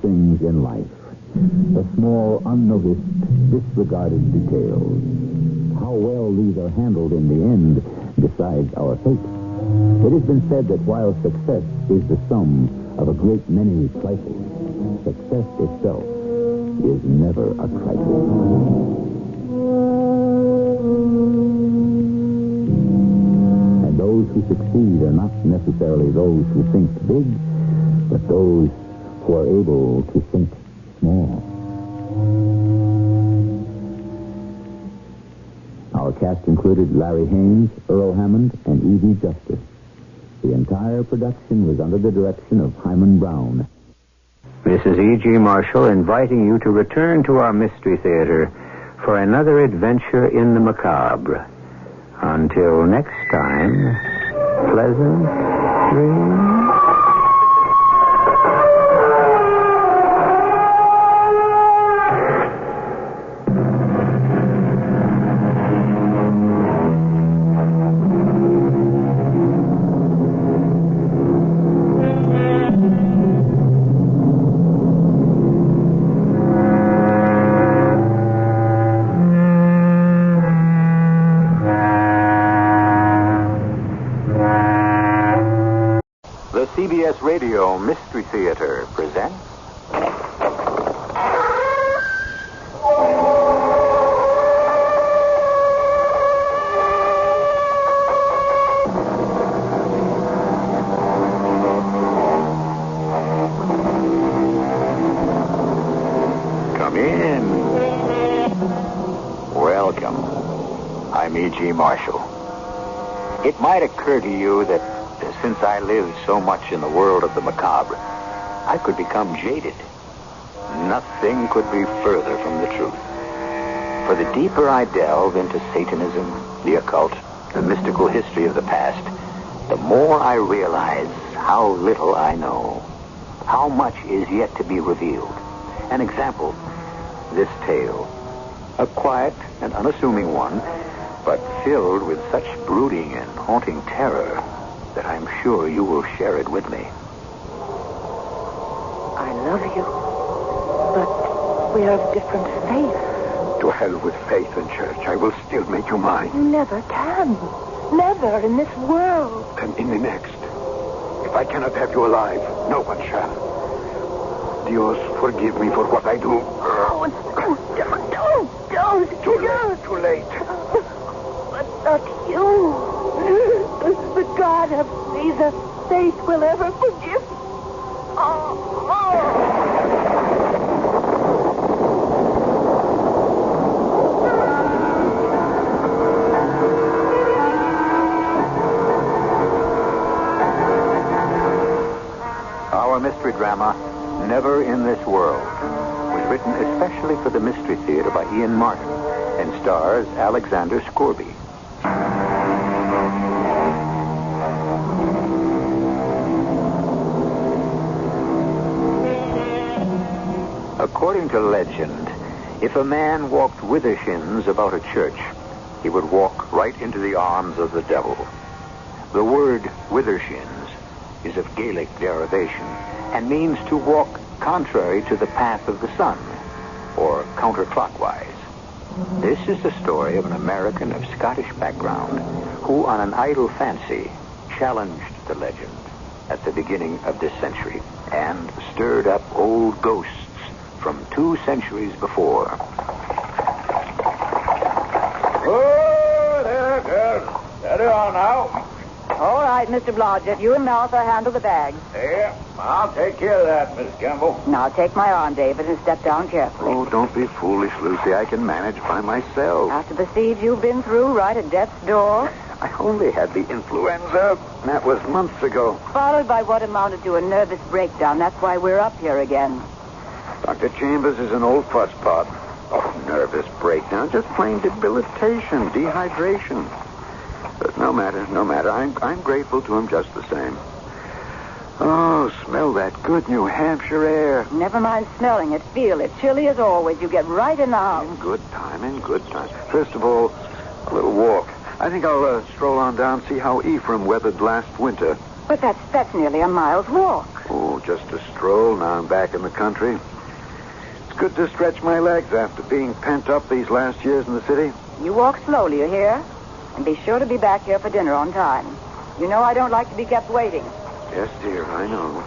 Things in life, the small, unnoticed, disregarded details. How well these are handled in the end decides our fate. It has been said that while success is the sum of a great many trifles, success itself is never a trifle. And those who succeed are not necessarily those who think big, but those who are able to think small. Our cast included Larry Haynes, Earl Hammond, and Evie Justice. The entire production was under the direction of Hyman Brown. This is E.G. Marshall inviting you to return to our Mystery Theater for another adventure in the macabre. Until next time, pleasant dreams. The CBS Radio Mystery Theater presents... Come in. Welcome. I'm E.G. Marshall. It might occur to you that since I lived so much in the world of the macabre, I could become jaded. Nothing could be further from the truth. For the deeper I delve into Satanism, the occult, the mystical history of the past, the more I realize how little I know, how much is yet to be revealed. An example, this tale. A quiet and unassuming one, but filled with such brooding and haunting terror that I'm sure you will share it with me. I love you, but We're of different faiths. To hell with faith and church. I will still make you mine. You never can. Never in this world. And in the next. If I cannot have you alive, no one shall. Dios, forgive me for what I do. Oh, don't. Too late. But not you. The God of Jesus' faith will ever forgive. Our mystery drama, Never in This World, was written especially for the Mystery Theater by Ian Martin and stars Alexander Scorby. According to legend, if a man walked withershins about a church, he would walk right into the arms of the devil. The word withershins is of Gaelic derivation and means to walk contrary to the path of the sun, or counterclockwise. This is the story of an American of Scottish background who, on an idle fancy, challenged the legend at the beginning of this century and stirred up old ghosts from 2 centuries before. Oh, there, girl. Steady on now. All right, Mr. Blodgett. You and Martha handle the bags. Yeah, I'll take care of that, Miss Campbell. Now take my arm, David, and step down carefully. Oh, don't be foolish, Lucy. I can manage by myself. After the siege you've been through, right at death's door. I only had the influenza. That was months ago. Followed by what amounted to a nervous breakdown. That's why we're up here again. Dr. Chambers is an old fusspot. Oh, nervous breakdown. Just plain debilitation, dehydration. But no matter. I'm grateful to him just the same. Oh, smell that good New Hampshire air. Never mind smelling it. Feel it. Chilly as always. You get right in the house. In good time. First of all, a little walk. I think I'll stroll on down, see how Ephraim weathered last winter. But that's nearly a mile's walk. Oh, just a stroll. Now I'm back in the country. It's good to stretch my legs after being pent up these last years in the city. You walk slowly, you hear? And be sure to be back here for dinner on time. You know I don't like to be kept waiting. Yes, dear, I know.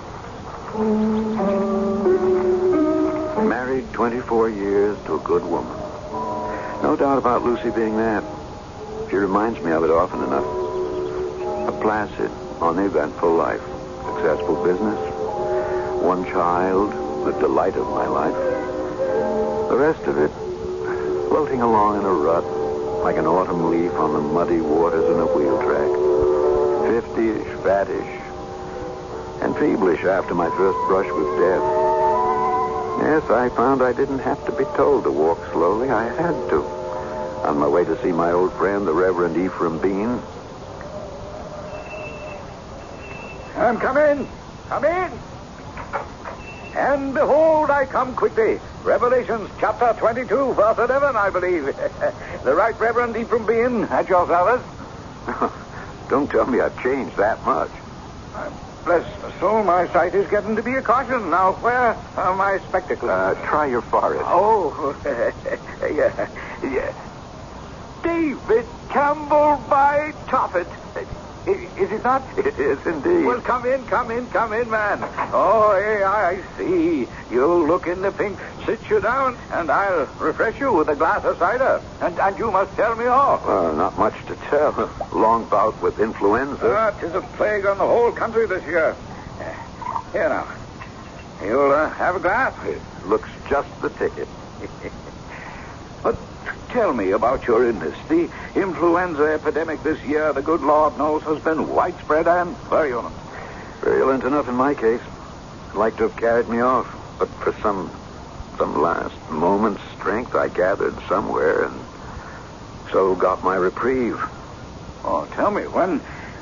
Married 24 years to a good woman. No doubt about Lucy being that. She reminds me of it often enough. A placid, uneventful life. Successful business. 1 child, the delight of my life. The rest of it, floating along in a rut, like an autumn leaf on the muddy waters in a wheel track. 50-ish, fattish, and feverish after my first brush with death. Yes, I found I didn't have to be told to walk slowly. I had to. On my way to see my old friend, the Reverend Ephraim Bean. Come in. And behold, I come quickly. Revelations chapter 22, verse 11, I believe. The Right Reverend Ephraim Bean at your service. Don't tell me I've changed that much. Bless the soul, my sight is getting to be a caution. Now, where are my spectacles? Try your forehead. Oh, yeah. David Campbell by Toffet. Is it not? It is indeed. Well, come in, man. Oh, hey, I see. You look in the pink. Sit you down, and I'll refresh you with a glass of cider. And you must tell me all. Not much to tell. Long bout with influenza. 'Tis a plague on the whole country this year. Here now. You'll have a glass? It looks just the ticket. But tell me about your illness. The influenza epidemic this year, the good Lord knows, has been widespread and virulent. Virulent enough in my case. I'd like to have carried me off, but for some last moment's strength I gathered somewhere and so got my reprieve. Oh, tell me, when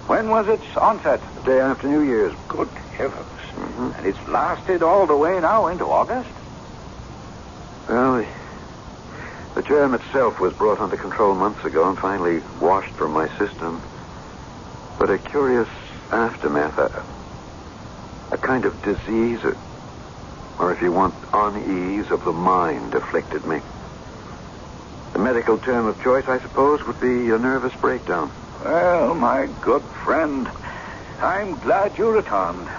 was its onset? The day after New Year's. Good heavens. Mm-hmm. And it's lasted all the way now into August? Well, the germ itself was brought under control months ago and finally washed from my system. But a curious aftermath, a kind of disease, Or if you want, unease of the mind afflicted me. The medical term of choice, I suppose, would be a nervous breakdown. Well, my good friend, I'm glad you returned.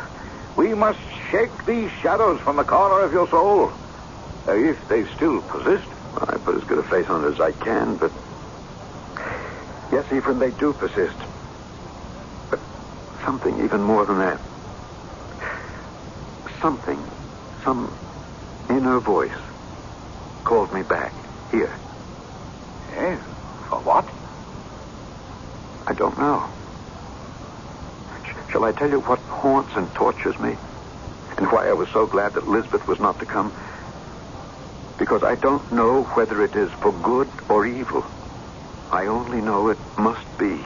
We must shake these shadows from the corner of your soul. If they still persist. I put as good a face on it as I can, but... Yes, Ephraim, they do persist. But something even more than that. Something, some inner voice called me back here. Eh? For what? I don't know. Shall I tell you what haunts and tortures me? And why I was so glad that Lisbeth was not to come? Because I don't know whether it is for good or evil. I only know it must be.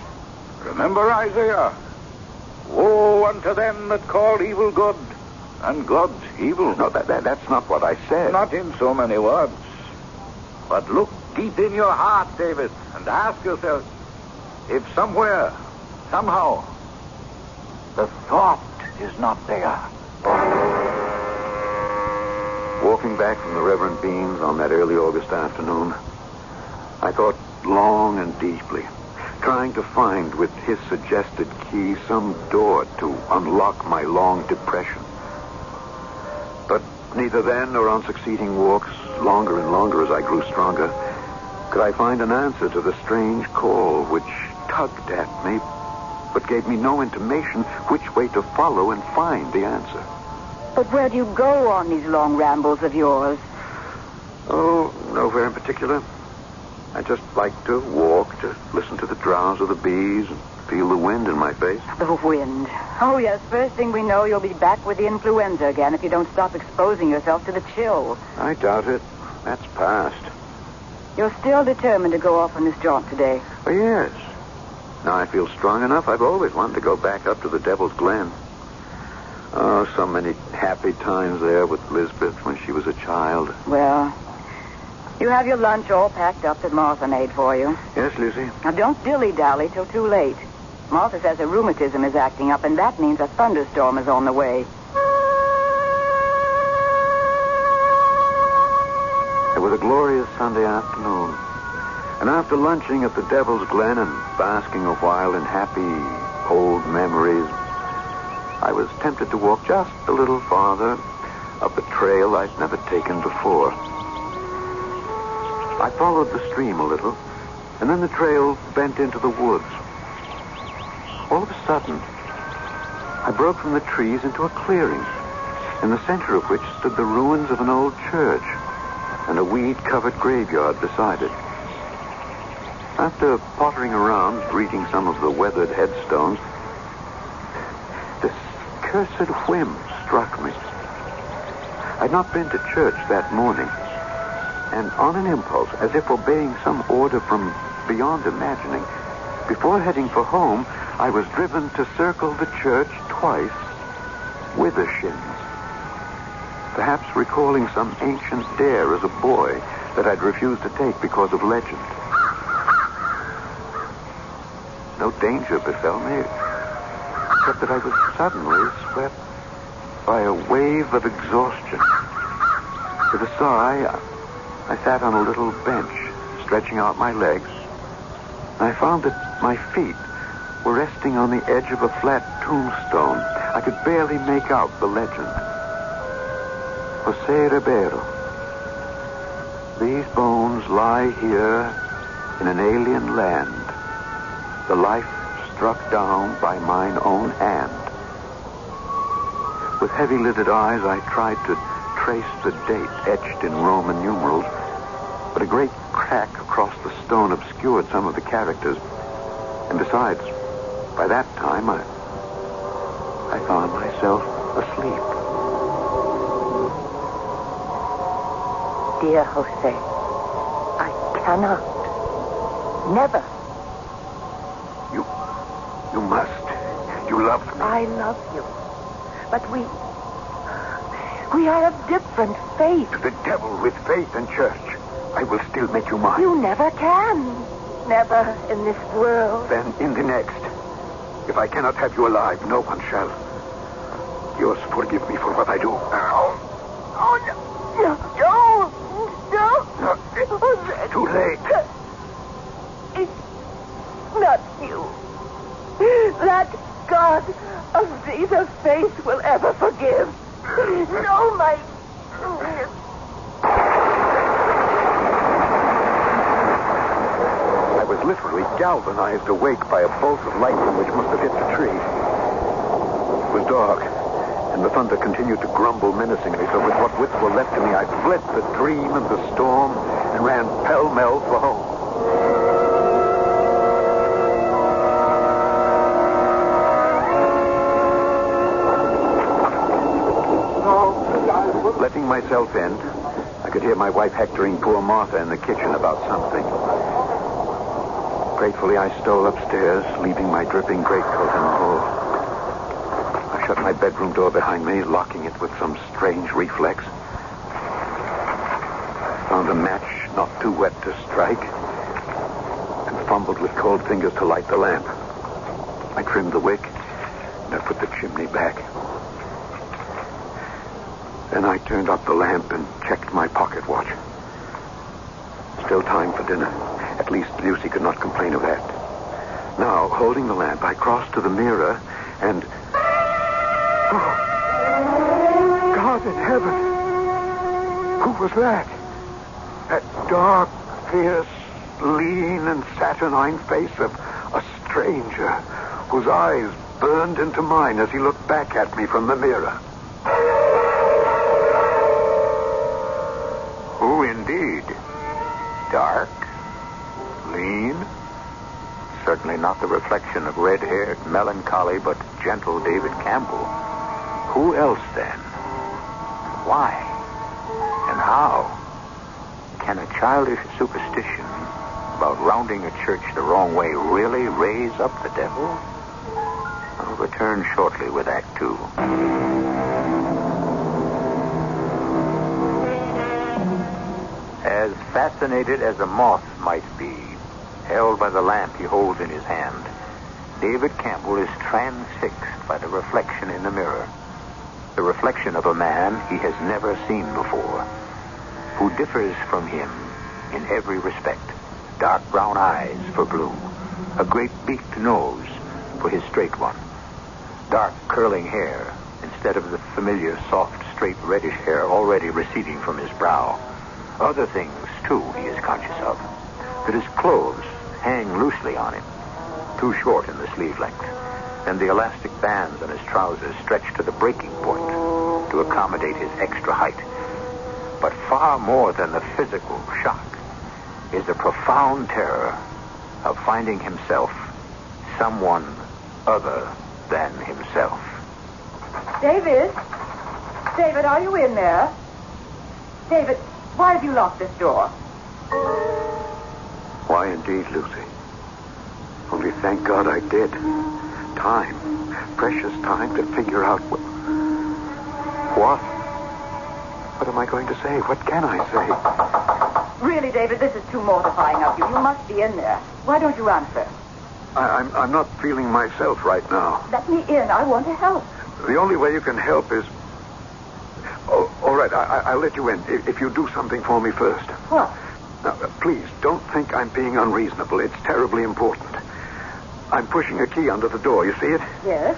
Remember Isaiah. Woe unto them that call evil good, and good evil. No, that's not what I said. Not in so many words. But look deep in your heart, David, and ask yourself if somewhere, somehow, the thought is not there. Walking back from the Reverend Bean's on that early August afternoon, I thought long and deeply, trying to find with his suggested key some door to unlock my long depression. But neither then nor on succeeding walks, longer and longer as I grew stronger, could I find an answer to the strange call which tugged at me, but gave me no intimation which way to follow and find the answer. But where do you go on these long rambles of yours? Oh, nowhere in particular. I just like to walk, to listen to the drowse of the bees, and feel the wind in my face. The wind. Oh, yes. First thing we know, you'll be back with the influenza again if you don't stop exposing yourself to the chill. I doubt it. That's past. You're still determined to go off on this jaunt today? Oh, yes. Now I feel strong enough. I've always wanted to go back up to the Devil's Glen. Oh, so many happy times there with Lisbeth when she was a child. Well, you have your lunch all packed up that Martha made for you. Yes, Lucy. Now, don't dilly-dally till too late. Martha says her rheumatism is acting up, and that means a thunderstorm is on the way. It was a glorious Sunday afternoon. And after lunching at the Devil's Glen and basking a while in happy old memories, I was tempted to walk just a little farther up a trail I'd never taken before. I followed the stream a little, and then the trail bent into the woods. All of a sudden, I broke from the trees into a clearing, in the center of which stood the ruins of an old church and a weed-covered graveyard beside it. After pottering around, greeting some of the weathered headstones, this cursed whim struck me. I'd not been to church that morning, and on an impulse, as if obeying some order from beyond imagining, before heading for home, I was driven to circle the church twice with a shins. Perhaps recalling some ancient dare as a boy that I'd refused to take because of legend. No danger befell me, except that I was suddenly swept by a wave of exhaustion. With a sigh, I sat on a little bench, stretching out my legs. I found that my feet were resting on the edge of a flat tombstone. I could barely make out the legend. Jose Ribeiro. These bones lie here in an alien land. The life struck down by mine own hand. With heavy-lidded eyes, I tried to trace the date etched in Roman numerals, but a great crack across the stone obscured some of the characters. And besides, by that time, I found myself asleep. Dear Jose, I cannot. Never. You must. You love me. I love you. But we are of different faith. To the devil with faith and church. I will still make you mine. You never can. Never in this world. Then in the next. If I cannot have you alive, no one shall. Dios, forgive me for what I do. Oh, no. It's too late. It's not you. That God of Jesus' face will ever forgive. No, my... I was literally galvanized awake by a bolt of lightning which must have hit the tree. It was dark, and the thunder continued to grumble menacingly, so with what wits were left to me, I fled the dream and the storm and ran pell-mell for home. Letting myself in, I could hear my wife hectoring poor Martha in the kitchen about something. Gratefully, I stole upstairs, leaving my dripping greatcoat in the hall. I shut my bedroom door behind me, locking it with some strange reflex. Found a match not too wet to strike, and fumbled with cold fingers to light the lamp. I trimmed the wick, and I put the chimney back. Then I turned up the lamp and checked my pocket watch. Still time for dinner. At least Lucy could not complain of that. Now, holding the lamp, I crossed to the mirror and... Oh, God in heaven! Who was that? That dark, fierce, lean, and saturnine face of a stranger whose eyes burned into mine as he looked back at me from the mirror. Who indeed? Dark? Lean? Certainly not the reflection of red-haired, melancholy, but gentle David Campbell. Who else, then? Why? And how? Can a childish superstition about rounding a church the wrong way really raise up the devil? I'll return shortly with Act 2. As fascinated as a moth might be, held by the lamp he holds in his hand, David Campbell is transfixed by the reflection in the mirror. The reflection of a man he has never seen before, who differs from him in every respect. Dark brown eyes for Blue, a great beaked nose for his straight one, dark curling hair instead of the familiar soft, straight reddish hair already receding from his brow. Other things, too, he is conscious of. That his clothes hang loosely on him, too short in the sleeve length, and the elastic bands on his trousers stretch to the breaking point to accommodate his extra height. But far more than the physical shock is the profound terror of finding himself someone other than himself. David? David, are you in there? David, why have you locked this door? Why indeed, Lucy? Only thank God I did. Time. Precious time to figure out what... What am I going to say? What can I say? Really, David, this is too mortifying of you. You must be in there. Why don't you answer? I'm not feeling myself right now. Let me in. I want to help. The only way you can help is... Oh, all right, I'll let you in if you do something for me first. What? Now, please, don't think I'm being unreasonable. It's terribly important. I'm pushing a key under the door. You see it? Yes.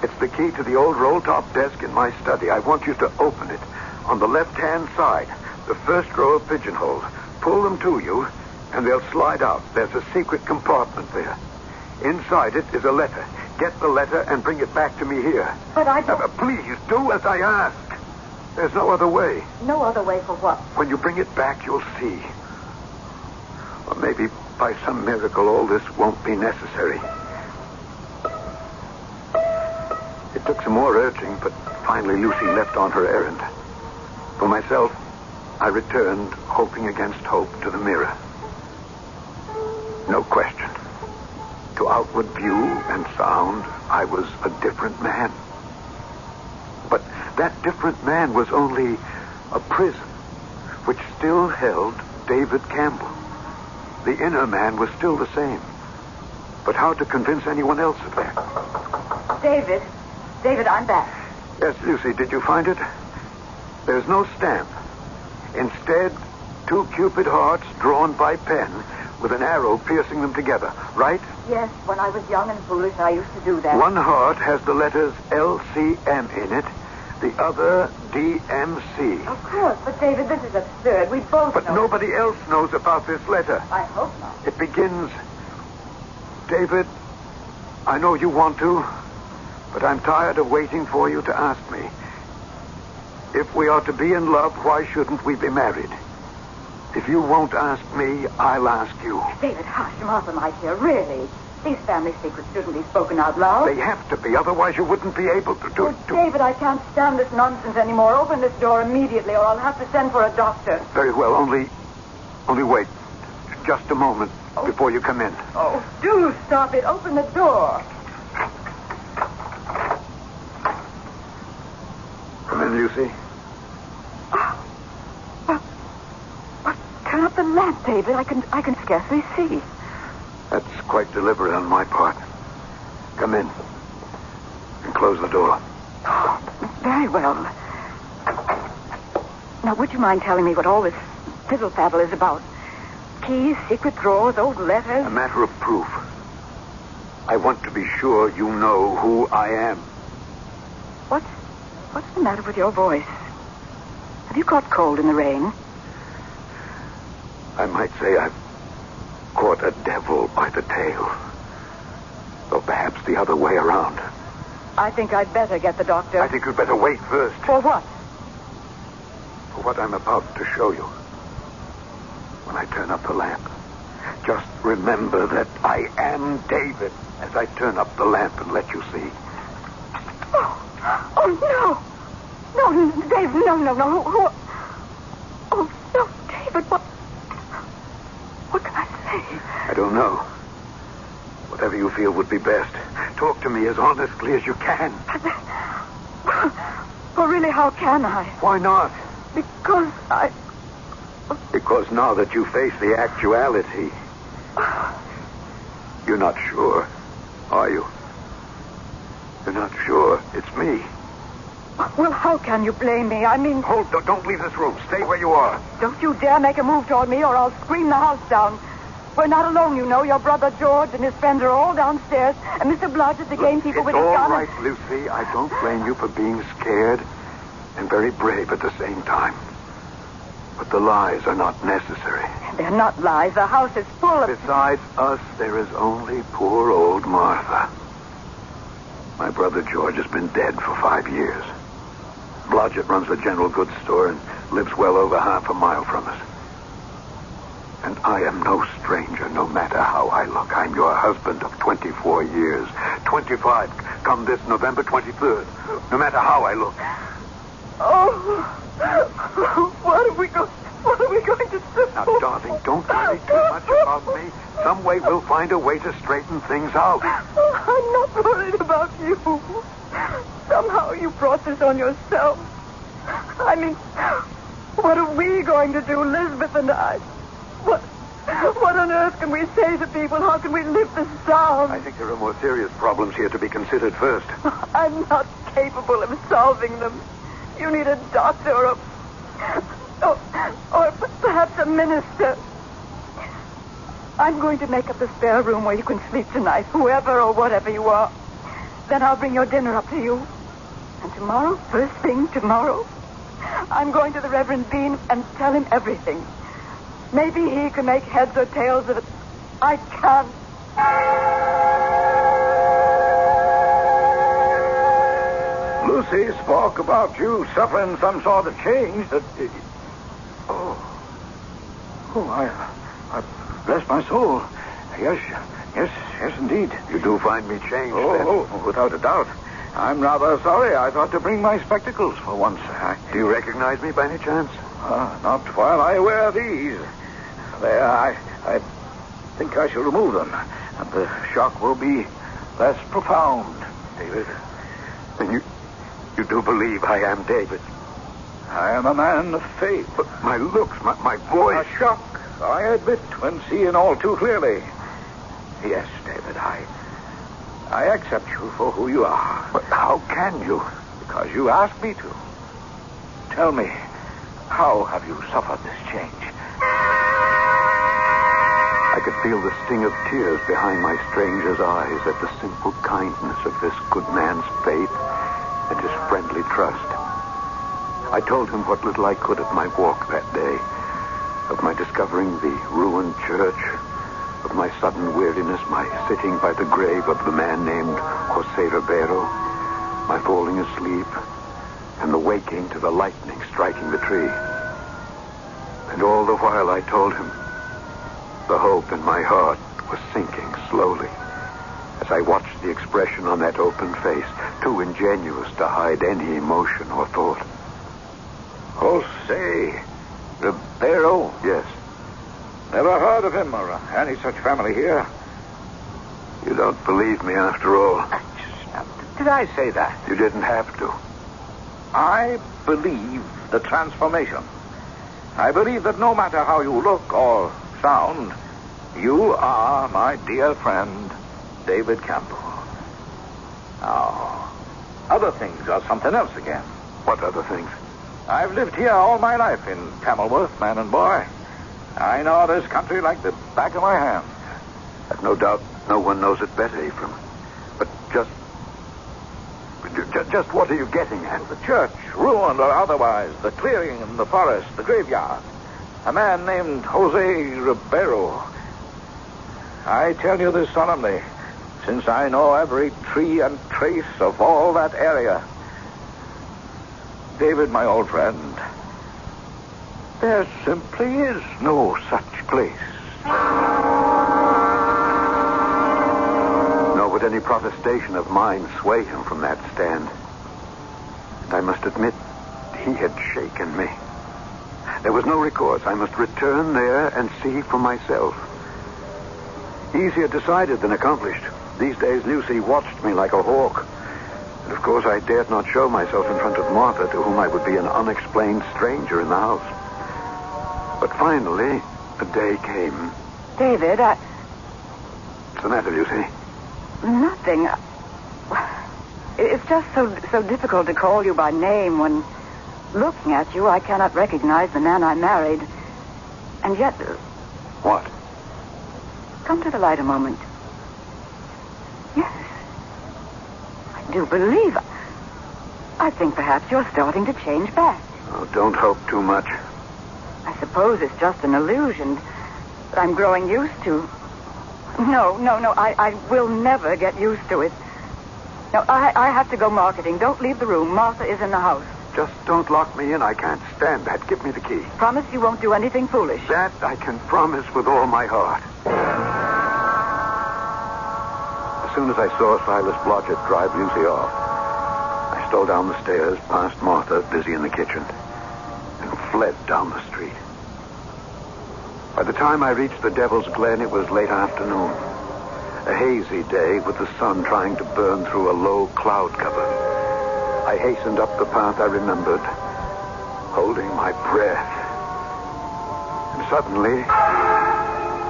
It's the key to the old roll-top desk in my study. I want you to open it. On the left-hand side, the first row of pigeonholes. Pull them to you, and they'll slide out. There's a secret compartment there. Inside it is a letter. Get the letter and bring it back to me here. But I don't... Please, do as I ask. There's no other way. No other way for what? When you bring it back, you'll see. Or maybe by some miracle all this won't be necessary. It took some more urging, but finally Lucy left on her errand. For myself, I returned, hoping against hope, to the mirror. No question. To outward view and sound, I was a different man. But that different man was only a prison, which still held David Campbell. The inner man was still the same. But how to convince anyone else of that? David, I'm back. Yes, Lucy, did you find it? There's no stamp. Instead, 2 Cupid hearts drawn by pen with an arrow piercing them together, right? Yes, when I was young and foolish, I used to do that. One heart has the letters LCM in it, the other DMC. Of course, but David, this is absurd. We both But know. nobody else knows about this letter. I hope not. It begins, David, I know you want to, but I'm tired of waiting for you to ask me. If we are to be in love, why shouldn't we be married? If you won't ask me, I'll ask you. David, hush, Martha might hear. Really? These family secrets shouldn't be spoken out loud. They have to be, otherwise you wouldn't be able to... David, I can't stand this nonsense anymore. Open this door immediately, or I'll have to send for a doctor. Very well, only wait just a moment before you come in. Oh, do stop it. Open the door. Come in, Lucy. Turn up the lamp, David. I can scarcely see. That's quite deliberate on my part. Come in. And close the door. Very well. Now, would you mind telling me what all this fiddle-faddle is about? Keys, secret drawers, old letters? A matter of proof. I want to be sure you know who I am. What's the matter with your voice? Have you caught cold in the rain? I might say I've caught a devil by the tail. Or perhaps the other way around. I think I'd better get the doctor. I think you'd better wait first. For what? For what I'm about to show you. When I turn up the lamp, just remember that I am David as I turn up the lamp and let you see. Oh, no. No, Dave, no. Oh, no, David, what can I say? I don't know. Whatever you feel would be best. Talk to me as honestly as you can. Well, really, how can I? Why not? Because now that you face the actuality, you're not sure, are you? You're not sure it's me. Well, how can you blame me? I mean... Don't leave this room. Stay where you are. Don't you dare make a move toward me or I'll scream the house down. We're not alone, you know. Your brother George and his friends are all downstairs. And Mr. Blodgett, the gamekeeper with his gun... It's all right, Lucy. I don't blame you for being scared and very brave at the same time. But the lies are not necessary. They're not lies. The house is full of... Besides us, there is only poor old Martha. My brother George has been dead for 5 years. Blodgett runs a general goods store and lives well over half a mile from us. And I am no stranger, no matter how I look. I'm your husband of 24 years. 25 come this November 23rd. No matter how I look. Oh, what are we going to do? Now, darling, don't worry too much about me. Some way we'll find a way to straighten things out. I'm not worried about you. Somehow you brought this on yourself. I mean, what are we going to do, Elizabeth and I? What on earth can we say to people? How can we live this down? I think there are more serious problems here to be considered first. I'm not capable of solving them. You need a doctor or perhaps a minister. I'm going to make up the spare room where you can sleep tonight, whoever or whatever you are. Then I'll bring your dinner up to you. And tomorrow, first thing tomorrow, I'm going to the Reverend Bean and tell him everything. Maybe he can make heads or tails of it. I can't. Lucy spoke about you suffering some sort of change that... I bless my soul. Yes, indeed. You do find me changed, then? Oh, without a doubt. I'm rather sorry. I thought to bring my spectacles for once. Do you recognize me by any chance? Not while I wear these. There, I think I shall remove them. And the shock will be less profound, David. Then you do believe I am David? I am a man of faith. But my looks, my voice... A shock, I admit, when seeing all too clearly. Yes, David, I accept you for who you are. But how can you? Because you asked me to. Tell me, how have you suffered this change? I could feel the sting of tears behind my stranger's eyes at the simple kindness of this good man's faith and his friendly trust. I told him what little I could of my walk that day, of my discovering the ruined church, of my sudden weariness, my sitting by the grave of the man named Jose Ribeiro, my falling asleep, and the waking to the lightning striking the tree. And all the while I told him the hope in my heart was sinking slowly as I watched the expression on that open face, too ingenuous to hide any emotion or thought. Jose Ribeiro? Yes. Never heard of him or any such family here. You don't believe me after all. Did I say that? You didn't have to. I believe the transformation. I believe that no matter how you look or sound, you are my dear friend, David Campbell. Now, other things are something else again. What other things? I've lived here all my life in Tamilworth, man and boy. I know this country like the back of my hand. I've no doubt no one knows it better, Ephraim. But just what are you getting at? The church, ruined or otherwise, the clearing in the forest, the graveyard. A man named Jose Ribeiro. I tell you this solemnly, since I know every tree and trace of all that area. David, my old friend, there simply is no such place. Nor would any protestation of mine sway him from that stand. And I must admit, he had shaken me. There was no recourse. I must return there and see for myself. Easier decided than accomplished. These days, Lucy watched me like a hawk. And of course, I dared not show myself in front of Martha, to whom I would be an unexplained stranger in the house. But finally, a day came. David, What's the matter, Lucy? Nothing. It's just so difficult to call you by name when, looking at you, I cannot recognize the man I married. And yet... What? Come to the light a moment. Yes. I do believe. I think perhaps you're starting to change back. Oh, don't hope too much. I suppose it's just an illusion that I'm growing used to. No. I will never get used to it. No, I have to go marketing. Don't leave the room. Martha is in the house. Just don't lock me in. I can't stand that. Give me the key. Promise you won't do anything foolish. That I can promise with all my heart. As soon as I saw Silas Blodgett drive Lucy off, I stole down the stairs, past Martha, busy in the kitchen, and fled down the street. By the time I reached the Devil's Glen, it was late afternoon. A hazy day with the sun trying to burn through a low cloud cover. I hastened up the path I remembered, holding my breath. And suddenly,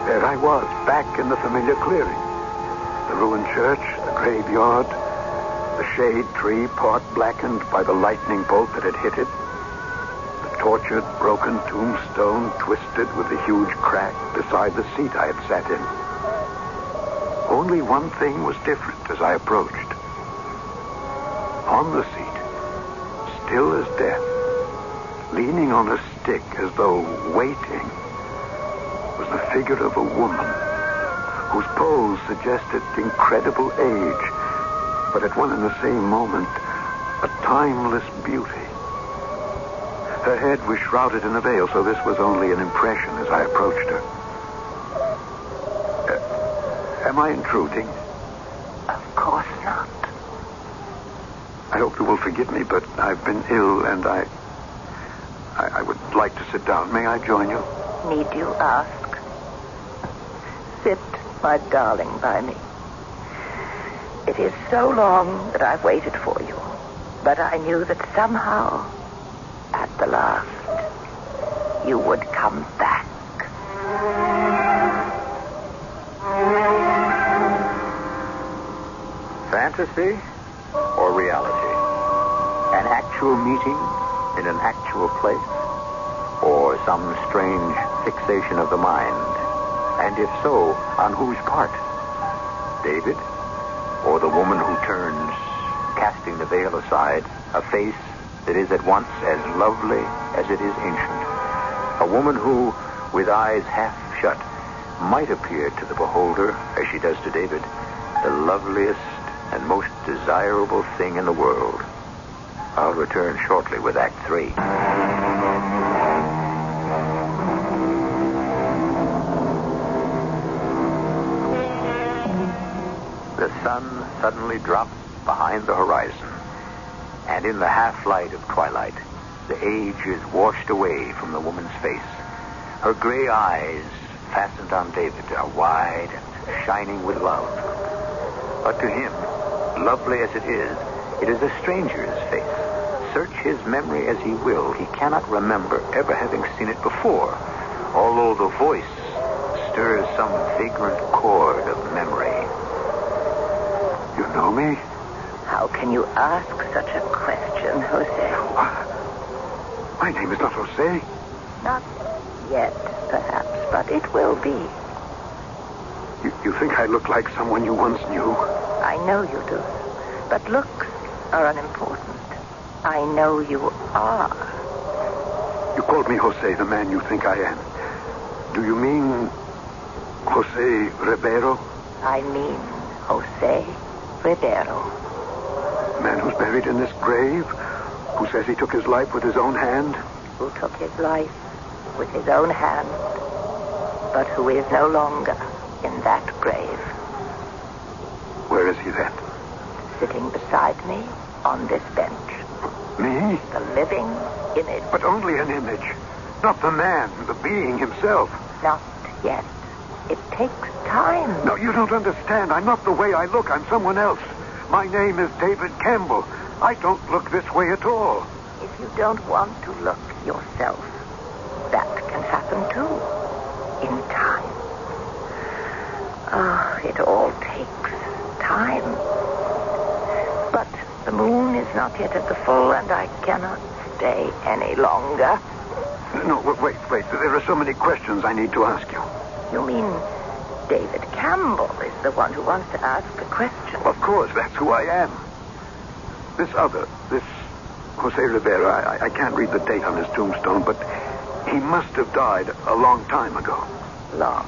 there I was, back in the familiar clearing. The ruined church, the graveyard, the shade tree, part blackened by the lightning bolt that had hit it. The tortured, broken tombstone twisted with a huge crack beside the seat I had sat in. Only one thing was different as I approached. On the seat, still as death, leaning on a stick as though waiting, was the figure of a woman whose pose suggested incredible age, but at one and the same moment, a timeless beauty. Her head was shrouded in a veil, so this was only an impression as I approached her. Am I intruding? Of course not. I hope you will forgive me, but I've been ill, and I would like to sit down. May I join you? Need you ask? Sit, my darling, by me. It is so long that I've waited for you, but I knew that somehow, at the last, you would come back. Fantasy or reality? An actual meeting in an actual place? Or some strange fixation of the mind? And if so, on whose part? David? Or the woman who turns, casting the veil aside, a face that is at once as lovely as it is ancient? A woman who, with eyes half shut, might appear to the beholder, as she does to David, the loveliest and most desirable thing in the world. I'll return shortly with Act 3. The sun suddenly drops behind the horizon, and in the half-light of twilight, the age is washed away from the woman's face. Her gray eyes, fastened on David, are wide and shining with love. But to him, lovely as it is a stranger's face. Search his memory as he will, he cannot remember ever having seen it before, although the voice stirs some vagrant chord of memory. You know me? How can you ask such a question, Jose? My name is not Jose. Not yet, perhaps, but it will be. You think I look like someone you once knew? I know you do. But looks are unimportant. I know you are. You called me Jose, the man you think I am. Do you mean Jose Ribeiro? I mean Jose Ribeiro. The man who's buried in this grave? Who says he took his life with his own hand? Who took his life with his own hand, but who is no longer in that grave. Where is he then? Sitting beside me on this bench. Me? The living image. But only an image. Not the man, the being himself. Not yet. It takes time. No, you don't understand. I'm not the way I look. I'm someone else. My name is David Campbell. I don't look this way at all. If you don't want to look yourself, that can happen too. In time. It all takes time. But the moon is not yet at the full, and I cannot stay any longer. No, wait. There are so many questions I need to ask you. You mean David Campbell is the one who wants to ask a question? Of course, that's who I am. This Jose Rivera, I can't read the date on his tombstone, but he must have died a long time ago. Long.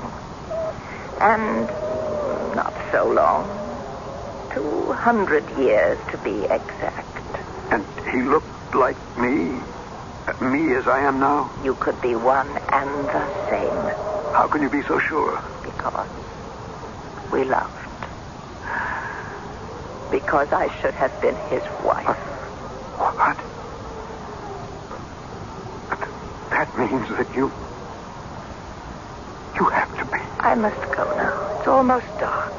And not so long. 200 years, to be exact. And he looked like me? Me as I am now? You could be one and the same. How can you be so sure? Because we loved. Because I should have been his wife. What? That means that you have to be. I must go now. It's almost dark.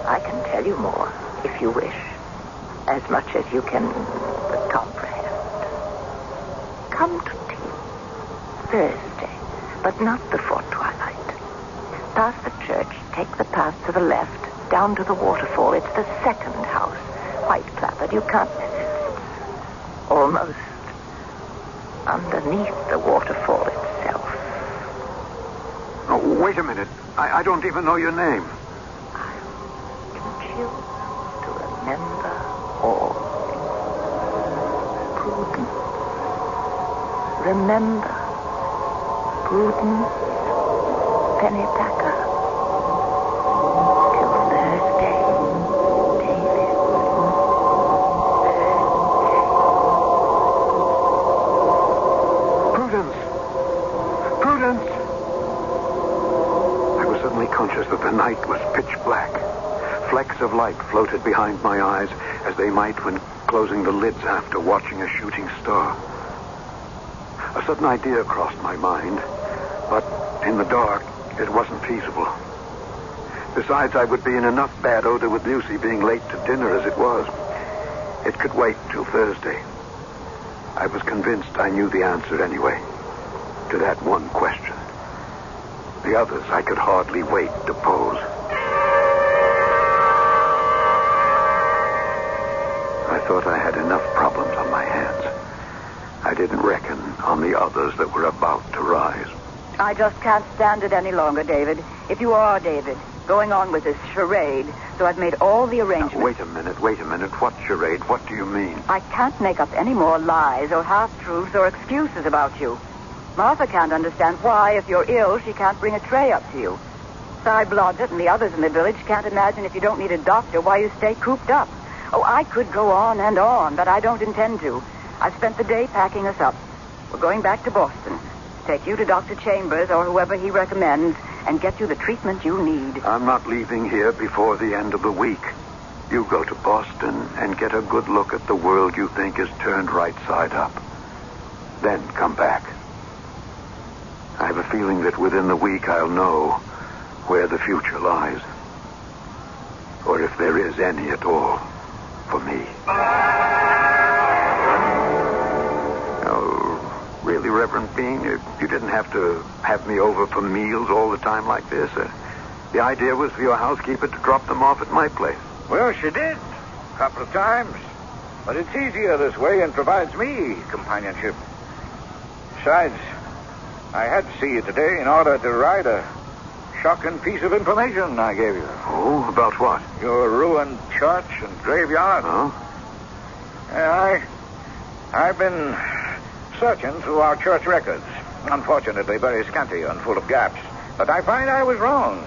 I can tell you more, if you wish. As much as you can comprehend. Come to tea. Thursday, but not before twilight. Past the church, take the path to the left, down to the waterfall. It's the second house. White placard. You can't miss it. Almost underneath the waterfall itself. Oh, wait a minute. I don't even know your name. I'll teach you to remember all. Prudence. Remember. Prudence. Pennypacker. Till Thursday, David. Prudence! I was suddenly conscious that the night was pitch black. Flecks of light floated behind my eyes as they might when closing the lids after watching a shooting star. A sudden idea crossed my mind, but in the dark, it wasn't feasible. Besides, I would be in enough bad odor with Lucy being late to dinner as it was. It could wait till Thursday. I was convinced I knew the answer anyway, to that one question. The others I could hardly wait to pose. I thought I had enough problems on my hands. I didn't reckon on the others that were about to rise. I just can't stand it any longer, David. If you are, David, going on with this charade, so I've made all the arrangements. Now, wait a minute. What charade? What do you mean? I can't make up any more lies or half-truths or excuses about you. Martha can't understand why, if you're ill, she can't bring a tray up to you. Cy Blodgett and the others in the village can't imagine if you don't need a doctor why you stay cooped up. Oh, I could go on and on, but I don't intend to. I've spent the day packing us up. We're going back to Boston. Take you to Dr. Chambers or whoever he recommends and get you the treatment you need. I'm not leaving here before the end of the week. You go to Boston and get a good look at the world you think is turned right side up. Then come back. I have a feeling that within the week I'll know where the future lies. Or if there is any at all for me. Really, Reverend Bean, you didn't have to have me over for meals all the time like this. The idea was for your housekeeper to drop them off at my place. Well, she did. A couple of times. But it's easier this way and provides me companionship. Besides, I had to see you today in order to write a shocking piece of information I gave you. Oh, about what? Your ruined church and graveyard. Oh? I've been searching through our church records. Unfortunately, very scanty and full of gaps. But I find I was wrong.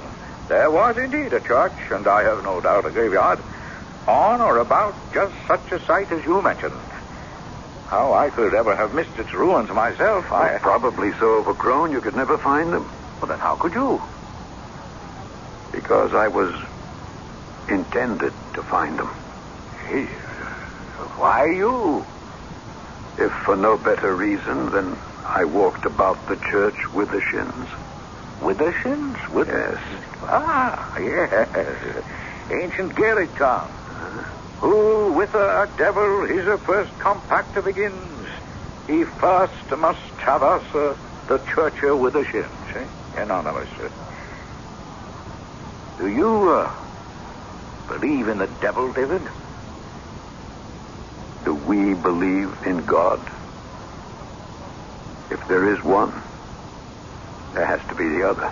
There was indeed a church, and I have no doubt a graveyard, on or about just such a site as you mentioned. How I could ever have missed its ruins myself, Well, probably so overgrown you could never find them. Well, then how could you? Because I was intended to find them. Gee, why you? If for no better reason than I walked about the church with the shins. With the shins? Yes. Ah, yes. Ancient Gaelic tongue. Who with a devil is a first compact begins. He first must have us the church with the shins. Anonymous. Do you believe in the devil, David? Do we believe in God? If there is one, there has to be the other.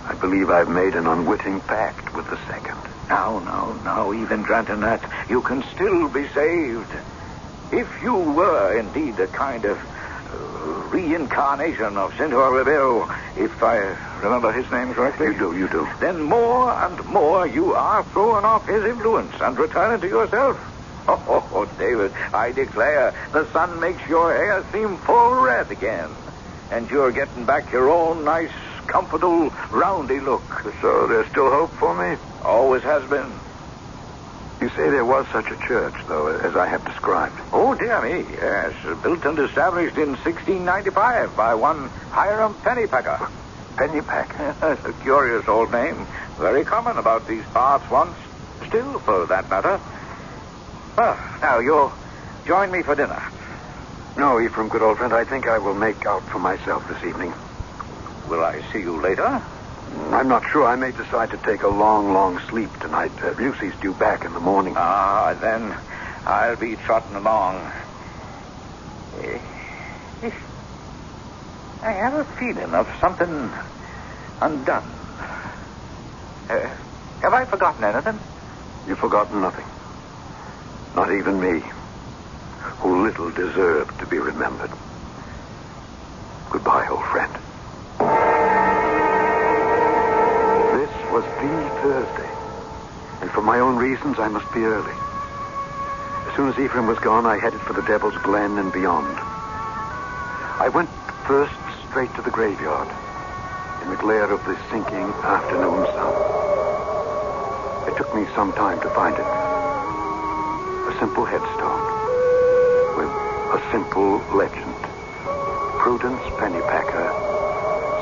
I believe I've made an unwitting pact with the second. No. Even granting that, you can still be saved. If you were indeed a kind of reincarnation of Saint Rebel, if I remember his name correctly. You do. Then more and more you are throwing off his influence and returning to yourself. Oh, David, I declare, the sun makes your hair seem full red again. And you're getting back your own nice, comfortable, roundy look. So there's still hope for me? Always has been. You say there was such a church, though, as I have described. Oh, dear me, yes. Built and established in 1695 by one Hiram Pennypacker. Pennypacker? A curious old name. Very common about these parts once. Still, for that matter. Well, now, you'll join me for dinner. No, Ephraim, good old friend, I think I will make out for myself this evening. Will I see you later? I'm not sure. I may decide to take a long sleep tonight. Lucy's due back in the morning. Ah, then I'll be trotting along. I have a feeling of something undone. Have I forgotten anything? You've forgotten nothing. Not even me, who little deserved to be remembered. Goodbye, old friend. This was the Thursday, and for my own reasons, I must be early. As soon as Ephraim was gone, I headed for the Devil's Glen and beyond. I went first straight to the graveyard, in the glare of the sinking afternoon sun. It took me some time to find it. A simple headstone with a simple legend. Prudence Pennypacker,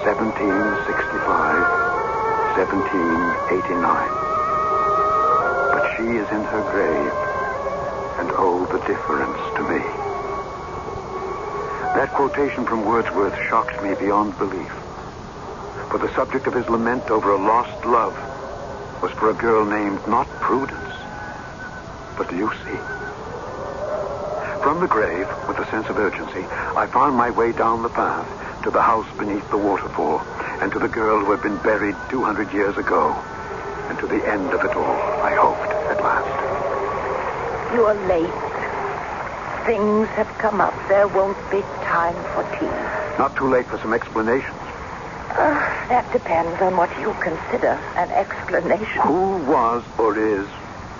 1765, 1789. But she is in her grave, and oh, the difference to me. That quotation from Wordsworth shocks me beyond belief. For the subject of his lament over a lost love was for a girl named not Prudence, but Lucy. From the grave, with a sense of urgency, I found my way down the path to the house beneath the waterfall, and to the girl who had been buried 200 years ago, and to the end of it all, I hoped, at last. You're late. Things have come up. There won't be time for tea. Not too late for some explanations. That depends on what you consider an explanation. Who was or is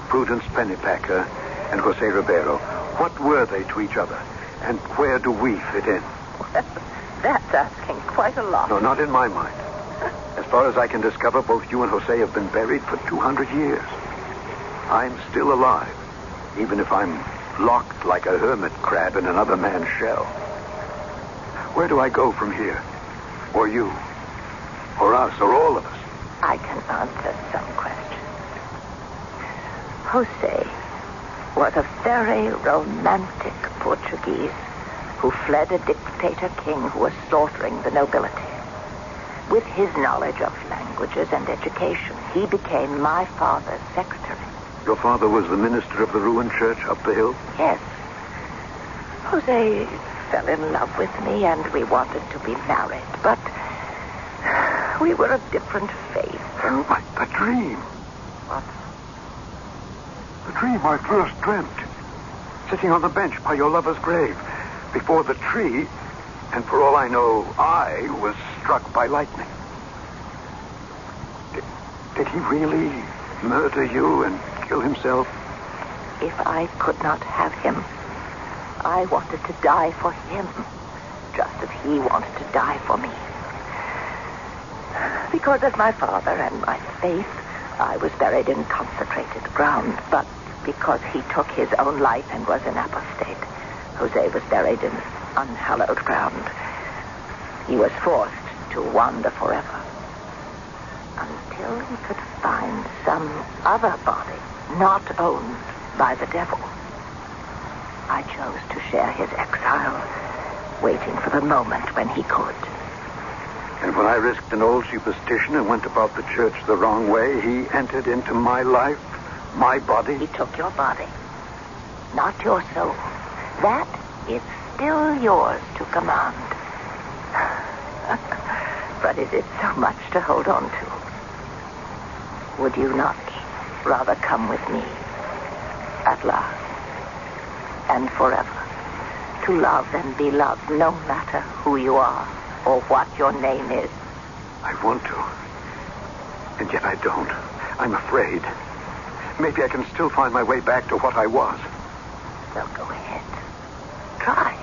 Prudence Pennypacker and Jose Ribeiro? What were they to each other? And where do we fit in? Well, that's asking quite a lot. No, not in my mind. As far as I can discover, both you and Jose have been buried for 200 years. I'm still alive, even if I'm locked like a hermit crab in another man's shell. Where do I go from here? Or you? Or us? Or all of us? I can answer some questions. Jose was a very romantic Portuguese who fled a dictator king who was slaughtering the nobility. With his knowledge of languages and education, he became my father's secretary. Your father was the minister of the ruined church up the hill? Yes. Jose fell in love with me and we wanted to be married, but we were of different faiths. Oh, the dream. What? The dream I first dreamt. Sitting on the bench by your lover's grave, before the tree, and for all I know, I was struck by lightning. Did he really murder you and kill himself? If I could not have him, I wanted to die for him, just as he wanted to die for me. Because of my father and my faith, I was buried in consecrated ground, but because he took his own life and was an apostate, Jose was buried in unhallowed ground. He was forced to wander forever until he could find some other body not owned by the devil. I chose to share his exile, waiting for the moment when he could. And when I risked an old superstition and went about the church the wrong way, he entered into my life, my body. He took your body, not your soul. That is still yours to command. But is it so much to hold on to? Would you not rather come with me at last and forever to love and be loved no matter who you are or what your name is? I want to, and yet I don't. I'm afraid. Maybe I can still find my way back to what I was. So go ahead. Try.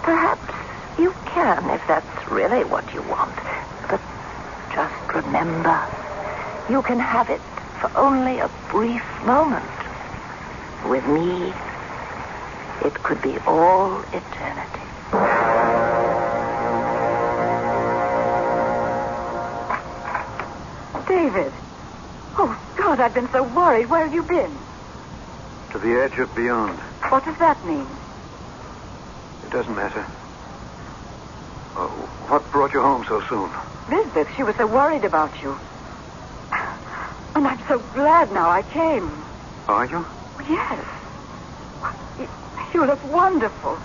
Perhaps you can if that's really what you want. But just remember, you can have it for only a brief moment. With me, it could be all eternity. David. Oh, God, I've been so worried. Where have you been? To the edge of beyond. What does that mean? It doesn't matter. What brought you home so soon? Lisbeth, she was so worried about you. And I'm so glad now I came. Are you? Yes. You look wonderful.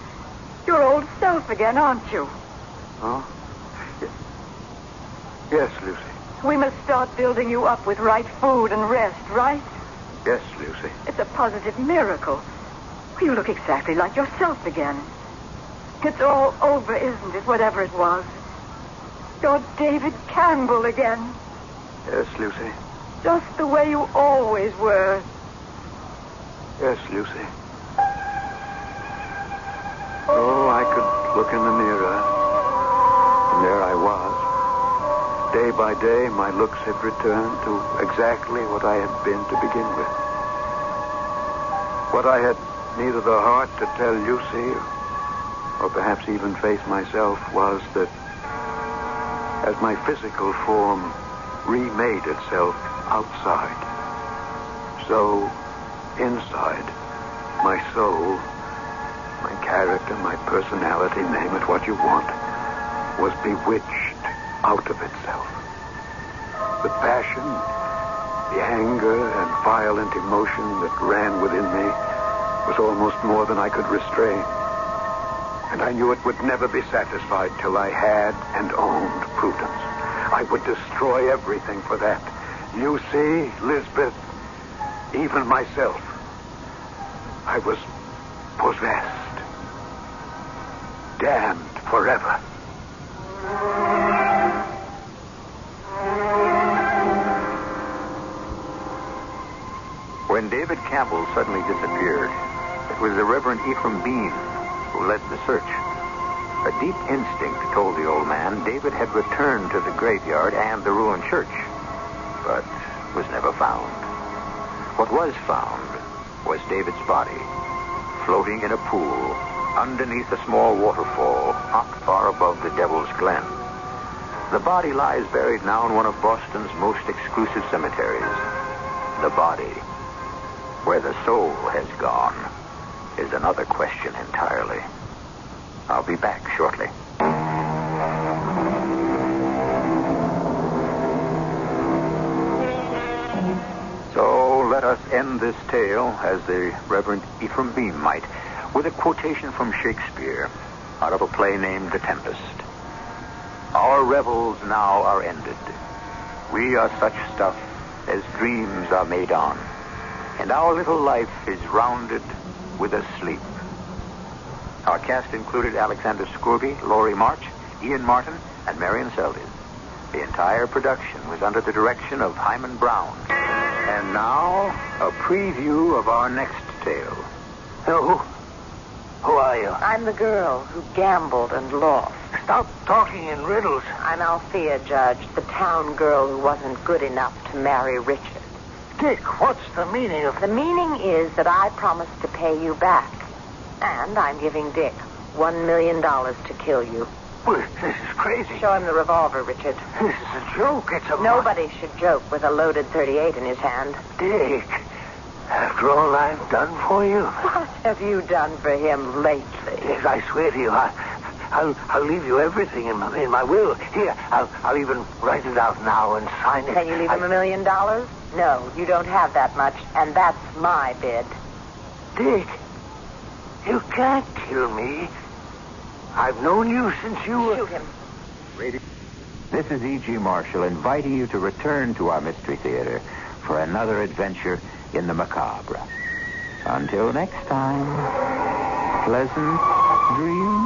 Your old self again, aren't you? Oh? Yes, Lucy. We must start building you up with right food and rest, right? Yes, Lucy. It's a positive miracle. You look exactly like yourself again. It's all over, isn't it, whatever it was? You're David Campbell again. Yes, Lucy. Just the way you always were. Yes, Lucy. Oh, I could look in the mirror, and there I was. Day by day, my looks had returned to exactly what I had been to begin with. What I had neither the heart to tell Lucy, or perhaps even face myself, was that as my physical form remade itself outside, so inside, my soul, my character, my personality, name it what you want, was bewitched out of itself. The passion, the anger and violent emotion that ran within me was was almost more than I could restrain. And I knew it would never be satisfied till I had and owned Prudence. I would destroy everything for that. You see, Lisbeth, even myself, I was possessed. Damned forever. When David Campbell suddenly disappeared, it was the Reverend Ephraim Bean who led the search. A deep instinct told the old man David had returned to the graveyard and the ruined church, but was never found. What was found was David's body, floating in a pool underneath a small waterfall not far above the Devil's Glen. The body lies buried now in one of Boston's most exclusive cemeteries. The body, where the soul has gone, is another question entirely. I'll be back shortly. So let us end this tale, as the Reverend Ephraim Bean might, with a quotation from Shakespeare out of a play named The Tempest. Our revels now are ended. We are such stuff as dreams are made on, and our little life is rounded with a sleep. Our cast included Alexander Scorby, Laurie March, Ian Martin, and Marion Seldes. The entire production was under the direction of Hyman Brown. And now, a preview of our next tale. Who are you? I'm the girl who gambled and lost. Stop talking in riddles. I'm Althea, Judge, the town girl who wasn't good enough to marry Richard. Dick, what's the meaning of... The meaning is that I promised to pay you back. And I'm giving Dick $1 million to kill you. Well, this is crazy. Show him the revolver, Richard. This is a joke. It's a... Nobody should joke with a loaded .38 in his hand. Dick, after all I've done for you... What have you done for him lately? Dick, I swear to you, I'll leave you everything in my will. Here, I'll even write it out now and sign it. Can you leave him $1 million? No, you don't have that much, and that's my bid. Dick, you can't kill me. I've known you since you were... Shoot him. This is E.G. Marshall inviting you to return to our Mystery Theater for another adventure in the macabre. Until next time, pleasant dreams.